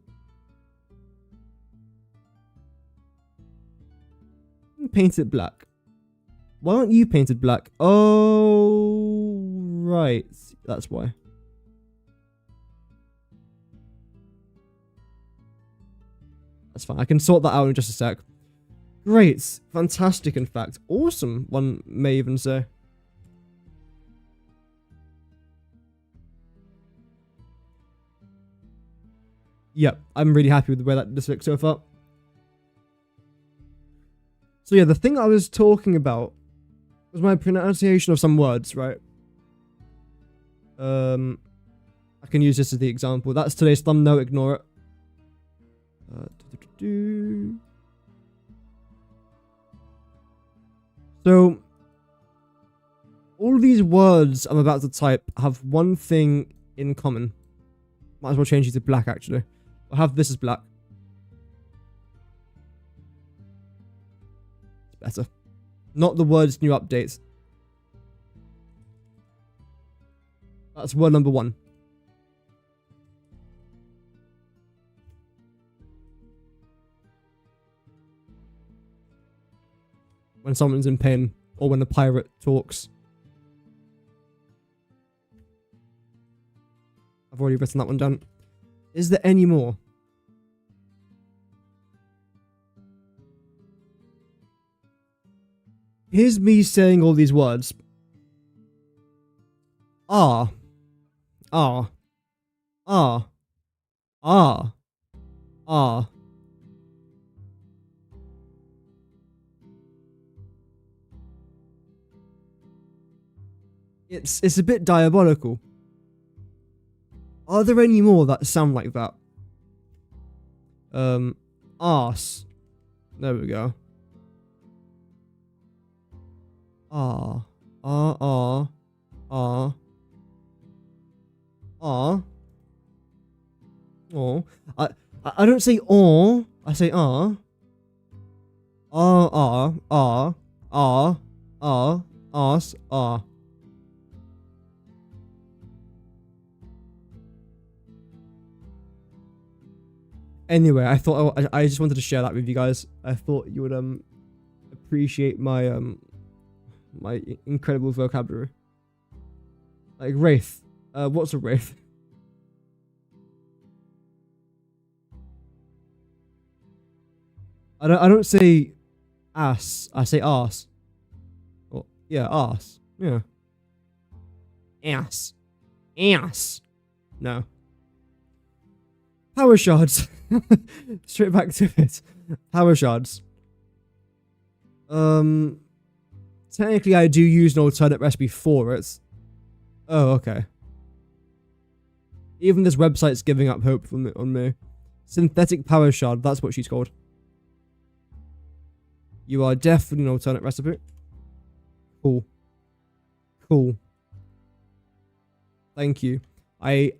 And paint it black. Why aren't you painted black? Oh, right. That's why. That's fine. I can sort that out in just a sec. Great. Fantastic, in fact. Awesome, one may even say. Yep, I'm really happy with the way that this looks so far. So yeah, the thing I was talking about was my pronunciation of some words, right? I can use this as the example. That's today's thumbnail, ignore it. So, all these words I'm about to type have one thing in common. Might as well change it to black, actually. I'll have this as black. It's better. Not the words new updates. That's word number 1. When someone's in pain, or when a pirate talks. I've already written that one down. Is there any more? Here's me saying all these words. Ah. Ah. Ah. Ah. Ah. It's a bit diabolical. Are there any more that sound like that? Arse. There we go. Ah. Ah, ah. Ah. Ah. Oh. I don't say oh. I say ah. Ah, ah, ah. Ah. Ah. Arse. Ah. Anyway, I thought I just wanted to share that with you guys. I thought you would appreciate my my incredible vocabulary. Like wraith. What's a wraith? I don't say ass. I say arse. Well, yeah, arse. Yeah. Ass. Ass. No. Power shards. Straight back to it. Power shards. Technically I do use an alternate recipe for it. Oh, okay. Even this website's giving up hope on me. Synthetic power shard, that's what she's called. You are definitely an alternate recipe. Cool. Cool. Thank you. I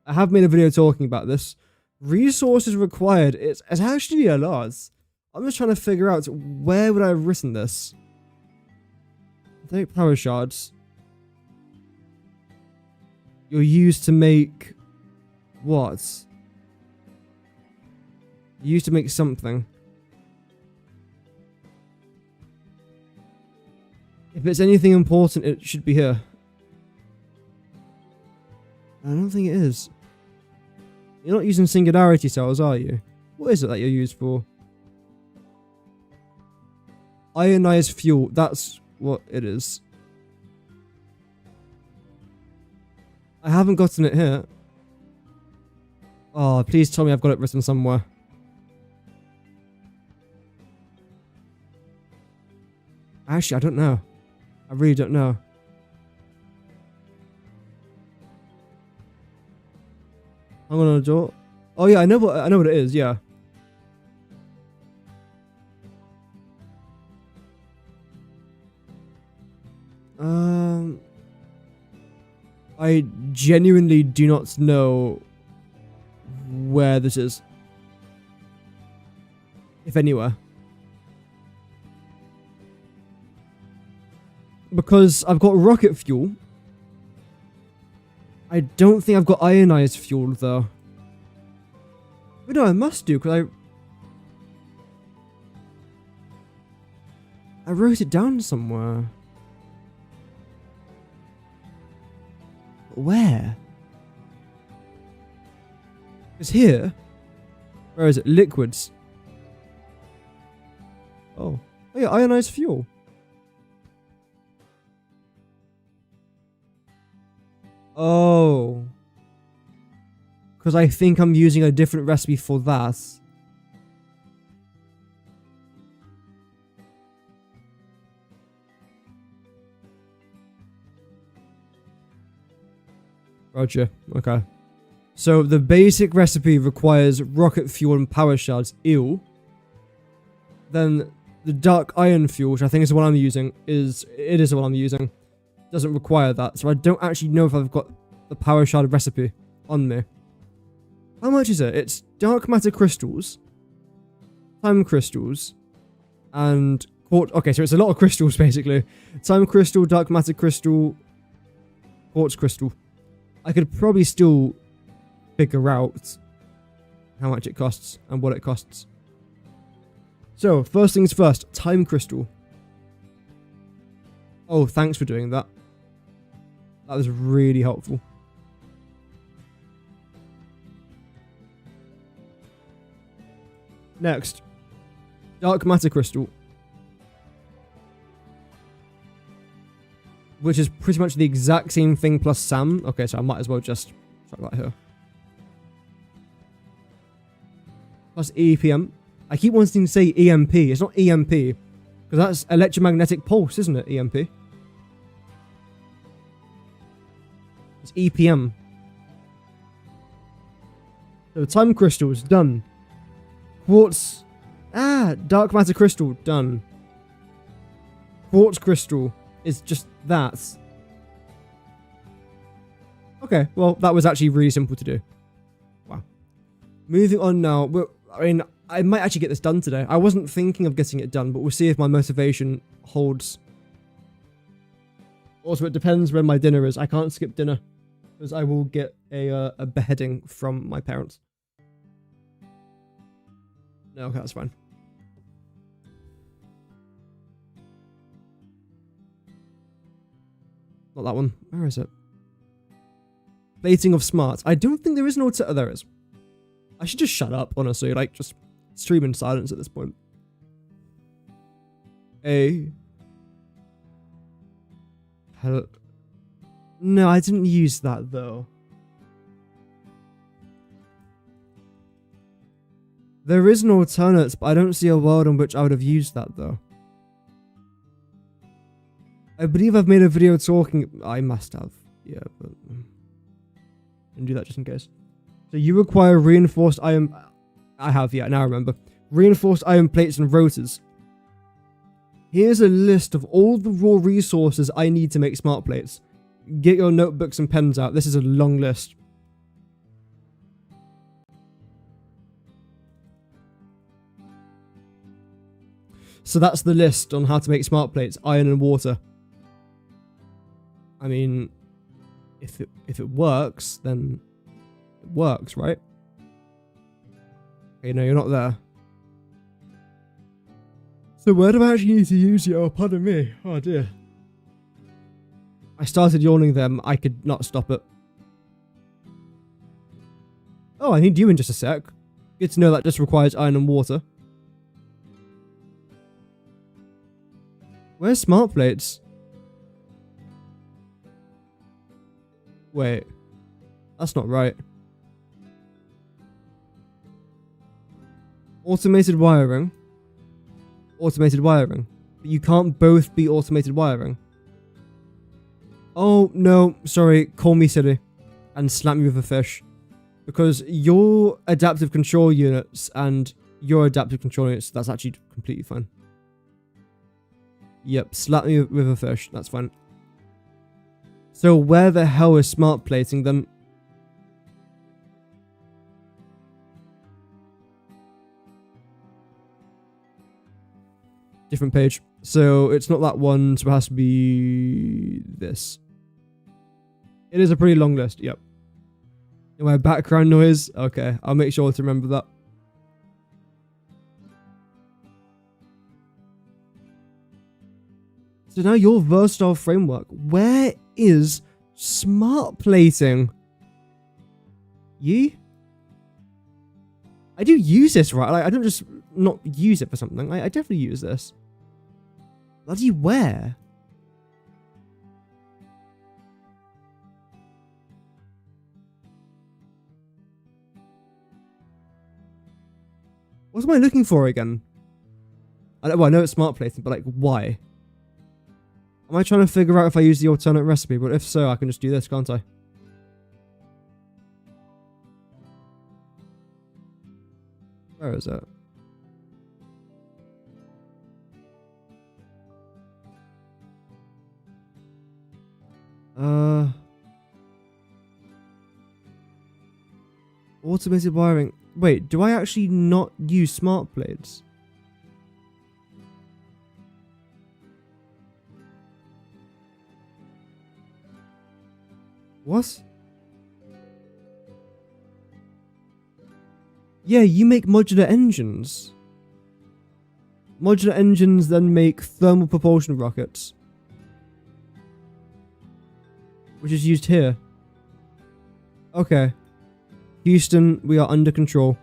have made a video talking about this. Resources required. It's actually a lot. I'm just trying to figure out where would I have written this. Synthetic power shards. You're used to make what? You used to make something. If it's anything important, it should be here. I don't think it is. You're not using singularity cells, are you? What is it that you're used for? Ionized fuel. That's what it is. I haven't gotten it here. Oh, please tell me I've got it written somewhere. Actually, I don't know. I really don't know. I'm gonna draw. Oh yeah, I know what it is. Yeah. I genuinely do not know where this is. If anywhere. Because I've got rocket fuel. I don't think I've got ionized fuel though. But no, I must do because I wrote it down somewhere. Where? It's here. Where is it? Liquids. Oh yeah, ionized fuel. Oh. Because I think I'm using a different recipe for that. Roger. Okay. So the basic recipe requires rocket fuel and power shards. Ew. Then the dark iron fuel, which I think is the one I'm using, is the one I'm using. Doesn't require that, so I don't actually know if I've got the power shard recipe on me. How much is it? It's dark matter crystals, time crystals, and quartz. Okay, so it's a lot of crystals basically. Time crystal, dark matter crystal, quartz crystal. I could probably still figure out how much it costs and what it costs. So first things first, time crystal. Oh, thanks for doing that. That was really helpful. Next, dark matter crystal, which is pretty much the exact same thing plus SAM. Okay, so I might as well just chuck that here. Plus EPM. I keep wanting to say EMP. It's not EMP because that's electromagnetic pulse, isn't it? EMP. It's EPM. So time crystal is done. Quartz. Dark matter crystal, done. Quartz crystal is just that. Okay, well, that was actually really simple to do. Wow. Moving on now. I mean, I might actually get this done today. I wasn't thinking of getting it done, but we'll see if my motivation holds. Also, it depends when my dinner is. I can't skip dinner, because I will get a beheading from my parents. No, okay, that's fine. Not that one. Where is it? Plating of smarts. I don't think there is no... there is. I should just shut up, honestly. Like, just stream in silence at this point. Hello. No, I didn't use that, though. There is an alternate, but I don't see a world in which I would have used that, though. I believe I've made a video talking... I must have. Yeah, but... and do that just in case. So you require reinforced iron... I have, yeah, now I remember. Reinforced iron plates and rotors. Here's a list of all the raw resources I need to make smart plates. Get your notebooks and pens out. This is a long list. So that's the list on how to make smart plates. Iron and water. I mean, if it works, then it works, right? Okay, no, you're not there. So where do I actually need to use it? Oh, pardon me. Oh, dear. I started yawning them. I could not stop it. Oh, I need you in just a sec. Good to know that just requires iron and water. Where's smart plates? Wait. That's not right. Automated wiring. Automated wiring. But you can't both be automated wiring. Oh, no. Sorry. Call me silly. And slap me with a fish. Because your adaptive control units and your adaptive control units, that's actually completely fine. Yep. Slap me with a fish. That's fine. So where the hell is smart plating then? Different page. So it's not that one, so it has to be this. It is a pretty long list, yep. In my background noise? Okay, I'll make sure to remember that. So now your versatile framework. Where is smart plating? Ye? I do use this, right? Like, I don't just not use it for something. I definitely use this. Bloody where? What am I looking for again? Well, I know it's smart plating, but like, why? Am I trying to figure out if I use the alternate recipe? But if so, I can just do this, can't I? Where is it? Automated wiring. Wait, do I actually not use smart plates? What? Yeah, you make modular engines. Modular engines then make thermal propulsion rockets. Which is used here. Okay. Houston, we are under control.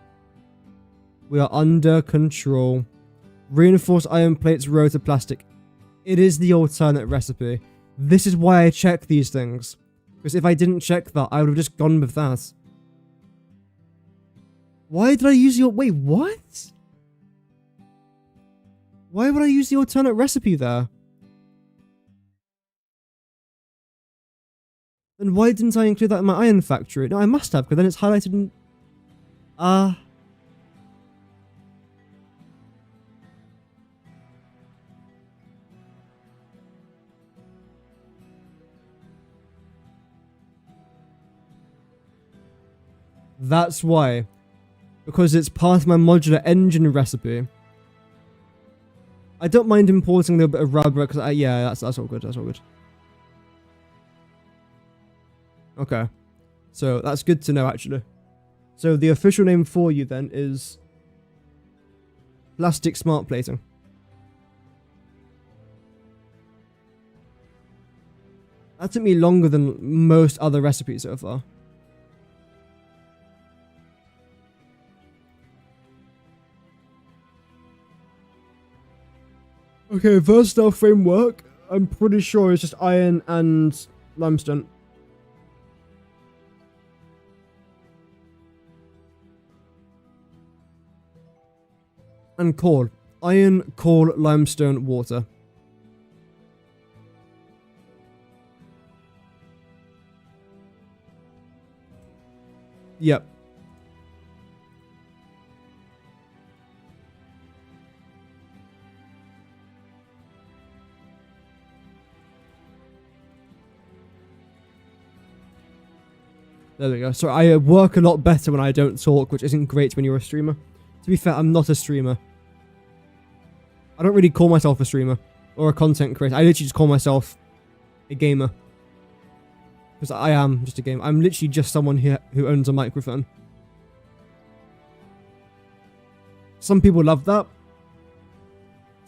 We are under control. Reinforced iron plates, rotor plastic. It is the alternate recipe. This is why I check these things. Because if I didn't check that, I would have just gone with that. Why did I use your... Wait, what? Why would I use the alternate recipe there? Then why didn't I include that in my iron factory? No, I must have, because then it's highlighted in... That's why. Because it's part of my modular engine recipe. I don't mind importing a little bit of rubber, because yeah, that's all good, that's all good. Okay. So, that's good to know, actually. So, the official name for you, then, is... Plastic Smart Plating. That took me longer than most other recipes so far. Okay, versatile framework. I'm pretty sure it's just iron and limestone. And coal. Iron, coal, limestone, water. Yep. There we go. So I work a lot better when I don't talk, which isn't great when you're a streamer. To be fair, I'm not a streamer. I don't really call myself a streamer or a content creator. I literally just call myself a gamer. Because I am just a gamer. I'm literally just someone here who owns a microphone. Some people love that.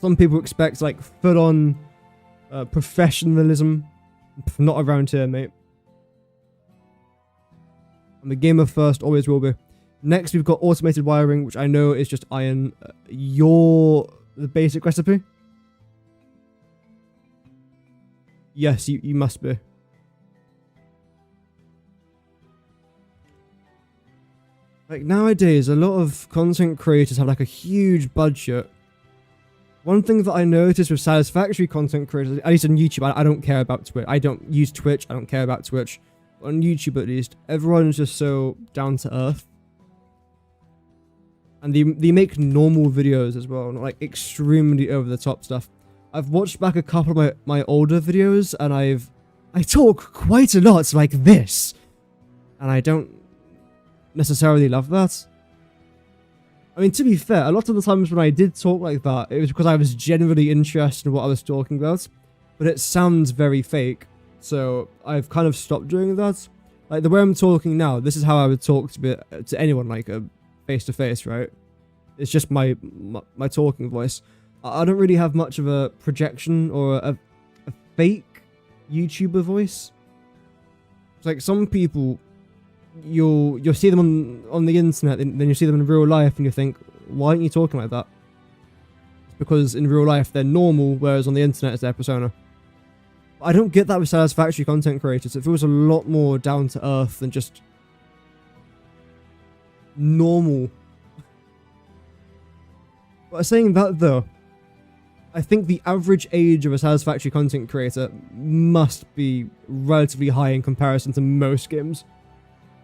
Some people expect like full-on professionalism. Not around here, mate. I'm a gamer first, always will be. Next, we've got automated wiring, which I know is just iron. The basic recipe? Yes, you must be. Like, nowadays, a lot of content creators have, like, a huge budget. One thing that I noticed with Satisfactory content creators, at least on YouTube, I don't care about Twitch. I don't use Twitch. I don't care about Twitch. On YouTube, at least, everyone's just so down to earth. And they make normal videos as well, not like extremely over the top stuff. I've watched back a couple of my older videos, and I talk quite a lot like this. And I don't necessarily love that. I mean, to be fair, a lot of the times when I did talk like that, it was because I was genuinely interested in what I was talking about. But it sounds very fake. So I've kind of stopped doing that. Like the way I'm talking now, this is how I would talk to anyone, like face to face, right? It's just my talking voice. I don't really have much of a projection or a fake YouTuber voice. It's like some people, you'll see them on the internet, and then you see them in real life, and you think, why aren't you talking like that? It's because in real life they're normal, whereas on the internet it's their persona. I don't get that with Satisfactory content creators. It feels a lot more down to earth than just normal. But saying that though, I think the average age of a Satisfactory content creator must be relatively high in comparison to most games.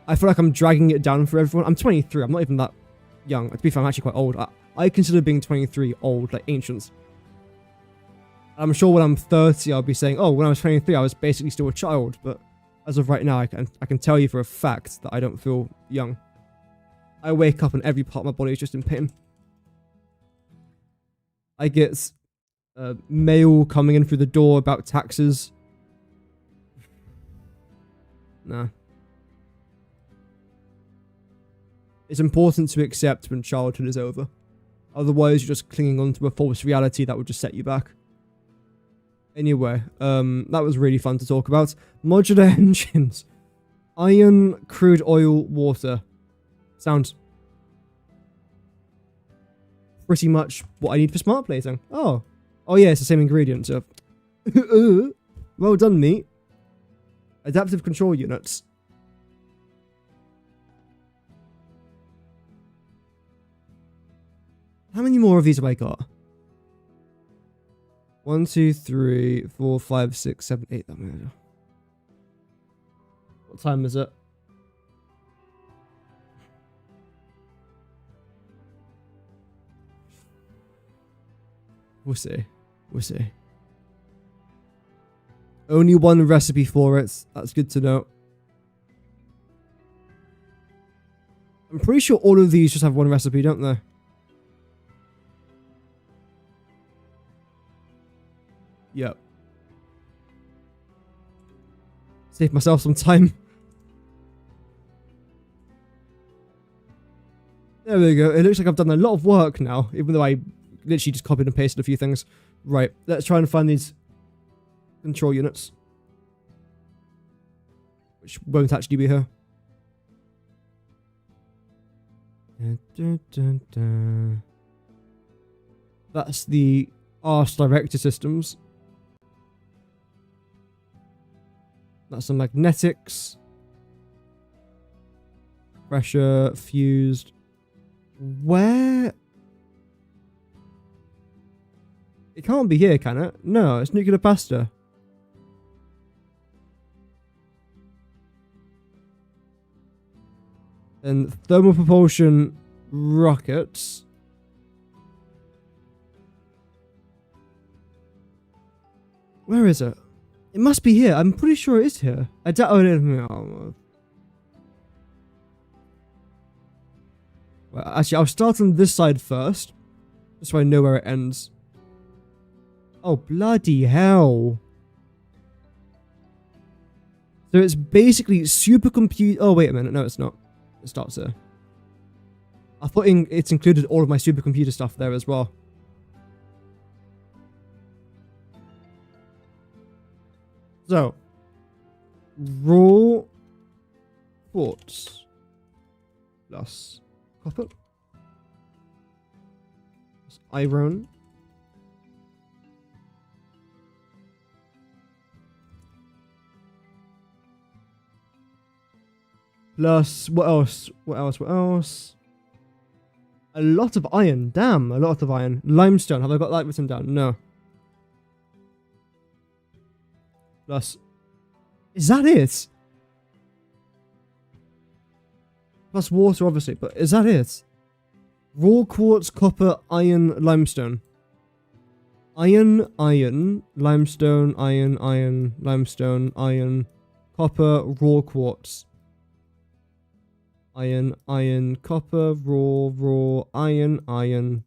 I feel like I'm dragging it down for everyone. I'm 23, I'm not even that young. To be fair, I'm actually quite old. I consider being 23 old, like ancients. I'm sure when I'm 30, I'll be saying, oh, when I was 23, I was basically still a child. But as of right now, I can tell you for a fact that I don't feel young. I wake up and every part of my body is just in pain. I get mail coming in through the door about taxes. Nah. It's important to accept when childhood is over. Otherwise, you're just clinging on to a false reality that would just set you back. Anyway, that was really fun to talk about. Modular engines. Iron, crude oil, water. Sounds pretty much what I need for smart plating. Oh yeah, it's the same ingredient. So, well done, mate. Adaptive control units. How many more of these have I got? 1, 2, 3, 4, 5, 6, 7, 8. What time is it? We'll see. We'll see. Only one recipe for it. That's good to know. I'm pretty sure all of these just have one recipe, don't they? Yep. Save myself some time. There we go. It looks like I've done a lot of work now, even though I literally just copied and pasted a few things. Right, let's try and find these control units, which won't actually be here. Dun, dun, dun, dun. That's the arse director systems. That's the magnetics. Pressure, fused. Where? It can't be here, can it? No, it's nuclear pasta. And thermal propulsion rockets. Where is it? It must be here. I'm pretty sure it is here. I doubt. Oh, well, actually, I'll start on this side first, just so I know where it ends. Oh, bloody hell. So it's basically supercomputer. Oh, wait a minute. No, it's not. It starts there. I thought it's included all of my supercomputer stuff there as well. So, raw quartz plus copper plus iron. Plus, what else? What else? What else? A lot of iron. Damn, a lot of iron. Limestone. Have I got that written down? No. Plus, is that it? Plus water, obviously, but is that it? Raw quartz, copper, iron, limestone. Iron, iron, limestone, iron, iron, limestone, iron, copper, raw quartz. Iron, iron, copper, raw, iron, iron.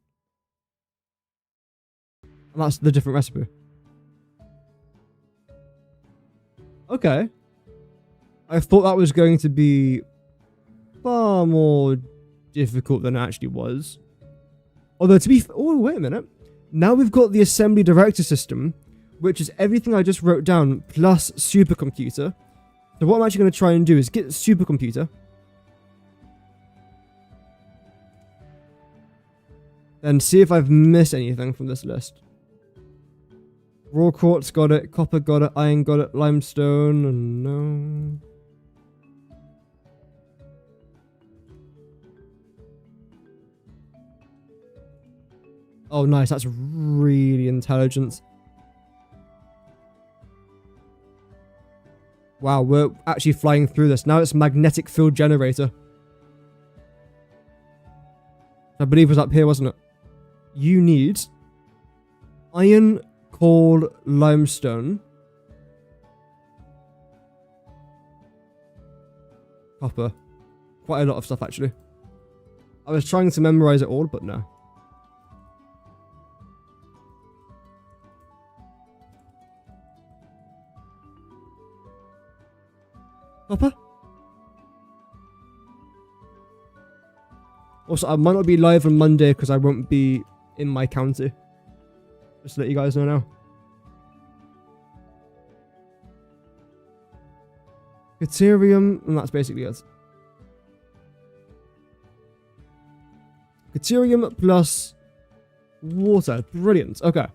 And that's the different recipe. Okay. I thought that was going to be far more difficult than it actually was. Although to be... Oh, wait a minute. Now we've got the assembly director system, which is everything I just wrote down plus supercomputer. So what I'm actually going to try and do is get supercomputer. Then see if I've missed anything from this list. Raw quartz got it, copper got it, iron got it, limestone, no. Oh nice, that's really intelligent. Wow, we're actually flying through this. Now it's magnetic field generator. I believe it was up here, wasn't it? You need iron, coal, limestone, copper. Quite a lot of stuff, actually. I was trying to memorize it all, but no. Copper? Also, I might not be live on Monday because I won't be in my county. Just to let you guys know now. Deuterium, and that's basically it. Deuterium plus water. Brilliant. Okay.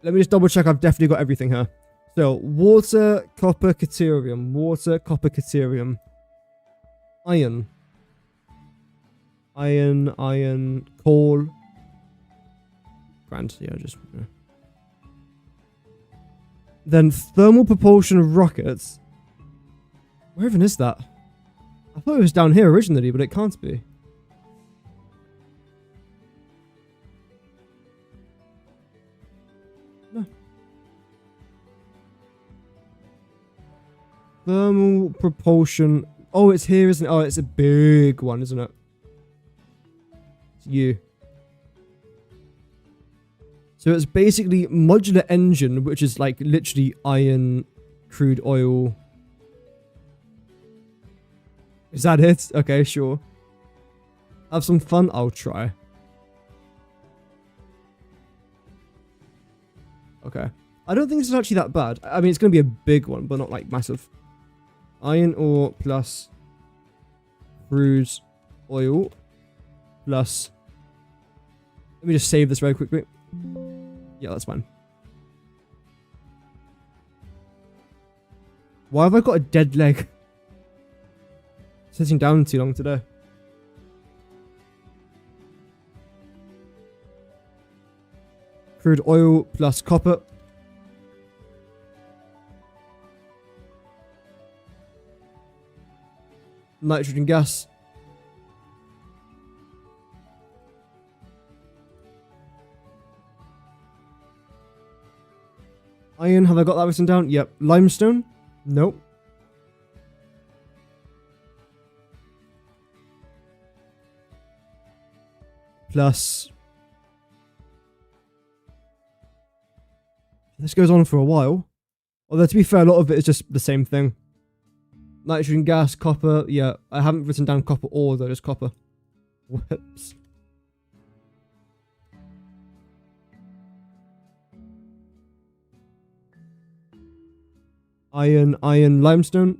Let me just double check I've definitely got everything here. So, water, copper, deuterium. Water, copper, deuterium. Iron. Iron, iron, coal. Grand, yeah, just... Yeah. Then thermal propulsion rockets. Where even is that? I thought it was down here originally, but it can't be. No. Thermal propulsion. Oh, it's here, isn't it? Oh, it's a big one, isn't it? It's you. So it's basically modular engine, which is like literally iron, crude oil. Is that it? Okay, sure. Have some fun? I'll try. Okay. I don't think this is actually that bad. I mean, it's going to be a big one, but not like massive. Iron ore plus crude oil plus... Let me just save this very quickly. Yeah, that's fine. Why have I got a dead leg? Sitting down too long today. Crude oil plus copper. Nitrogen gas. Iron, have I got that written down? Yep. Limestone? Nope. Plus... This goes on for a while. Although, to be fair, a lot of it is just the same thing. Nitrogen gas, copper. Yeah, I haven't written down copper ore, though, just copper. Whoops. Iron, limestone.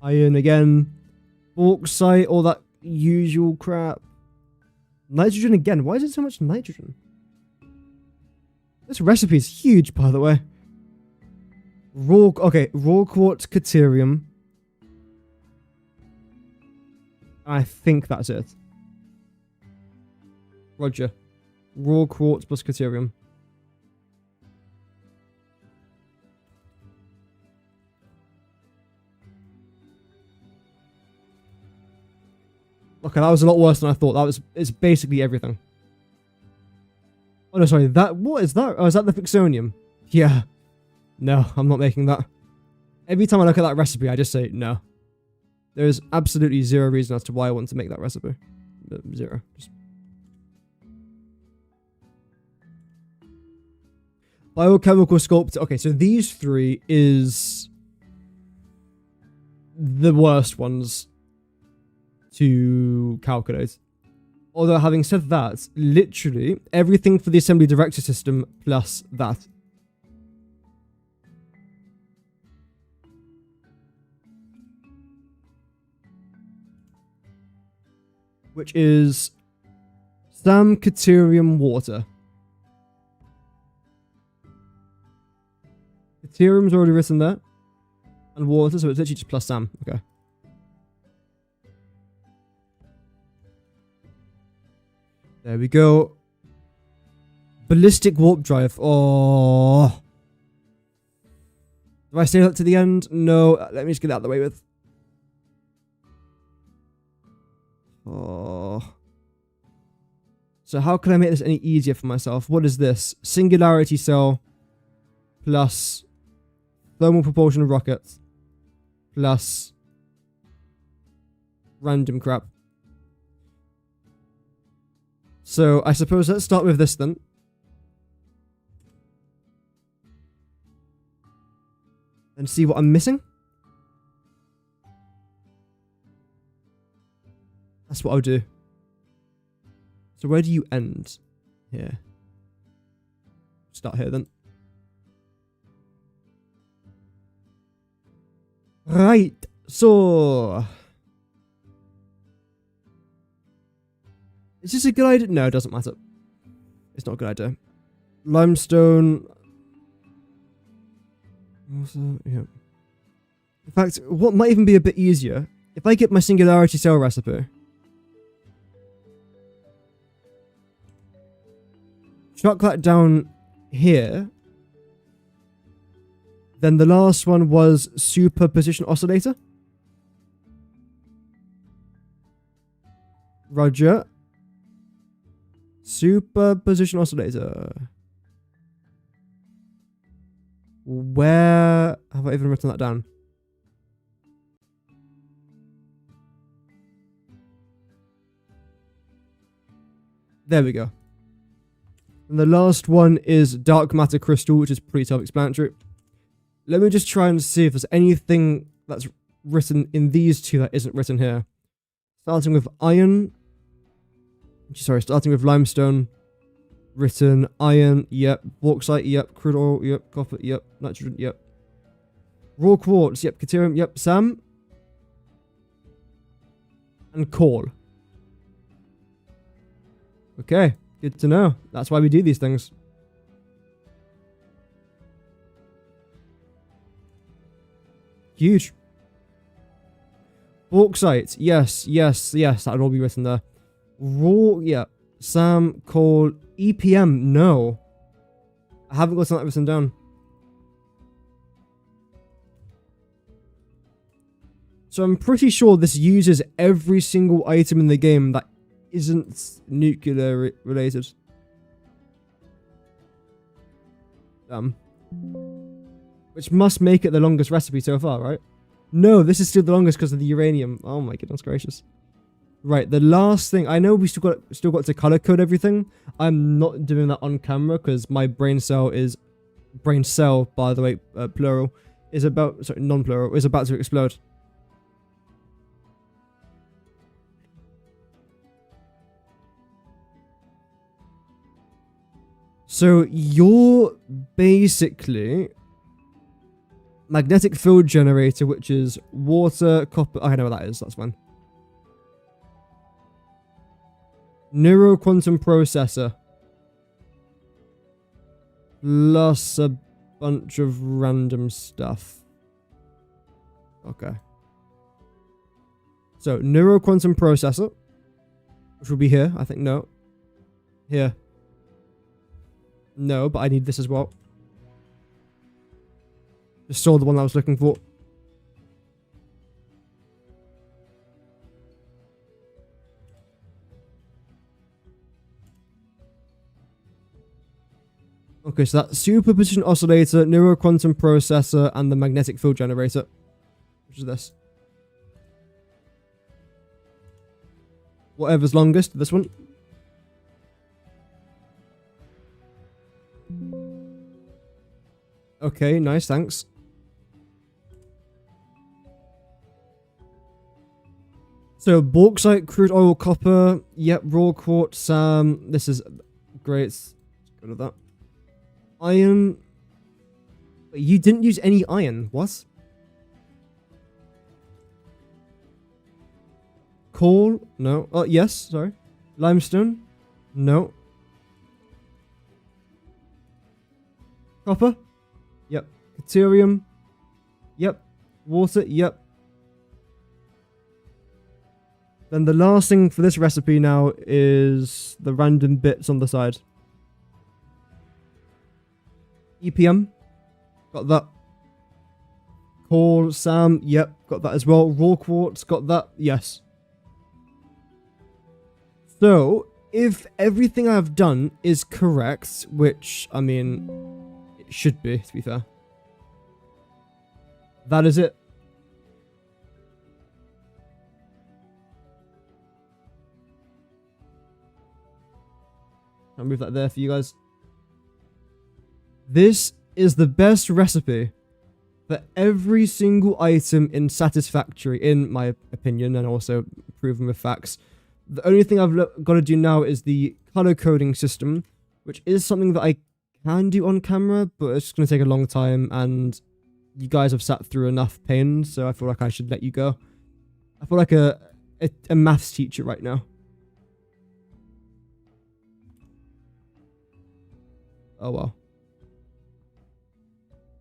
Iron again. Bauxite, all that usual crap. Nitrogen again. Why is it so much nitrogen? This recipe is huge, by the way. Raw quartz caterium. I think that's it. Roger. Raw quartz plus caterium. Okay, that was a lot worse than I thought. It's basically everything. Oh no, sorry, what is that? Oh, is that the Fixonium? Yeah. No, I'm not making that. Every time I look at that recipe, I just say no. There is absolutely zero reason as to why I want to make that recipe. Zero. Just... Biochemical sculpt. Okay, so these three is the worst ones to calculate. Although, having said that, literally everything for the assembly director system plus that. Which is SAM Caterium water. Caterium's already written there. And water, so it's literally just plus SAM. Okay. There we go. Ballistic warp drive. Oh. Do I save that to the end? No. Let me just get that out of the way with. Oh. So how can I make this any easier for myself? What is this? Singularity cell plus thermal propulsion rockets plus random crap. So I suppose let's start with this then. And see what I'm missing. That's what I'll do. So where do you end? Here. Start here then. Right. So... Is this a good idea? No, it doesn't matter. It's not a good idea. Limestone. Also, yeah. In fact, what might even be a bit easier, if I get my singularity cell recipe. Chuck that down here. Then the last one was superposition oscillator. Roger. Superposition oscillator. Where have I even written that down? There we go. And the last one is dark matter crystal, which is pretty self-explanatory. Let me just try and see if there's anything that's written in these two that isn't written here. Starting with iron. Sorry, starting with limestone. Written iron, yep. Bauxite, yep. Crude oil, yep. Copper, yep. Nitrogen, yep. Raw quartz, yep. Deuterium, yep. Sam. And coal. Okay, good to know. That's why we do these things. Huge. Bauxite, yes, yes, yes. That would all be written there. Raw, yeah. Sam, coal, EPM, no. I haven't got that written down. So I'm pretty sure this uses every single item in the game that isn't nuclear related. Which must make it the longest recipe so far, right? No, this is still the longest because of the uranium. Oh my goodness gracious. Right, the last thing, I know we still got to color code everything. I'm not doing that on camera because my brain cell, by the way, plural, is about, sorry, non-plural, is about to explode. So you're basically magnetic field generator, which is water, copper. I know what that is. That's fine. Neuroquantum processor. Plus a bunch of random stuff. Okay. So neuroquantum processor, which will be here. I think no. Here. No, but I need this as well. Just saw the one I was looking for. Okay, so that's superposition oscillator, neuroquantum processor, and the magnetic field generator. Which is this. Whatever's longest, this one. Okay, nice, thanks. So, bauxite, crude oil, copper, yep, raw quartz, this is great. Let's go to that. Iron. Wait, you didn't use any iron, what? Coal? No. Oh, yes, sorry. Limestone? No. Copper? Yep. Deuterium? Yep. Water? Yep. Then the last thing for this recipe now is the random bits on the side. EPM? Got that. Coal, Sam? Yep, got that as well. Raw quartz? Got that? Yes. So, if everything I've done is correct, which, I mean, it should be, to be fair. That is it. I'll move that there for you guys. This is the best recipe for every single item in Satisfactory, in my opinion, and also proven with facts. The only thing I've got to do now is the color coding system, which is something that I can do on camera, but it's going to take a long time, and you guys have sat through enough pain, so I feel like I should let you go. I feel like a maths teacher right now. Oh well.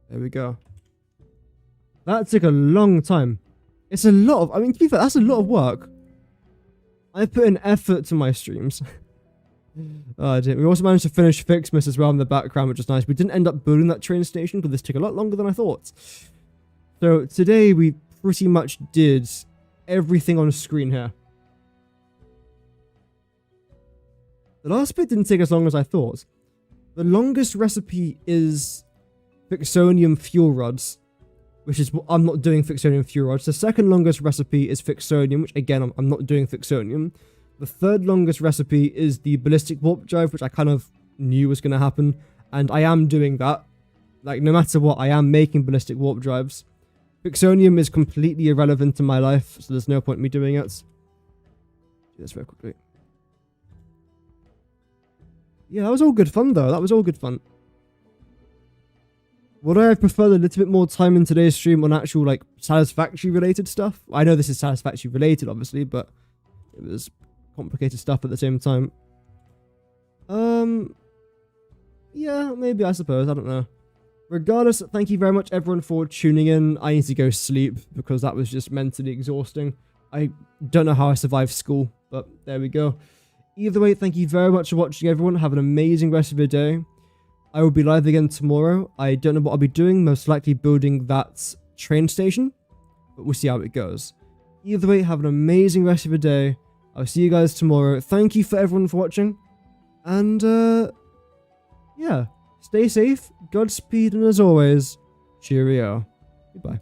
There we go. That took a long time. It's a lot of, I mean, to be fair, that's a lot of work. I put in effort to my streams. Oh, dear. We also managed to finish Fixmas as well in the background, which is nice. We didn't end up building that train station because this took a lot longer than I thought. So today we pretty much did everything on screen here. The last bit didn't take as long as I thought. The longest recipe is Fixonium fuel rods, which is what I'm not doing Fixonium fuel rods. The second longest recipe is Fixonium, which again, I'm not doing Fixonium. The third longest recipe is the ballistic warp drive, which I kind of knew was going to happen, and I am doing that. Like, no matter what, I am making ballistic warp drives. Fixonium is completely irrelevant in my life, so there's no point in me doing it. Do this very quickly. Yeah, that was all good fun, though. That was all good fun. Would I have preferred a little bit more time in today's stream on actual, like, Satisfactory-related stuff? I know this is Satisfactory-related, obviously, but it was complicated stuff at the same time. Yeah, maybe, I suppose. I don't know. Regardless, thank you very much, everyone, for tuning in. I need to go sleep because that was just mentally exhausting. I don't know how I survived school, but there we go. Either way, thank you very much for watching, everyone. Have an amazing rest of your day. I will be live again tomorrow. I don't know what I'll be doing. Most likely building that train station, but we'll see how it goes. Either way, have an amazing rest of your day. I'll see you guys tomorrow. Thank you for everyone for watching. And, yeah. Stay safe, Godspeed, and as always, cheerio. Goodbye.